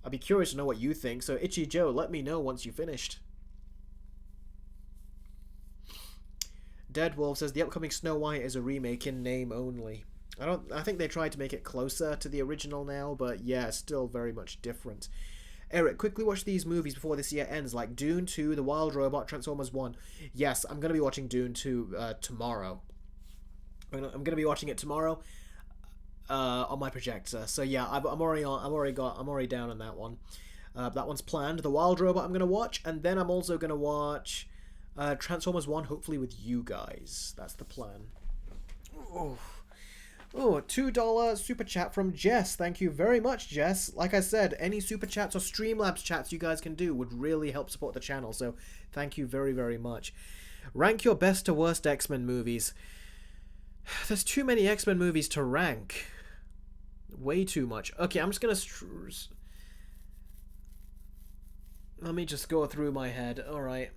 I'd be curious to know what you think, so Itchy Joe, let me know once you've finished. Dead Wolf says the upcoming Snow White is a remake in name only. I think they tried to make it closer to the original now, but yeah, still very much different. Eric, quickly watch these movies before this year ends, like Dune 2, The Wild Robot, Transformers 1. Yes, I'm going to be watching Dune 2 tomorrow. I'm going to be watching it tomorrow on my projector. So yeah, I'm already down on that one. That one's planned. The Wild Robot I'm going to watch, and then I'm also going to watch Transformers 1, hopefully with you guys. That's the plan. Oh, $2 super chat from Jess. Thank you very much, Jess. Like I said, any super chats or Streamlabs chats you guys can do would really help support the channel, so thank you very, very much. Rank your best to worst X-Men movies. There's too many X-Men movies to rank. Way too much. Okay, I'm just gonna... Let me just go through my head. Alright.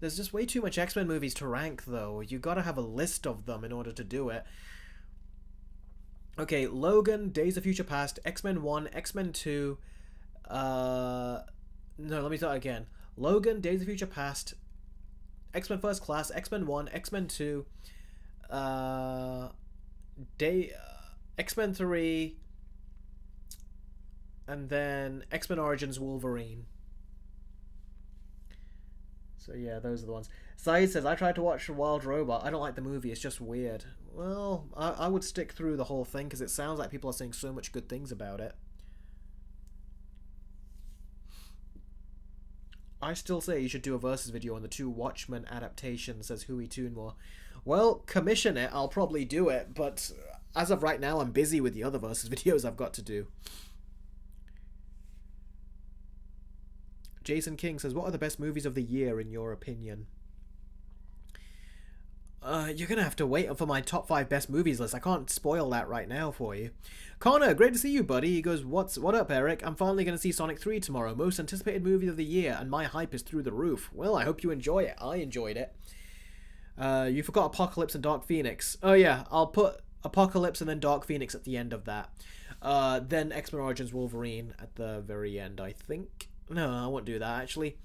There's just way too much X-Men movies to rank, though. You gotta have a list of them in order to do it. Okay, Logan, Days of Future Past, X-Men 1, X-Men 2, no, let me start again. Logan, Days of Future Past, X-Men First Class, X-Men 1, X-Men 2, X-Men 3, and then X-Men Origins Wolverine. So yeah, those are the ones. Saeed says, I tried to watch Wild Robot. I don't like the movie. It's just weird. Well, I would stick through the whole thing because it sounds like people are saying so much good things about it. I still say you should do a versus video on the 2 Watchmen adaptations, says Hui Toonmore. Well, commission it. I'll probably do it, but as of right now, I'm busy with the other versus videos I've got to do. Jason King says, what are the best movies of the year in your opinion? You're gonna have to wait for my top 5 best movies list. I can't spoil that right now for you. Connor, great to see you, buddy. He goes, what up, Eric? I'm finally gonna see Sonic 3 tomorrow. Most anticipated movie of the year, and my hype is through the roof. Well, I hope you enjoy it. I enjoyed it. You forgot Apocalypse and Dark Phoenix. Oh yeah, I'll put Apocalypse and then Dark Phoenix at the end of that. Then X-Men Origins Wolverine at the very end, I think. No, I won't do that, actually.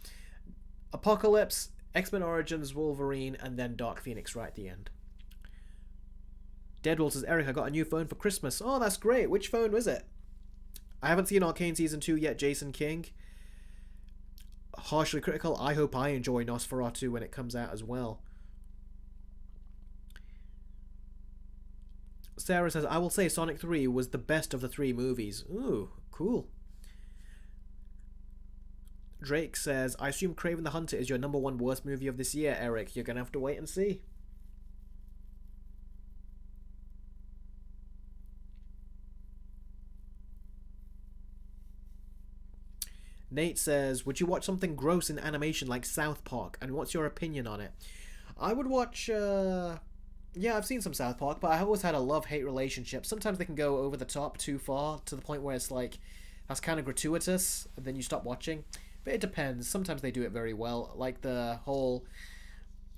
Apocalypse, X-Men Origins Wolverine, and then Dark Phoenix right at the end. Deadwall says, Eric, I got a new phone for Christmas. Oh, that's great. Which phone was it? I haven't seen Arcane Season 2 yet, Jason King. Harshly critical. I hope I enjoy Nosferatu when it comes out as well. Sarah says, I will say Sonic 3 was the best of the three movies. Ooh, cool. Drake says, I assume Kraven the Hunter is your number one worst movie of this year, Eric. You're gonna have to wait and see. Nate says, would you watch something gross in animation like South Park? And what's your opinion on it? I would watch, yeah, I've seen some South Park, but I've always had a love-hate relationship. Sometimes they can go over the top too far, to the point where it's like, that's kind of gratuitous, and then you stop watching. But it depends. Sometimes they do it very well. Like the whole,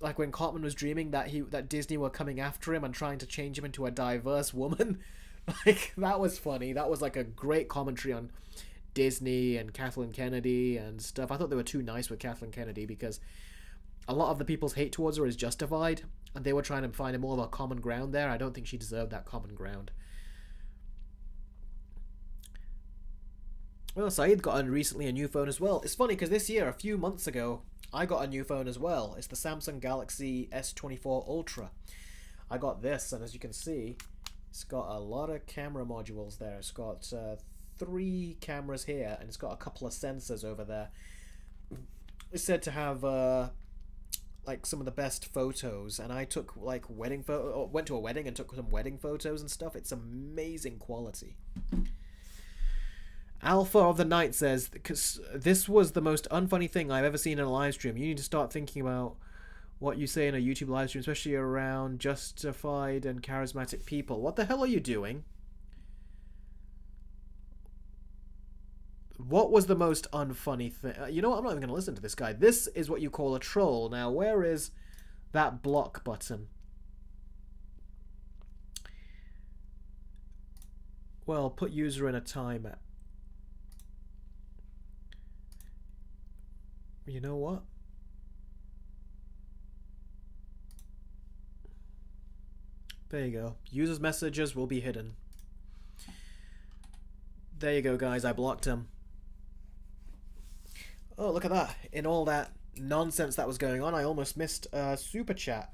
like when Cartman was dreaming that Disney were coming after him and trying to change him into a diverse woman. Like, that was funny. That was like a great commentary on Disney and Kathleen Kennedy and stuff. I thought they were too nice with Kathleen Kennedy because a lot of the people's hate towards her is justified, and they were trying to find more of a common ground there. I don't think she deserved that common ground. Well, Saeed got recently a new phone as well. It's funny because this year, a few months ago, I got a new phone as well. It's the Samsung Galaxy S24 Ultra. I got this, and as you can see, it's got a lot of camera modules there. It's got 3 cameras here, and it's got a couple of sensors over there. It's said to have like some of the best photos, and I took like went to a wedding and took some wedding photos and stuff. It's amazing quality. Alpha of the Night says, this was the most unfunny thing I've ever seen in a live stream. You need to start thinking about what you say in a YouTube live stream, especially around justified and charismatic people. What the hell are you doing? What was the most unfunny thing? You know what? I'm not even going to listen to this guy. This is what you call a troll. Now, where is that block button? Well, put user in a timer. You know what? There you go. Users' messages will be hidden. There you go, guys. I blocked him. Oh, look at that. In all that nonsense that was going on, I almost missed a super chat.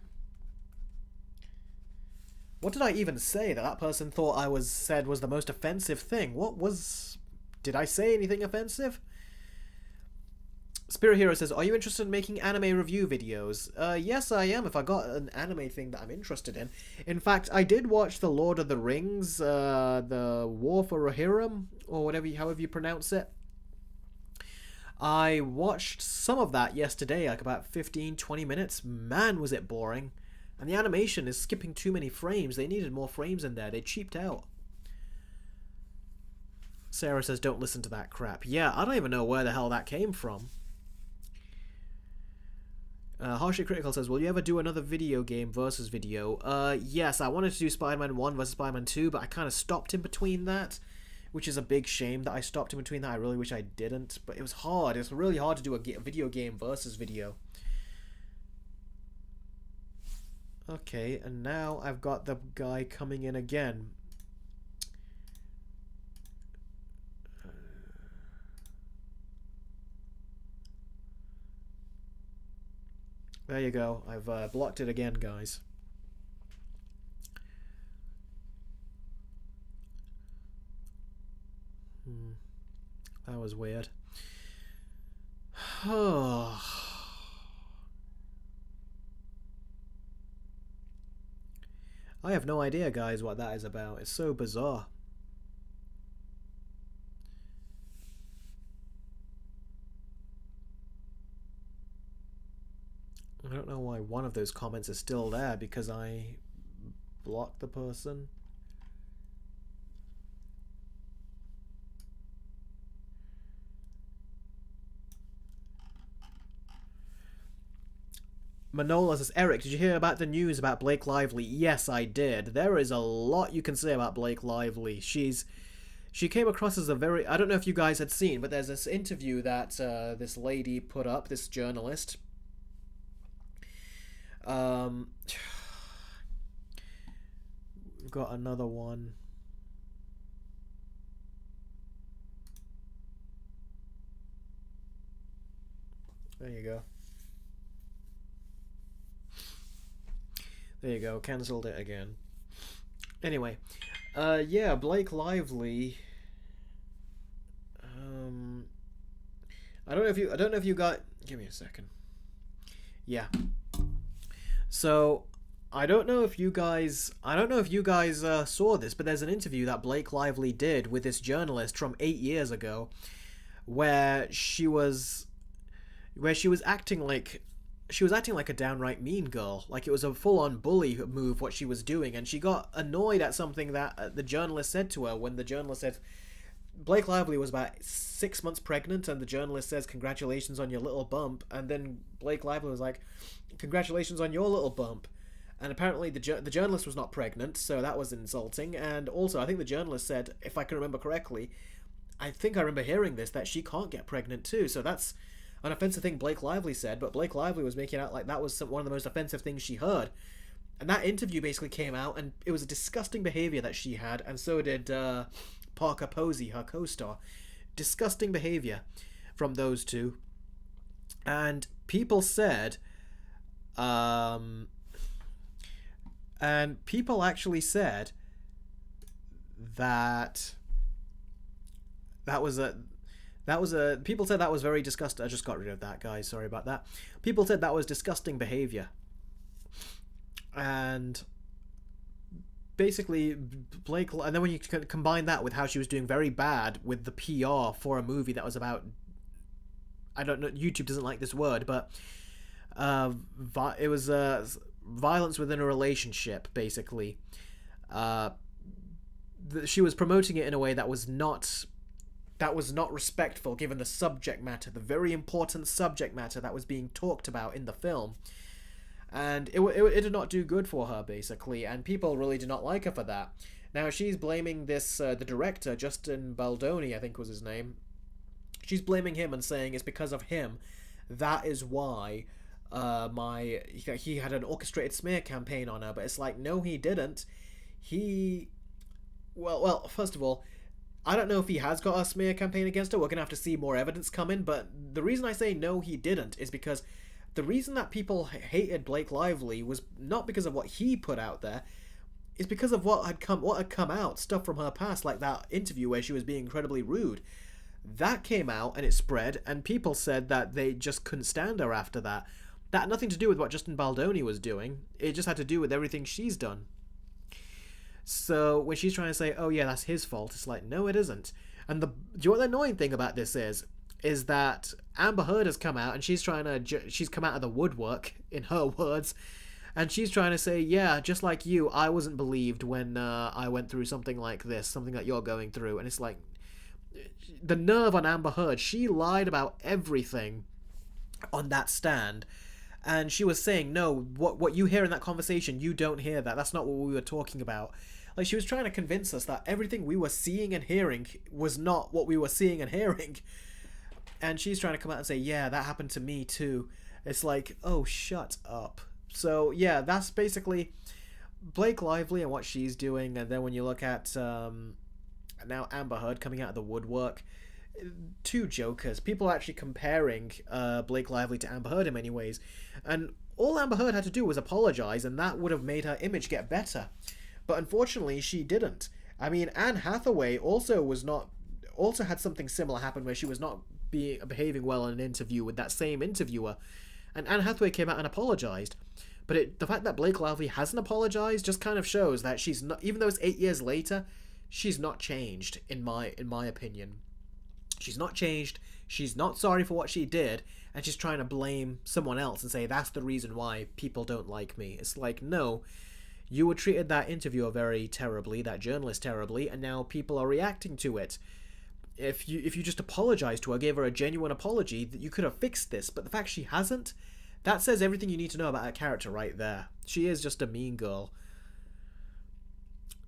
What did I even say that person thought I said was the most offensive thing? What was... Did I say anything offensive? Spirit Hero says, are you interested in making anime review videos? Yes, I am, if I got an anime thing that I'm interested in. In fact, I did watch The Lord of the Rings, the War for Rohirrim, or whatever, however you pronounce it. I watched some of that yesterday, like about 15-20 minutes. Man, was it boring. And the animation is skipping too many frames. They needed more frames in there. They cheaped out. Sarah says, don't listen to that crap. Yeah, I don't even know where the hell that came from. Harshly Critical says, will you ever do another video game versus video? Yes, I wanted to do Spider-Man 1 versus Spider-Man 2, but I kind of stopped in between that, which is a big shame that I stopped in between that. I really wish I didn't, but it was hard. It's really hard to do a video game versus video. Okay, and now I've got the guy coming in again. There you go. I've blocked it again, guys. That was weird. I have no idea, guys, what that is about. It's so bizarre. I don't know why one of those comments is still there, because I blocked the person. Manola says, Eric, did you hear about the news about Blake Lively? Yes, I did. There is a lot you can say about Blake Lively. She came across as a very... I don't know if you guys had seen, but there's this interview that this lady put up, this journalist. We've got another one. There you go. There you go. Cancelled it again. Anyway, yeah, Blake Lively. Um, I don't know if you got. Give me a second. Yeah. So, I don't know if you guys saw this, but there's an interview that Blake Lively did with this journalist from 8 years ago, where she was acting like a downright mean girl. Like it was a full-on bully move what she was doing, and she got annoyed at something that the journalist said to her when the journalist said Blake Lively was about 6 months pregnant, and the journalist says congratulations on your little bump, and then Blake Lively was like, congratulations on your little bump. And apparently the journalist was not pregnant, so that was insulting. And also, I think the journalist said, if I can remember correctly, I think I remember hearing this, that she can't get pregnant too. So that's an offensive thing Blake Lively said, but Blake Lively was making out like that was one of the most offensive things she heard. And that interview basically came out, and it was a disgusting behavior that she had, and so did Parker Posey, her co-star. Disgusting behavior from those two. And people said, and people actually said that that was a people said that was very disgusting. I just got rid of that, guys. Sorry about that. People said that was disgusting behavior. And basically Blake, and then when you combine that with how she was doing very bad with the PR for a movie that was about, I don't know, YouTube doesn't like this word, but it was violence within a relationship, basically. She was promoting it in a way that was not respectful, given the subject matter, the very important subject matter that was being talked about in the film. And it did not do good for her, basically, and people really did not like her for that. Now, she's blaming this, the director, Justin Baldoni, I think was his name. She's blaming him and saying it's because of him. That is why he had an orchestrated smear campaign on her. But it's like, no, he didn't. Well, first of all, I don't know if he has got a smear campaign against her. We're going to have to see more evidence come in. But the reason I say no, he didn't, is because the reason that people hated Blake Lively was not because of what he put out there. It's because of what had come out, stuff from her past, like that interview where she was being incredibly rude. That came out and it spread, and people said that they just couldn't stand her after that. That had nothing to do with what Justin Baldoni was doing. It just had to do with everything she's done. So when she's trying to say, oh yeah, that's his fault, it's like, no, it isn't. And do you know what the annoying thing about this is that Amber Heard has come out and she's come out of the woodwork, in her words, and she's trying to say, yeah, just like you, I wasn't believed when I went through something like this, something that you're going through. And it's like, the nerve on Amber Heard. She lied about everything on that stand, and she was saying, no, what you hear in that conversation, you don't hear that. That's not what we were talking about. Like, she was trying to convince us that everything we were seeing and hearing was not what we were seeing and hearing. And she's trying to come out and say, yeah, that happened to me too. It's like, oh, shut up. So, yeah, that's basically Blake Lively and what she's doing. And then when you look at now Amber Heard coming out of the woodwork, two jokers. People are actually comparing Blake Lively to Amber Heard in many ways. And all Amber Heard had to do was apologize, and that would have made her image get better. But unfortunately, she didn't. I mean, Anne Hathaway also had something similar happen where she was not behaving well in an interview with that same interviewer, and Anne Hathaway came out and apologized. But the fact that Blake Lively hasn't apologized just kind of shows that she's not, even though it's 8 years later, she's not changed, in my opinion. She's not changed, she's not sorry for what she did, and she's trying to blame someone else and say that's the reason why people don't like me. It's like, no, you were treated that interviewer very terribly, that journalist terribly, and now people are reacting to it. If you just apologized to her, gave her a genuine apology, that you could have fixed this. But the fact she hasn't, that says everything you need to know about her character right there. She is just a mean girl.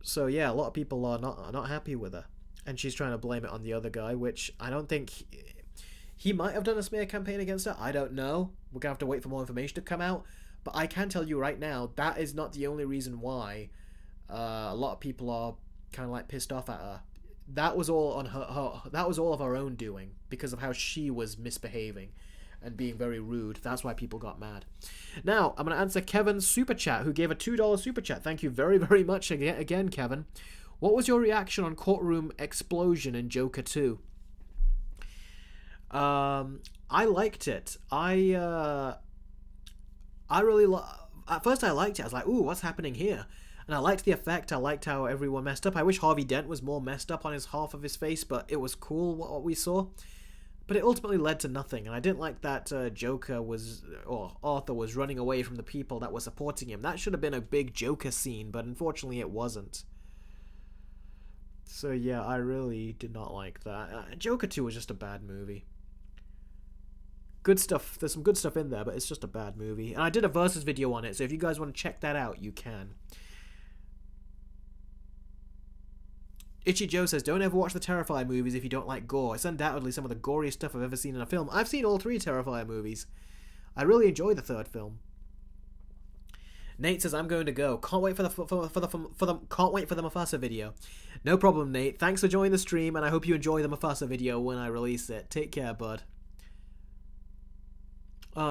So yeah, a lot of people are not happy with her, and she's trying to blame it on the other guy, which I don't think he might have done a smear campaign against her. I don't know. We're gonna have to wait for more information to come out. But I can tell you right now, that is not the only reason why a lot of people are kind of like pissed off at her. That was all on her. That was all of her own doing because of how she was misbehaving, and being very rude. That's why people got mad. Now, I'm going to answer Kevin's super chat, who gave a $2 super chat. Thank you very, very much again, Kevin. What was your reaction on courtroom explosion in Joker 2? I liked it. I really at first I liked it. I was like, ooh, what's happening here? And I liked the effect. I liked how everyone messed up. I wish Harvey Dent was more messed up on his half of his face, but it was cool what we saw. But it ultimately led to nothing, and I didn't like that Joker was, or Arthur was running away from the people that were supporting him. That should have been a big Joker scene, but unfortunately it wasn't. So yeah, I really did not like that. Joker 2 was just a bad movie. Good stuff. There's some good stuff in there, but it's just a bad movie. And I did a versus video on it, so if you guys want to check that out, you can. Itchy Joe says, don't ever watch the Terrifier movies if you don't like gore. It's undoubtedly some of the goriest stuff I've ever seen in a film. I've seen all 3 Terrifier movies. I really enjoy the 3rd film. Nate says, I'm going to go. Can't wait for the Mufasa video. No problem, Nate. Thanks for joining the stream, and I hope you enjoy the Mufasa video when I release it. Take care, bud.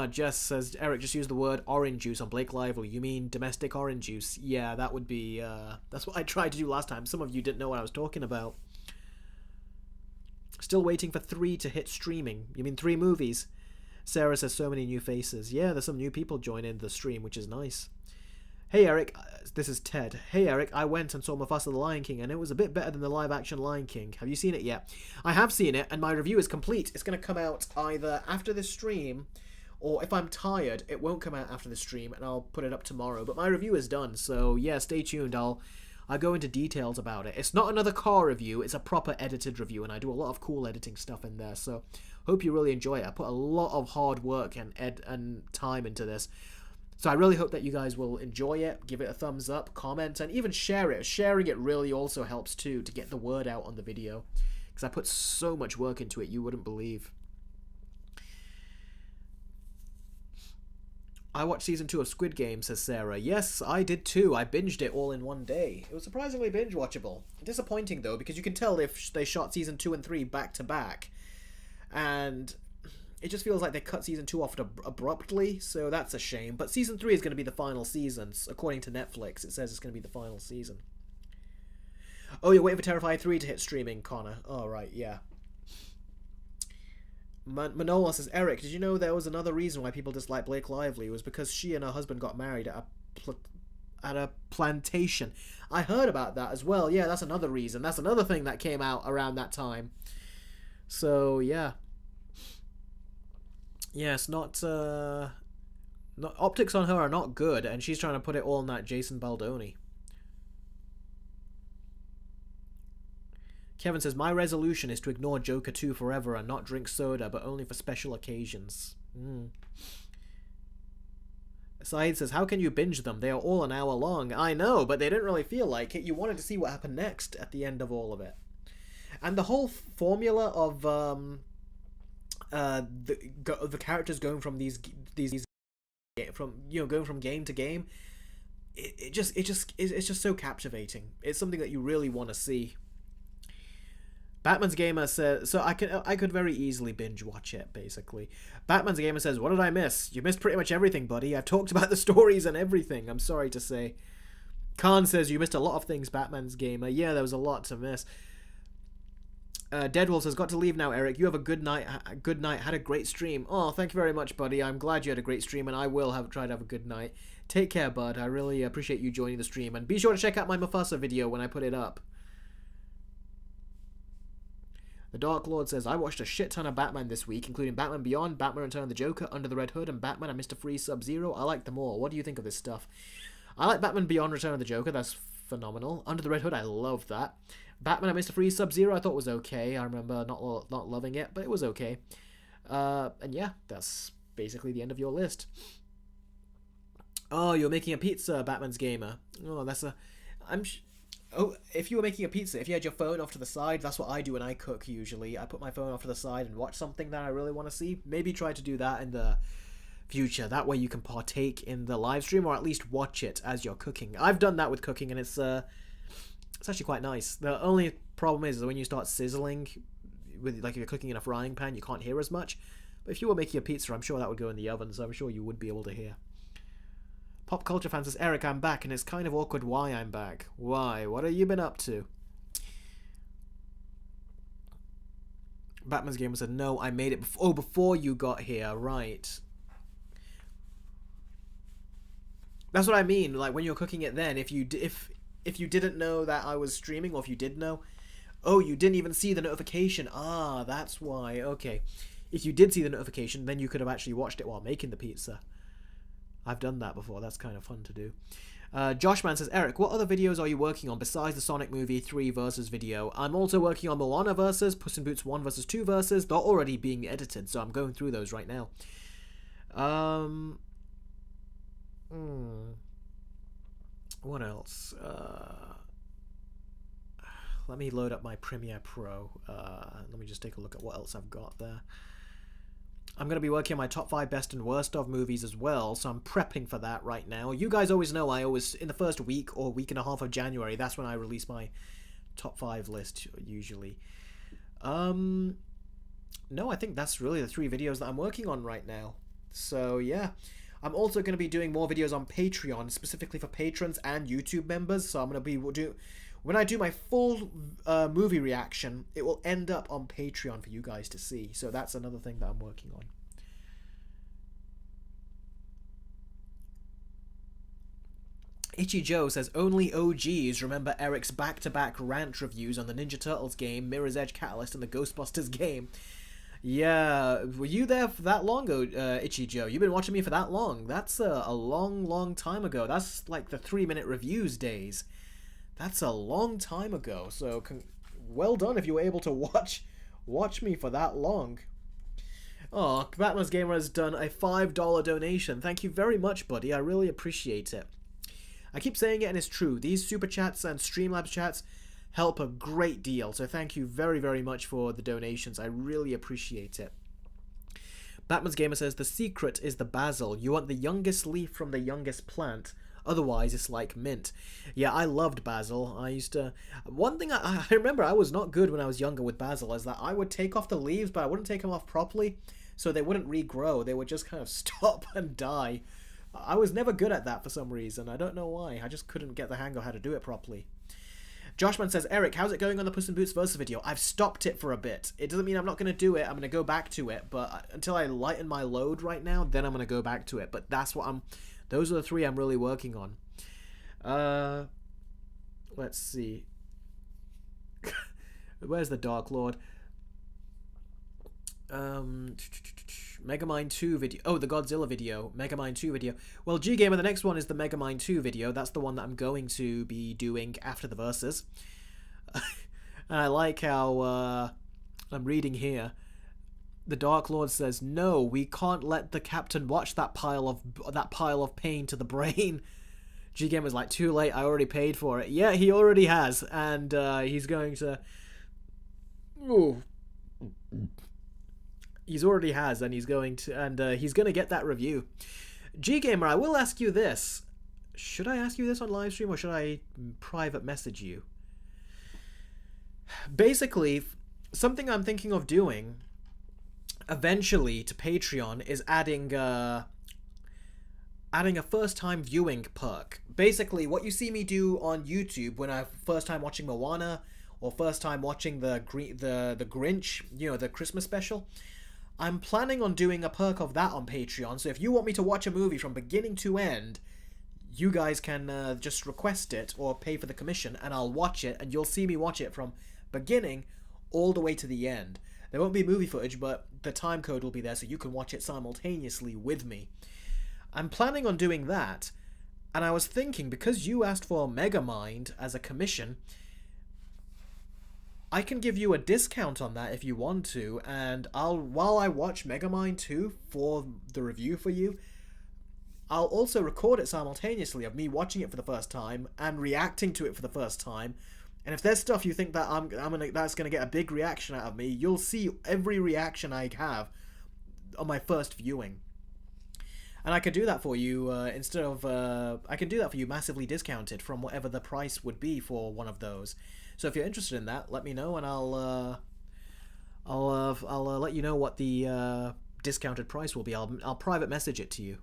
Jess says, Eric just used the word orange juice on Blake Lively. You mean domestic orange juice? Yeah, that would be, that's what I tried to do last time. Some of you didn't know what I was talking about. Still waiting for 3 to hit streaming. You mean 3 movies? Sarah says, so many new faces. Yeah, there's some new people joining the stream, which is nice. Hey, Eric. This is Ted. Hey, Eric. I went and saw Mufasa the Lion King, and it was a bit better than the live-action Lion King. Have you seen it yet? I have seen it, and my review is complete. It's going to come out either after this stream, or if I'm tired, it won't come out after the stream, and I'll put it up tomorrow. But my review is done, so yeah, stay tuned. I'll go into details about it. It's not another car review, it's a proper edited review, and I do a lot of cool editing stuff in there, so hope you really enjoy it. I put a lot of hard work and time into this. So I really hope that you guys will enjoy it, give it a thumbs up, comment, and even share it. Sharing it really also helps too, to get the word out on the video, because I put so much work into it, you wouldn't believe. I watched season 2 of Squid Game, says Sarah. Yes, I did too. I binged it all in one day. It was surprisingly binge-watchable. Disappointing, though, because you can tell if they shot season 2 and 3 back-to-back. And it just feels like they cut season 2 off abruptly, so that's a shame. But season 3 is going to be the final season. According to Netflix, it says it's going to be the final season. Oh, you're waiting for Terrifier 3 to hit streaming, Connor. Oh, right, yeah. Manola says, Eric, did you know there was another reason why people dislike Blake Lively? It was because she and her husband got married at a plantation. I heard about that as well. Yeah, that's another reason. That's another thing that came out around that time. So, yeah. Yes, not optics on her are not good, and she's trying to put it all on that Jason Baldoni. Kevin says, my resolution is to ignore Joker 2 forever and not drink soda, but only for special occasions. Saeed says, how can you binge them? They are all an hour long. I know, but they didn't really feel like it. You wanted to see what happened next at the end of all of it. And the whole formula of the characters going from these from going from game to game, it's just so captivating. It's something that you really want to see. Batman's Gamer says, so I could very easily binge watch it, basically. Batman's Gamer says, what did I miss? You missed pretty much everything, buddy. I've talked about the stories and everything, I'm sorry to say. Khan says, you missed a lot of things, Batman's Gamer. Yeah, there was a lot to miss. Deadwolf says, got to leave now, Eric. You have a good night. Had a great stream. Oh, thank you very much, buddy. I'm glad you had a great stream, and I will try to have a good night. Take care, bud. I really appreciate you joining the stream, and be sure to check out my Mufasa video when I put it up. The Dark Lord says, I watched a shit ton of Batman this week, including Batman Beyond, Batman Return of the Joker, Under the Red Hood, and Batman and Mr. Freeze Sub-Zero. I like them all. What do you think of this stuff? I like Batman Beyond, Return of the Joker. That's phenomenal. Under the Red Hood, I love that. Batman and Mr. Freeze Sub-Zero, I thought was okay. I remember not loving it, but it was okay. And yeah, that's basically the end of your list. Oh, you're making a pizza, Batman's Gamer. Oh, that's a... Oh, if you were making a pizza, if you had your phone off to the side, that's what I do when I cook usually. I put my phone off to the side and watch something that I really want to see. Maybe try to do that in the future. That way you can partake in the live stream, or at least watch it as you're cooking. I've done that with cooking, and it's actually quite nice. The only problem is when you start sizzling, with like if you're cooking in a frying pan, you can't hear as much. But if you were making a pizza, I'm sure that would go in the oven, so I'm sure you would be able to hear. Pop Culture Fan says, Eric, I'm back, and it's kind of awkward why I'm back. Why? What have you been up to? Batman's Gamer said, no, I made it before you got here. Right. That's what I mean. Like, when you're cooking it then, if you didn't know that I was streaming, or if you did know, oh, you didn't even see the notification. Ah, that's why. Okay. If you did see the notification, then you could have actually watched it while making the pizza. I've done that before. That's kind of fun to do. Joshman says, Eric, what other videos are you working on besides the Sonic Movie 3 versus video? I'm also working on Moana versus, Puss in Boots 1 versus 2 versus. They're already being edited, so I'm going through those right now. What else? Let me load up my Premiere Pro. Let me just take a look at what else I've got there. I'm going to be working on my top 5 best and worst of movies as well, so I'm prepping for that right now. You guys always know in the first week or week and a half of January, that's when I release my top 5 list, usually. No, I think that's really the 3 videos that I'm working on right now. So, yeah. I'm also going to be doing more videos on Patreon, specifically for patrons and YouTube members, so I'm going to be when I do my full movie reaction, it will end up on Patreon for you guys to see. So that's another thing that I'm working on. Itchy Joe says, only OGs remember Eric's back-to-back rant reviews on the Ninja Turtles game, Mirror's Edge Catalyst, and the Ghostbusters game. Yeah, were you there for that long, Itchy Joe? You've been watching me for that long. That's a long, long time ago. That's like the 3-minute reviews days. That's a long time ago, so well done if you were able to watch me for that long. Oh, Batman's Gamer has done a $5 donation. Thank you very much, buddy. I really appreciate it. I keep saying it, and it's true. These Super Chats and Streamlabs chats help a great deal, so thank you very, very much for the donations. I really appreciate it. Batman's Gamer says, the secret is the basil. You want the youngest leaf from the youngest plant. Otherwise, it's like mint. Yeah, I loved basil. I used to... One thing I remember I was not good when I was younger with basil is that I would take off the leaves, but I wouldn't take them off properly, so they wouldn't regrow. They would just kind of stop and die. I was never good at that for some reason. I don't know why. I just couldn't get the hang of how to do it properly. Joshman says, Eric, how's it going on the Puss in Boots versus video? I've stopped it for a bit. It doesn't mean I'm not going to do it. I'm going to go back to it, but until I lighten my load right now, then I'm going to go back to it. But that's what those are the 3 I'm really working on. Let's see. Where's the Dark Lord? Megamind 2 video. Oh, the Godzilla video. Megamind 2 video. Well, G-Gamer, the next one is the Megamind 2 video. That's the one that I'm going to be doing after the verses. And I like how, I'm reading here. The Dark Lord says, no, we can't let the captain watch that pile of pain to the brain. G-Gamer's like, too late, I already paid for it. Yeah, he already has, and he's going to... Ooh. He's already has, and he's going to get that review. G-Gamer, I will ask you this. Should I ask you this on live stream, or should I private message you? Basically, something I'm thinking of doing eventually to Patreon is adding a first-time viewing perk. Basically, what you see me do on YouTube when I first time watching Moana or first time watching the Grinch, you know, the Christmas special, I'm planning on doing a perk of that on Patreon. So if you want me to watch a movie from beginning to end, you guys can just request it or pay for the commission, and I'll watch it, and you'll see me watch it from beginning all the way to the end. There won't be movie footage, but the time code will be there so you can watch it simultaneously with me. I'm planning on doing that, and I was thinking, because you asked for Megamind as a commission, I can give you a discount on that if you want to, and while I watch Megamind 2 for the review for you, I'll also record it simultaneously of me watching it for the first time and reacting to it for the first time. And if there's stuff you think that that's gonna get a big reaction out of me, you'll see every reaction I have on my first viewing. And I could do that for you I can do that for you massively discounted from whatever the price would be for one of those. So if you're interested in that, let me know, and I'll let you know what the discounted price will be. I'll private message it to you.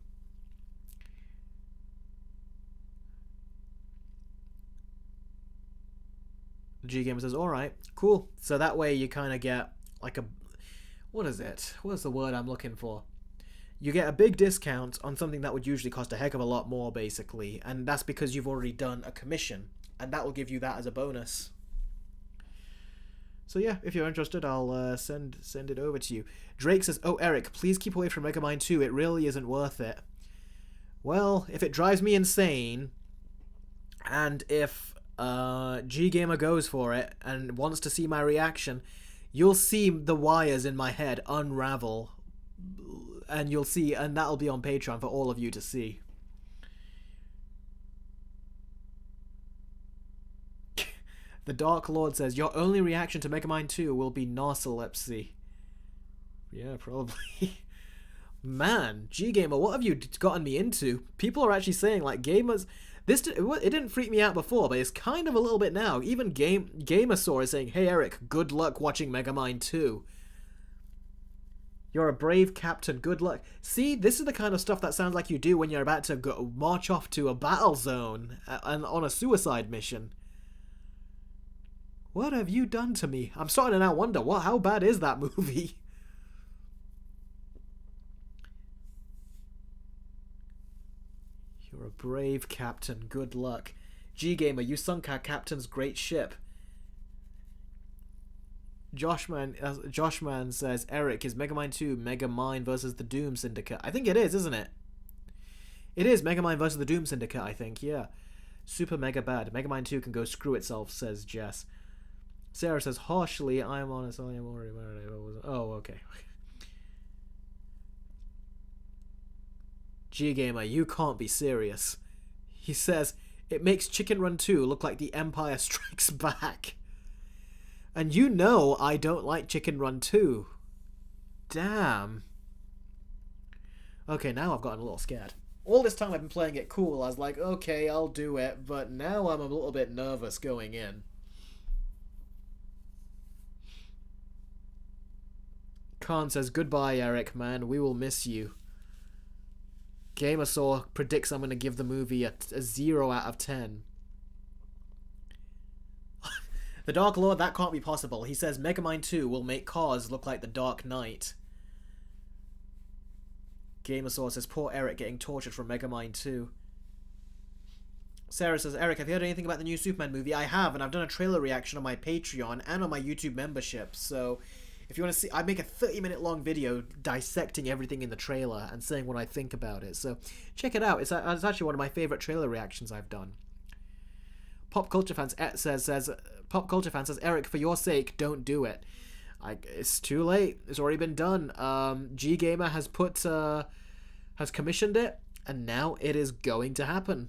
G Gamer says, all right, cool. So that way you kind of get like a, what is it? What is the word I'm looking for? You get a big discount on something that would usually cost a heck of a lot more, basically. And that's because you've already done a commission. And that will give you that as a bonus. So yeah, if you're interested, I'll send it over to you. Drake says, oh, Eric, please keep away from Megamind 2. It really isn't worth it. Well, if it drives me insane, and if G Gamer goes for it and wants to see my reaction, you'll see the wires in my head unravel. And you'll see, and that'll be on Patreon for all of you to see. The Dark Lord says, your only reaction to Megamind 2 will be narcolepsy. Yeah, probably. Man, G-Gamer, what have you gotten me into? People are actually saying, like, gamers... it didn't freak me out before, but it's kind of a little bit now. Even Gamersaw is saying, hey, Eric, good luck watching Megamind 2. You're a brave captain, good luck. See, this is the kind of stuff that sounds like you do when you're about to go march off to a battle zone and on a suicide mission. What have you done to me? I'm starting to now wonder, how bad is that movie? You're a brave captain, good luck. G-Gamer, you sunk our captain's great ship. Joshman says, Eric, is Megamind 2 Megamind versus the Doom Syndicate? I think it is, isn't it? It is Megamind versus the Doom Syndicate, I think, yeah. Super mega bad. Megamind 2 can go screw itself, says Jess. Sarah says, harshly, I am honest, I am already married. Oh, okay. G-Gamer, you can't be serious. He says, it makes Chicken Run 2 look like The Empire Strikes Back. And you know I don't like Chicken Run 2. Damn. Okay, now I've gotten a little scared. All this time I've been playing it cool. I was like, okay, I'll do it. But now I'm a little bit nervous going in. Khan says, goodbye, Eric, man. We will miss you. Gamersaw predicts I'm going to give the movie a 0 out of 10. The Dark Lord, that can't be possible. He says Megamind 2 will make cars look like the Dark Knight. Gamersaw says, poor Eric getting tortured from Megamind 2. Sarah says, Eric, have you heard anything about the new Superman movie? I have, and I've done a trailer reaction on my Patreon and on my YouTube membership. So if you want to see, I make a 30-minute long video dissecting everything in the trailer and saying what I think about it. So check it out. It's actually one of my favorite trailer reactions I've done. Pop Culture Fan says, Eric, for your sake, don't do it. It's too late. It's already been done. G Gamer has commissioned it, and now it is going to happen.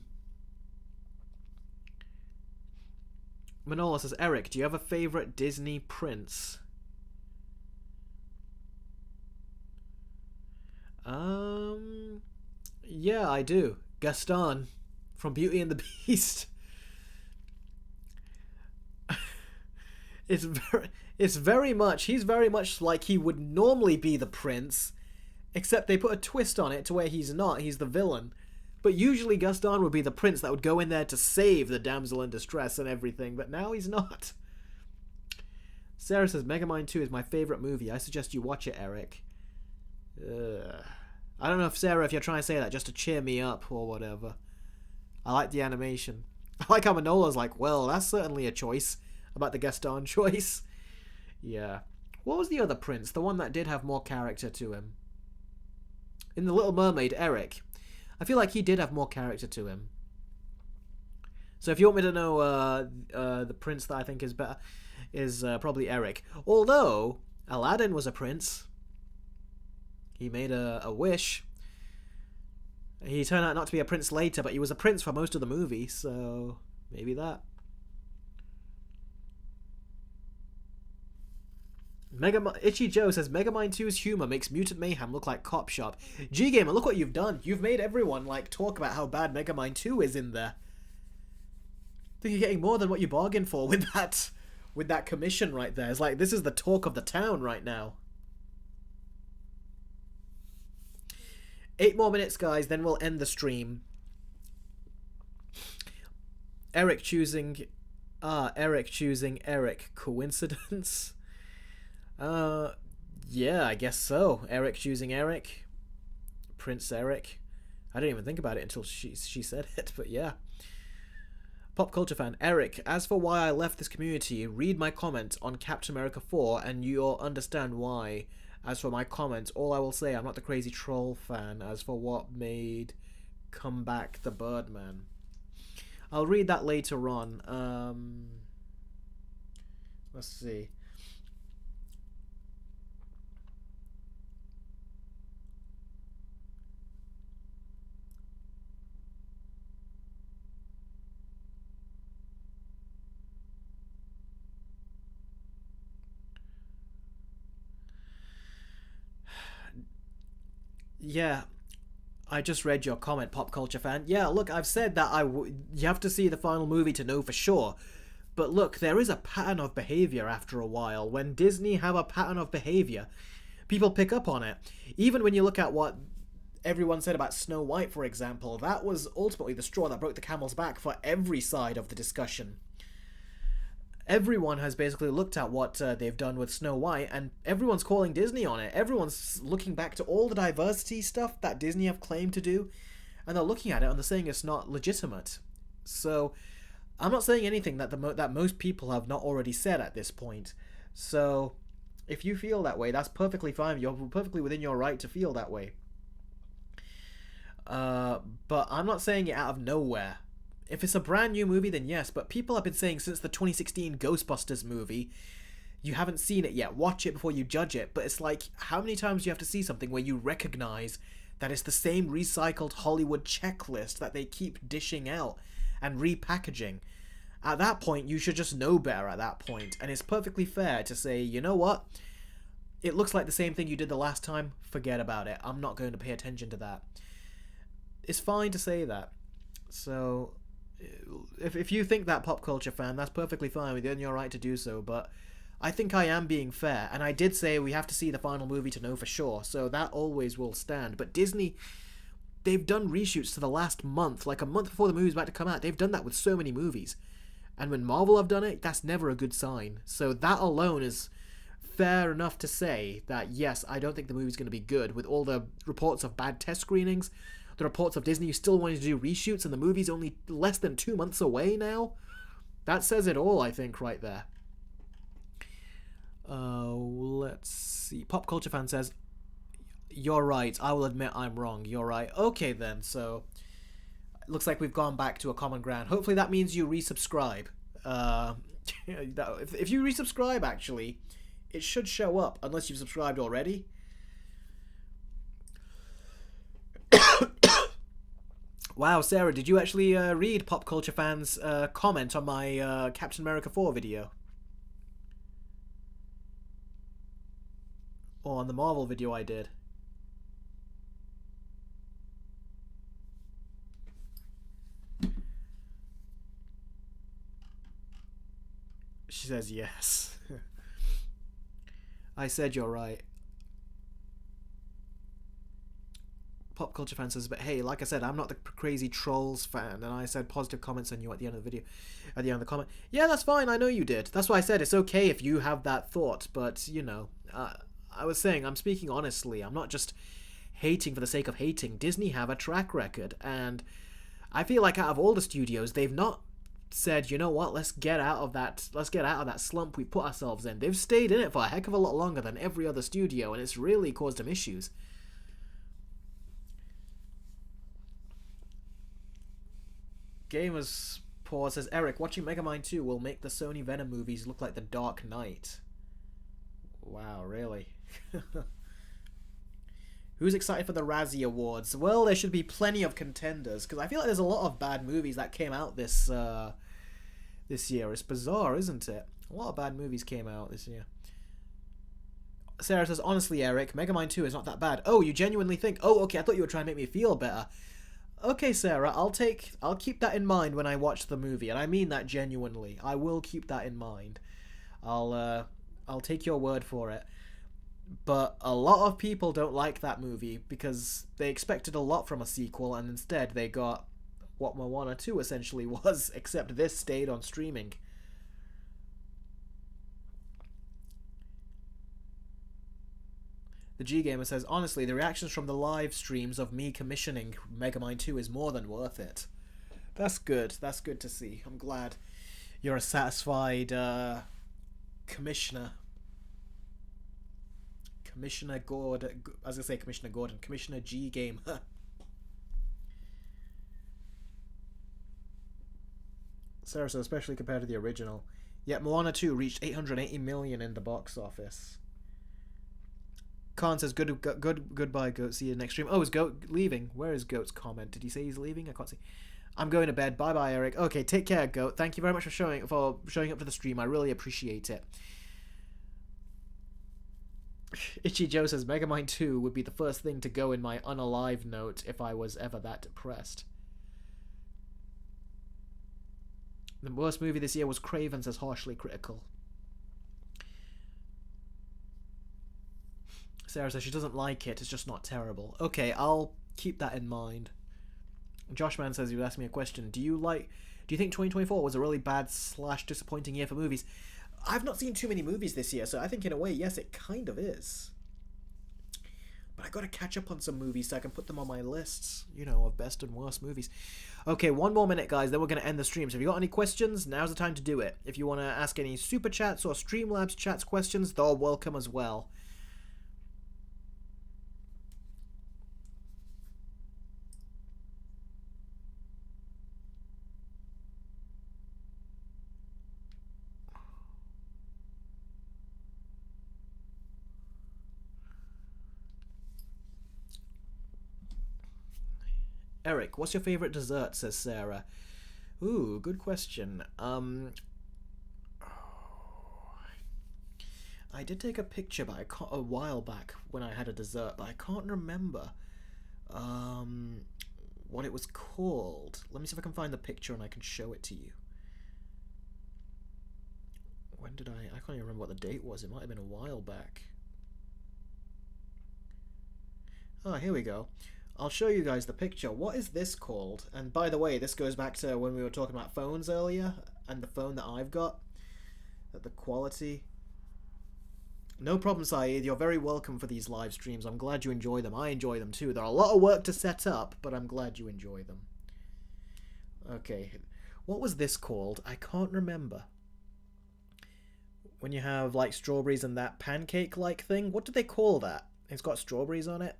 Manola says, Eric, do you have a favorite Disney prince? Yeah, I do. Gaston from Beauty and the Beast. He's very much like he would normally be the prince, except they put a twist on it to where he's not, he's the villain. But usually Gaston would be the prince that would go in there to save the damsel in distress and everything, but now he's not. Sarah says, Megamind 2 is my favorite movie. I suggest you watch it, Eric. I don't know if, Sarah, if you're trying to say that just to cheer me up or whatever. I like the animation. I like how Manola's like, well, that's certainly a choice. About the Gaston choice. Yeah. What was the other prince? The one that did have more character to him. In The Little Mermaid, Eric. I feel like he did have more character to him. So if you want me to know the prince that I think is better, is probably Eric. Although, Aladdin was a prince. He made a wish. He turned out not to be a prince later, but he was a prince for most of the movie, so maybe that. Itchy Joe says, Megamind 2's humor makes Mutant Mayhem look like Cop Shop. G-Gamer, look what you've done. You've made everyone, like, talk about how bad Megamind 2 is in there. I think you're getting more than what you bargained for with that commission right there. It's like, this is the talk of the town right now. 8 more minutes, guys, then we'll end the stream. Eric choosing Eric. Coincidence? Yeah, I guess so. Eric choosing Eric. Prince Eric. I didn't even think about it until she said it, but yeah. Pop culture fan. Eric, as for why I left this community, read my comment on Captain America 4 and you'll understand why. As for my comments, all I will say, I'm not the crazy troll fan. As for what made come back the Birdman. I'll read that later on. Let's see. Yeah, I just read your comment, pop culture fan. Yeah, look, I've said that you have to see the final movie to know for sure. But look, there is a pattern of behavior after a while. When Disney have a pattern of behavior, people pick up on it. Even when you look at what everyone said about Snow White, for example, that was ultimately the straw that broke the camel's back for every side of the discussion. Everyone has basically looked at what they've done with Snow White, and everyone's calling Disney on it. Everyone's looking back to all the diversity stuff that Disney have claimed to do, and they're looking at it and they're saying it's not legitimate. So, I'm not saying anything that that most people have not already said at this point. So, if you feel that way, that's perfectly fine. You're perfectly within your right to feel that way. But I'm not saying it out of nowhere. If it's a brand new movie, then yes, but people have been saying since the 2016 Ghostbusters movie, you haven't seen it yet, watch it before you judge it. But it's like, how many times do you have to see something where you recognize that it's the same recycled Hollywood checklist that they keep dishing out and repackaging? At that point, you should just know better at that point, and it's perfectly fair to say, you know what? It looks like the same thing you did the last time, forget about it. I'm not going to pay attention to that. It's fine to say that. So, if you think that, pop culture fan, that's perfectly fine, within your right to do so, but I think I am being fair, and I did say we have to see the final movie to know for sure, so that always will stand. But Disney, they've done reshoots to the last month, like a month before the movie's about to come out. They've done that with so many movies. And when Marvel have done it, that's never a good sign. So that alone is fair enough to say that, yes, I don't think the movie's going to be good, with all the reports of bad test screenings, the reports of Disney still wanting to do reshoots, and the movie's only less than 2 months away now. That says it all, I think, right there. Let's see. Pop Culture Fan says, you're right. I will admit I'm wrong. You're right. Okay, then. So, looks like we've gone back to a common ground. Hopefully that means you resubscribe. If you resubscribe, actually, it should show up, unless you've subscribed already. Wow, Sarah, did you actually read Pop Culture Fan's comment on my Captain America 4 video? Or on the Marvel video I did? She says yes. I said you're right. Pop Culture Fan says, but hey, like I said, I'm not the crazy Trolls fan, and I said positive comments on you at the end of the video, at the end of the comment. Yeah, that's fine, I know you did. That's why I said it's okay if you have that thought, but, you know, I was saying, I'm speaking honestly. I'm not just hating for the sake of hating. Disney have a track record, and I feel like out of all the studios, they've not said, you know what, let's get out of that slump we put ourselves in. They've stayed in it for a heck of a lot longer than every other studio, and it's really caused them issues. Gamers Paul says, Eric, watching Megamind 2 will make the Sony Venom movies look like The Dark Knight. Wow, really? Who's excited for the Razzie Awards? Well, there should be plenty of contenders, because I feel like there's a lot of bad movies that came out this year. It's bizarre, isn't it? A lot of bad movies came out this year. Sarah says, honestly, Eric, Megamind 2 is not that bad. Oh, you genuinely think? Oh, okay, I thought you were trying to make me feel better. Okay, Sarah, I'll keep that in mind when I watch the movie, and I mean that genuinely. I will keep that in mind. I'll take your word for it. But a lot of people don't like that movie because they expected a lot from a sequel, and instead they got what Moana 2 essentially was, except this stayed on streaming. The G Gamer says, honestly, the reactions from the live streams of me commissioning Megamind 2 is more than worth it. That's good. That's good to see. I'm glad you're a satisfied commissioner. Commissioner Gordon. I was going to say Commissioner Gordon. Commissioner G Gamer. Sarah says, especially compared to the original. Yet Moana 2 reached 880 million in the box office. Khan says, goodbye, Goat. See you next stream. Oh, is Goat leaving? Where is Goat's comment? Did he say he's leaving? I can't see. I'm going to bed. Bye bye, Eric. Okay, take care, Goat. Thank you very much for showing up to the stream. I really appreciate it. Itchy Joe says, Megamind 2 would be the first thing to go in my unalive note if I was ever that depressed. The worst movie this year was Craven, says Harshly Critical. Sarah says she doesn't like it, it's just not terrible. Okay, I'll keep that in mind. Joshman says he would ask me a question. Do you think 2024 was a really bad / disappointing year for movies? I've not seen too many movies this year, so I think in a way, yes, it kind of is. But I gotta catch up on some movies so I can put them on my lists, of best and worst movies. Okay, one more minute, guys, then we're gonna end the stream. So if you got any questions, now's the time to do it. If you want to ask any Super Chats or Streamlabs Chats questions, they're welcome as well. Eric, what's your favorite dessert? Says Sarah. Ooh, good question. I did take a picture, but a while back when I had a dessert, but I can't remember what it was called. Let me see if I can find the picture and I can show it to you. When did I can't even remember what the date was. It might have been a while back. Oh, here we go. I'll show you guys the picture. What is this called? And by the way, this goes back to when we were talking about phones earlier and the phone that I've got. The quality. No problem, Saeed. You're very welcome for these live streams. I'm glad you enjoy them. I enjoy them too. They're a lot of work to set up, but I'm glad you enjoy them. Okay. What was this called? I can't remember. When you have like strawberries and that pancake-like thing. What do they call that? It's got strawberries on it.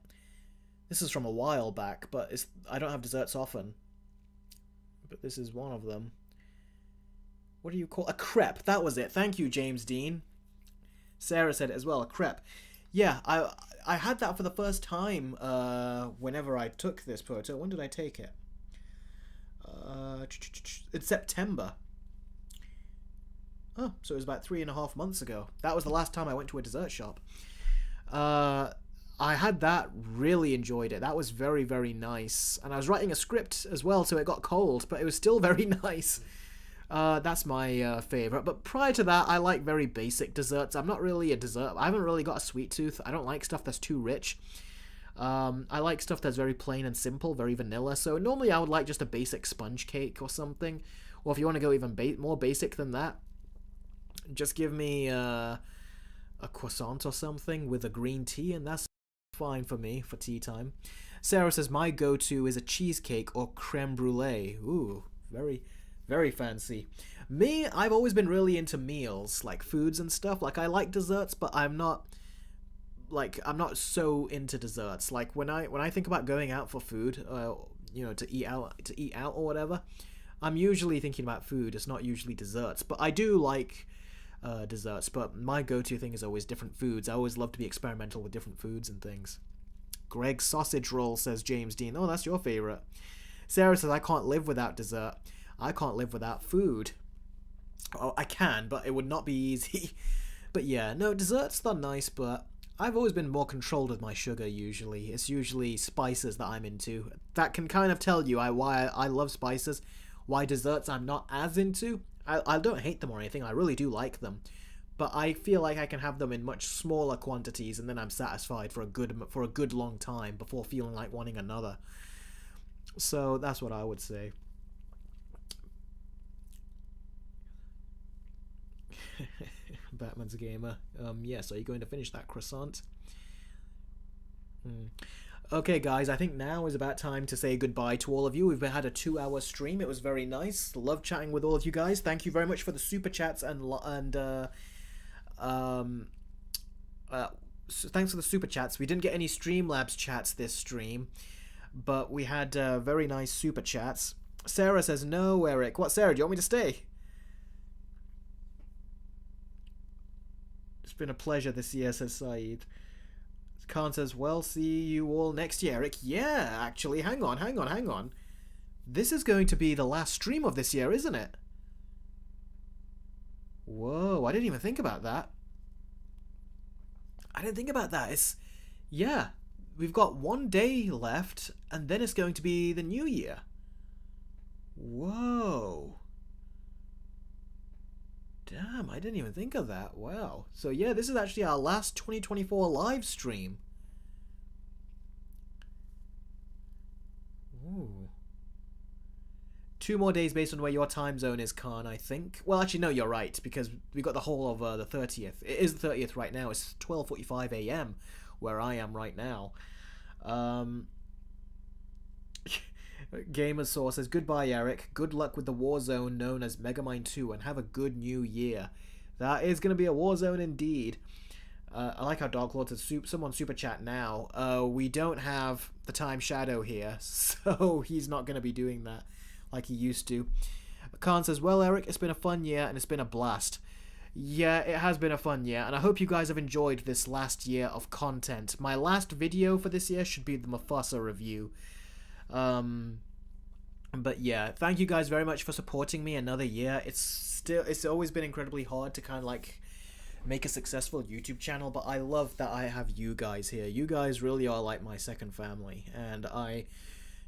This is from a while back, but I don't have desserts often. But this is one of them. What do you call a crepe? That was it. Thank you, James Dean. Sarah said it as well, a crepe. Yeah, I had that for the first time whenever I took this photo. When did I take it? It's September. Oh, so it was about 3.5 months ago. That was the last time I went to a dessert shop. I had that, really enjoyed it. That was very, very nice. And I was writing a script as well, so it got cold, but it was still very nice. That's my favourite. But prior to that, I like very basic desserts. I'm not really a dessert. I haven't really got a sweet tooth. I don't like stuff that's too rich. I like stuff that's very plain and simple, very vanilla. So normally I would like just a basic sponge cake or something. Or if you want to go even more basic than that, just give me a croissant or something with a green tea, and that's fine for me for tea time. Sarah says my go-to is a cheesecake or creme brulee. Ooh, very, very fancy. Me, I've always been really into meals, like foods and stuff. Like I like desserts, but I'm not so into desserts. Like when I think about going out for food, to eat out or whatever, I'm usually thinking about food. It's not usually desserts, but I do like desserts, but my go-to thing is always different foods. I always love to be experimental with different foods and things. Greg sausage roll, says James Dean. Oh, that's your favorite. Sarah says I can't live without dessert. I can't live without food. Oh, I can, but it would not be easy. But yeah, no, desserts are nice, but I've always been more controlled with my sugar usually. It's usually spices that I'm into. That can kind of tell you why I love spices. Why desserts I'm not as into. I don't hate them or anything. I really do like them. but I feel like I can have them in much smaller quantities, and then I'm satisfied for a good long time before feeling like wanting another. So that's what I would say. Batman's gamer. Yes. Are you going to finish that croissant? Hmm. Okay, guys, I think now is about time to say goodbye to all of you. We've had a 2 hour stream. It was very nice. Love chatting with all of you guys. Thank you very much for the super chats um, so thanks for the super chats. We didn't get any Streamlabs chats this stream, but we had very nice super chats. Sarah says no, Eric. What, Sarah? Do you want me to stay? It's been a pleasure this year, says Saeed. Khan says, well, see you all next year, Eric. Yeah, actually, hang on. This is going to be the last stream of this year, isn't it? Whoa, I didn't even think about that. Yeah, we've got 1 day left, and then it's going to be the new year. Whoa. Damn, I didn't even think of that. Wow. So yeah, this is actually our last 2024 live stream. Ooh. 2 more days based on where your time zone is, Khan, I think. Well, actually, no, you're right, because we got the whole of the 30th. It is the 30th right now. It's 12:45 a.m. where I am right now. Um, Gamersaw says, goodbye, Eric. Good luck with the war zone known as Megamind 2, and have a good new year. That is going to be a war zone indeed. I like how Dark Lord says, someone super chat now. We don't have the Time Shadow here, so he's not going to be doing that like he used to. Khan says, well, Eric, it's been a fun year, and it's been a blast. Yeah, it has been a fun year, and I hope you guys have enjoyed this last year of content. My last video for this year should be the Mufasa review. But yeah, thank you guys very much for supporting me another year. It's always been incredibly hard to kind of like make a successful YouTube channel, but I love that I have you guys here. You guys really are like my second family, and I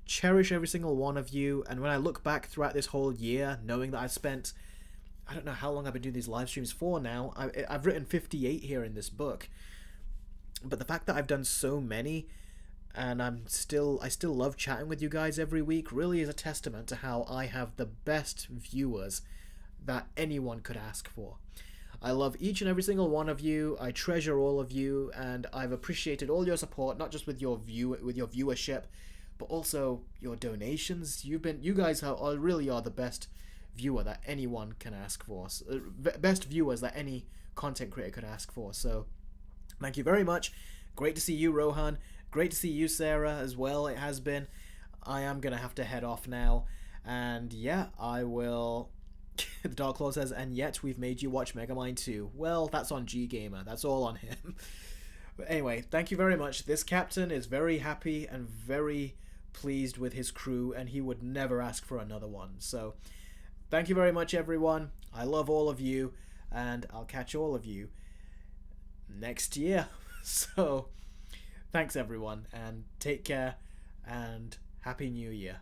cherish every single one of you. And when I look back throughout this whole year, knowing that I've spent, I don't know how long I've been doing these live streams for now. I've written 58 here in this book, but the fact that I've done so many, and I still love chatting with you guys every week, really is a testament to how I have the best viewers that anyone could ask for. I love each and every single one of you. I treasure all of you, and I've appreciated all your support, not just with your viewership, but also your donations. You guys really are the best viewer that anyone can ask for. Best viewers that any content creator could ask for. So thank you very much. Great to see you, Rohan. Great to see you, Sarah, as well. It has been. I am gonna have to head off now, and yeah, I will. The Dark Claw says, and yet we've made you watch Megamind 2. Well, that's on G Gamer. That's all on him. But anyway, thank you very much. This captain is very happy and very pleased with his crew, and he would never ask for another one. So thank you very much, everyone. I love all of you, and I'll catch all of you next year. So thanks, everyone, and take care, and Happy New Year.